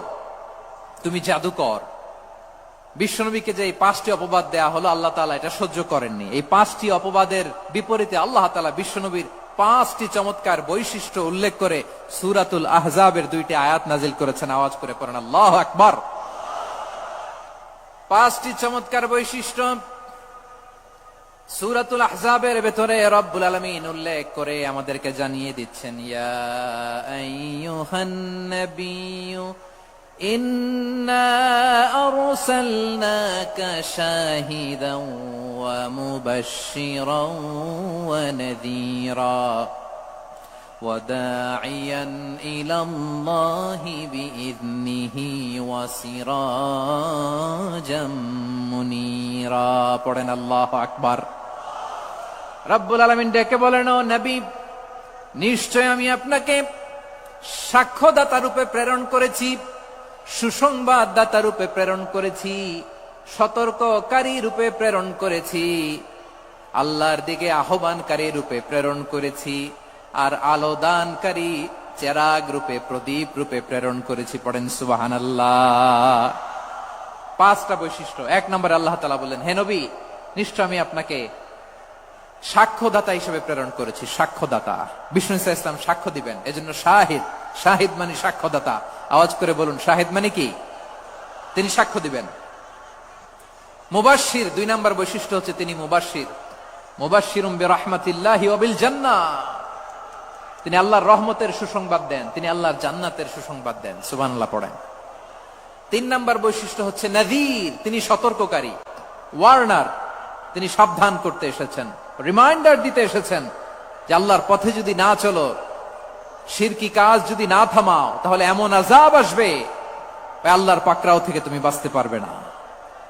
তুমি জাদুকর। বিশ্বনবীকে যে এই 5টি অপবাদ দেয়া হলো, আল্লাহ তাআলা এটা সহ্য করেননি। এই 5টি অপবাদের বিপরীতে আল্লাহ তাআলা বিশ্বনবীর 5টি চমৎকার বৈশিষ্ট্য উল্লেখ করে সূরাতুল আহজাবের 2টি আয়াত নাজিল করেছেন। আওয়াজ করে পড়েন আল্লাহু আকবার। 5টি চমৎকার বৈশিষ্ট্য সূরাতুল আহজাবের ভেতরে রব্বুল আলামিন উল্লেখ করে আমাদেরকে জানিয়ে দিচ্ছেন, ইয়া আইয়ুহান নাবিয়্যু ইন্না আরসালনাকা শাহিদান ওয়া মুবাশশিরান ওয়া নাযীরা ওয়া দাঈয়ান ইলাল্লাহি বিইذনিহি ওয়া সিরাজাম মুনীরা। পড়েন আল্লাহু আকবার। রব্বুল আলামিন ডেকে বলেন, ও নবী, নিশ্চয় আমি আপনাকে সাক্ষ্যদাতা রূপে প্রেরণ করেছি, সুসংবাদদাতা রূপে প্রেরণ করেছি, সতর্ককারী রূপে প্রেরণ করেছি, আল্লাহর দিকে আহ্বানকারী রূপে প্রেরণ করেছি, আর আলোদানকারী চেরাগ রূপে, প্রদীপ রূপে প্রেরণ করেছি। পড়েন সুবহানাল্লাহ। 5টা বৈশিষ্ট্য। 1 নম্বরে আল্লাহ তাআলা বললেন, হে নবী, নিশ্চয় আমি আপনাকে সাক্ষ্যদাতা হিসেবে প্রেরণ করেছি। সাক্ষ্যদাতা, বিষ্ণু ঈসা ইসলাম সাক্ষ্য দিবেন, এজন্য শাহিদ। শাহিদ মানে সাক্ষ্যদাতা। আওয়াজ করে বলুন, শাহিদ মানে কি? তিনি সাক্ষ্য দিবেন। মুবাশশির, 2 নম্বর বৈশিষ্ট্য হচ্ছে তিনি মুবাশশির। মুবাশশিরুম বিরাহমাতিল্লাহি ওয়া বিল জান্নাহ। তিনি আল্লাহর রহমতের সুসংবাদ দেন, তিনি আল্লাহর জান্নাতের সুসংবাদ দেন। সুবহানাল্লাহ পড়েন। 3 নম্বর বৈশিষ্ট্য হচ্ছে নাযীর, তিনি সতর্ককারী, ওয়ার্নার। তিনি সাবধান করতে এসেছেন, রিমাইন্ডার দিতে এসেছেন যে আল্লাহর পথে যদি না চলো, শিরকি কাজ যদি না থামাও, তাহলে এমন আযাব আসবে আল্লাহর পাকড়াও থেকে তুমি বাঁচতে পারবে না।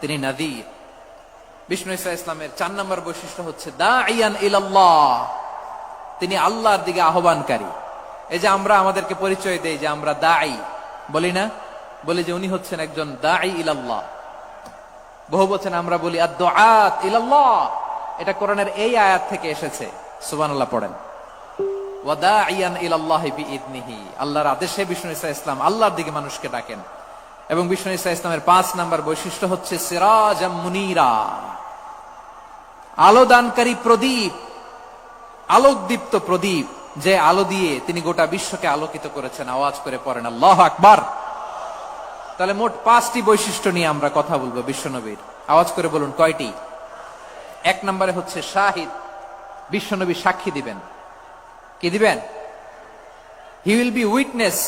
তিনি নাযীর। বিষ্ণু ঈসা ইসলামের 4 নম্বর বৈশিষ্ট্য হচ্ছে দাঈয়ান ইলাল্লাহ, তিনি আল্লাহর দিকে আহ্বানকারী। এই যে আমরা আমাদেরকে পরিচয় দেই যে আমরা দাঈ, বলি না? বলি যে উনি হচ্ছেন একজন দাঈ ইলাল্লাহ। বহুবচন আমরা বলি আদ-দুআত ইলাল্লাহ। এটা কোরআনের এই আয়াত থেকে এসেছে। সুবহানাল্লাহ পড়েন। ওয়া দাঈয়ান ইলাল্লাহি বিইذনিহি, আল্লাহর আদেশে বিষ্ণু ঈসা ইসলাম আল্লাহর দিকে মানুষকে ডাকেন। এবং বিষ্ণু ঈসা ইসলামের 5 নম্বর বৈশিষ্ট্য হচ্ছে সিরাজাম মুনীরা, আলোদানকারী প্রদীপ, আলোকদীপ্ত প্রদীপ, যে আলো দিয়ে তিনি গোটা বিশ্বকে আলোকিত করেছেন। আওয়াজ করে পড়েন আল্লাহু আকবার। তাহলে মোট 5টি বৈশিষ্ট্য নিয়ে আমরা কথা বলবো বিশ্বনবীর। আওয়াজ করে বলুন কয়টি? এক নম্বরে হচ্ছে শাহিদ, বিশ্বনবী সাক্ষী দিবেন। কি দিবেন? He will be witness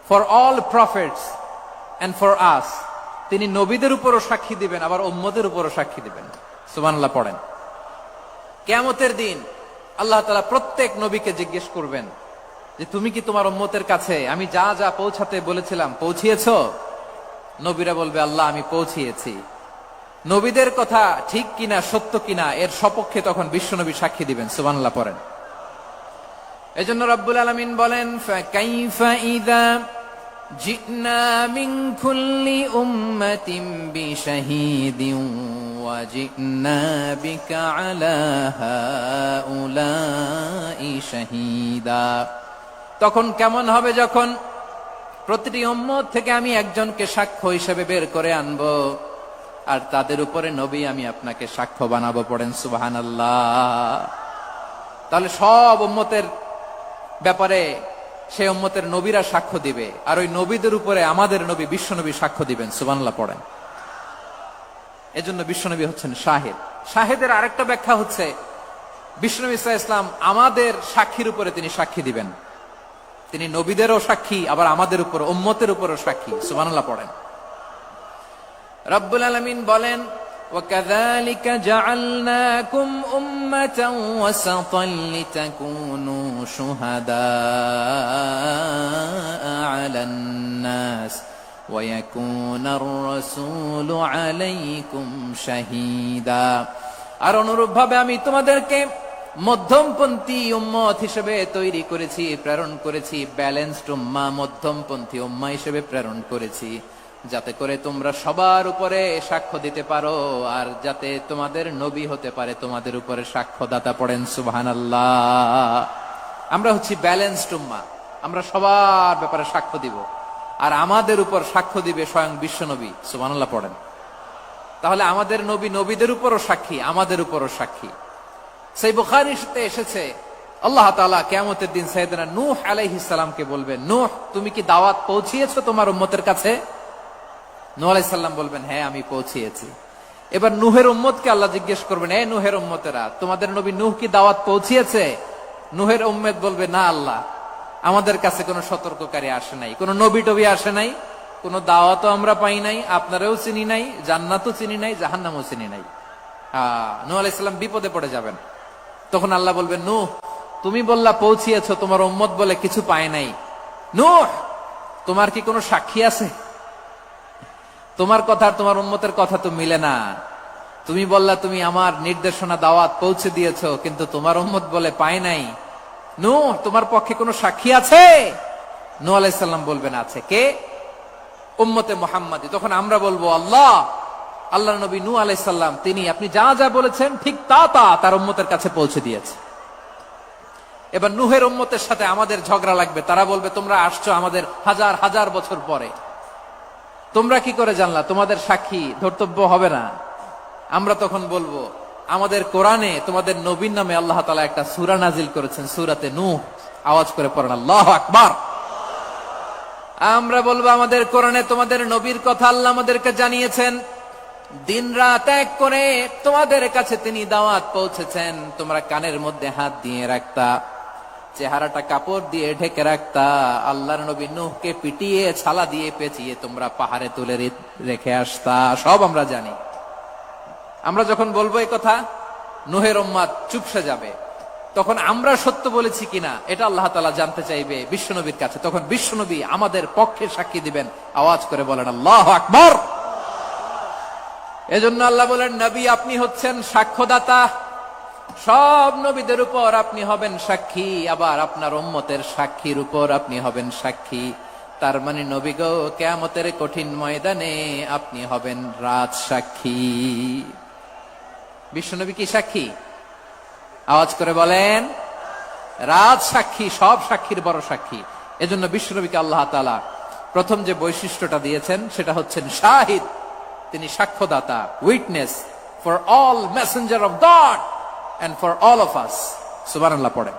for all prophets and for us. তিনি নবীদের উপরও সাক্ষী দিবেন, আবার উম্মতের উপরও সাক্ষী দিবেন। সুবহানাল্লাহ পড়েন। কিয়ামতের দিন আল্লাহ তাআলা প্রত্যেক নবীকে জিজ্ঞেস করবেন যে তুমি কি তোমার উম্মতের কাছে আমি যা যা পৌঁছাতে বলেছিলাম পৌঁছিয়েছো? নবীরা বলবে আল্লাহ আমি পৌঁছিয়েছি। নবীদের কথা ঠিক কিনা, সত্য কিনা, এর সপক্ষে তখন বিশ্বনবী সাক্ষী দিবেন। সুবহানাল্লাহ পড়েন। এজন্য রব্বুল আলামিন বলেন ফাকাইফা ইযা জিনা মিন কুল্লি উম্মাতিন বিশাহীদিন ওয়া জিনা বিকা আলা হাউলাই শাহীদা। তখন কেমন হবে যখন প্রতিটি উম্মত থেকে আমি একজনকে সাক্ষ্য হিসেবে বের করে আনবো, আর তাদের উপরে নবী আমি আপনাকে সাক্ষ্য বানাবো। পড়েন সুবহানাল্লাহ। তাহলে সব উম্মতের ব্যাপারে সে উম্মতের নবীরা সাক্ষ্য দিবে, আর ওই নবীদের উপরে আমাদের নবী বিশ্বনবী সাক্ষ্য দিবেন। সুবহানাল্লাহ পড়েন। এজন্য বিশ্বনবী হচ্ছেন শাহিদ। শাহিদের আরেকটা ব্যাখ্যা হচ্ছে বিশ্বনবী সাল্লাল্লাহু আলাইহি ওয়াসাল্লাম আমাদের সাক্ষীর উপরে তিনি সাক্ষী দিবেন। তিনি নবীদেরও সাক্ষী, আবার আমাদের উপর উম্মতের উপরও সাক্ষী। সুবহানাল্লাহ পড়েন। রব্বুল আলামিন বলেন وَكَذَلِكَ جَعَلْنَاكُمْ أُمَّةً وَسَطًا لِتَكُونُوا شُهَدَاءَ عَلَى النَّاسِ وَيَكُونَ الرَّسُولُ عَلَيْكُمْ شَهِيدًا। আর অনুরূপভাবে আমি তোমাদেরকে মধ্যমপন্থী উম্মত হিসেবে তৈরি করেছি, প্রেরণ করেছি। ব্যালেন্সড উম্মাহ, মধ্যমপন্থী উম্মাহ হিসেবে প্রেরণ করেছি, যাতে করে তোমরা সবার উপরে সাক্ষ্য দিতে পারো, আর যাতে তোমাদের নবী হতে পারে তোমাদের উপরে সাক্ষ্যদাতা। পড়েন সুবহানাল্লাহ। আমরা হচ্ছি ব্যালেন্সড উম্মাহ, আমরা সবার ব্যাপারে সাক্ষ্য দিব, আর আমাদের উপর সাক্ষ্য দিবে স্বয়ং বিশ্বনবী। সুবহানাল্লাহ পড়েন। তাহলে আমাদের নবী নবীদের উপরও সাক্ষী, আমাদের উপরও সাক্ষী। সেই বুখারীতে এসেছে আল্লাহ তাআলা কিয়ামতের দিন সাইয়েদনা নূহ আলাইহিস সালামকে বলবেন, নূহ তুমি কি দাওয়াত পৌঁছিয়েছো তোমার উম্মতের কাছে? নূহ আলাইহিস সালাম বলবেন হ্যাঁ আমি পৌঁছিয়েছি। এবার নূহের উম্মতকে আল্লাহ জিজ্ঞেস করবেন, এ নূহের উম্মতেরা তোমাদের নবী নূহ কি দাওয়াত পৌঁছিয়েছে? নূহের উম্মত বলবে না আল্লাহ, আমাদের কাছে কোনো সতর্ককারী আসে নাই, কোনো নবী টবি আসে নাই, কোনো দাওয়াতও আমরা পাই নাই, আপনারাও চিনি নাই, জান্নাতও চিনি নাই, জাহান্নামও চিনি নাই। নূহ আলাইহিস সালাম বিপদে পড়ে যাবেন। তখন আল্লাহ বলবেন নূহ তুমি বললা পৌঁছিয়েছো, তোমার উম্মত বলে কিছু পায় নাই। নূহ তোমার কি কোনো সাক্ষী আছে? তোমার কথা আর তোমার উম্মতের কথা তো মিলে না। তুমি বললা তুমি আমার নির্দেশনা দাওয়াত পৌঁছে দিয়েছো, কিন্তু তোমার উম্মত বলে পায় নাই। নূহ তোমার পক্ষে কোনো সাক্ষী আছে? নূহ আলাইহিস সালাম বলবেন আছে। কে? উম্মতে মুহাম্মাদী। তখন আমরা বলবো আল্লাহ নবী নূহ আলাইহিস সালাম তিনি আপনি যা যা বলেছেন ঠিক তা তার উম্মতের কাছে পৌঁছে দিয়েছে। এবার নূহের উম্মতের সাথে আমাদের ঝগড়া লাগবে। তারা বলবে তোমরা আসছো আমাদের হাজার হাজার বছর পরে, তোমরা কি করে জানলা? তোমাদের সাক্ষী ধর্তব্য হবে না। আমরা তখন বলবো আমাদের কোরআনে তোমাদের নবীর নামে আল্লাহ তাআলা একটা সূরা নাজিল করেছেন, সূরাতে নূহ। আওয়াজ করে পড়েন আল্লাহু আকবার। আমরা বলবো আমাদের কোরআনে তোমাদের নবীর কথা আল্লাহ আমাদেরকে জানিয়েছেন, দিন রাত এক করে তোমাদের কাছে তিনি দাওয়াত পৌঁছেছেন। তোমরা কানের মধ্যে হাত দিয়ে রাখতা, চেহারাটা কাপড় দিয়ে ঢেকে রাখতা, আল্লাহর নবী নূহকে পিটিয়ে ছালা দিয়ে পেঁচিয়ে তোমরা পাহাড়ে তুলে রেখে আসতা। সব আমরা জানি। আমরা যখন বলবো এই কথা, নূহের উম্মত চুপসে যাবে। তখন আমরা সত্য বলেছি কিনা এটা আল্লাহ তাআলা জানতে চাইবে বিশ্বনবীর কাছে। তখন বিশ্বনবী আমাদের পক্ষে সাক্ষী দিবেন। আওয়াজ করে বলেন আল্লাহু আকবার। এজন্য আল্লাহ বলেন নবী আপনি হচ্ছেন সাক্ষ্যদাতা, সব নবীদের উপর আপনি হবেন সাক্ষী, আবার আপনার উম্মতের সাক্ষীর উপর আপনি হবেন সাক্ষী। তার মানে নবী গো কিয়ামতের কঠিন ময়দানে আপনি হবেন রাজ সাক্ষী। বিশ্বনবী কি সাক্ষী? আওয়াজ করে বলেন রাজ সাক্ষী, সব সাক্ষীর বড় সাক্ষী। এজন্য বিশ্বনবীকে আল্লাহ তাআলা প্রথম যে বৈশিষ্ট্যটা দিয়েছেন সেটা হচ্ছেন শাহিদ। তিনি সাক্ষ্যদাতা, witness for all messenger of God and for all of us. সুবহানাল্লাহ পড়ে।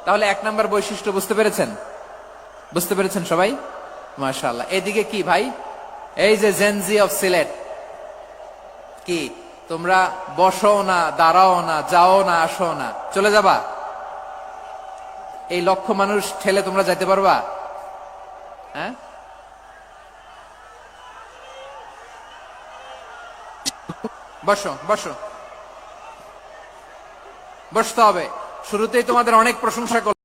তাহলে এক নাম্বার বৈশিষ্ট্য বুঝতে পেরেছেন? বুঝতে পেরেছেন সবাই? মাশাআল্লাহ। এদিকে কি ভাই, এই যে জেনজি অফ সিলেট, কি তোমরা বসো না, দাঁড়াও না, যাও না, আসো না, চলে যাবা? এই লক্ষ মানুষ ঠেলে তোমরা যাইতে পারবা? হ্যাঁ, বসো বসো, বসতে হবে। শুরুতেই তোমাদের অনেক প্রশংসা করলাম।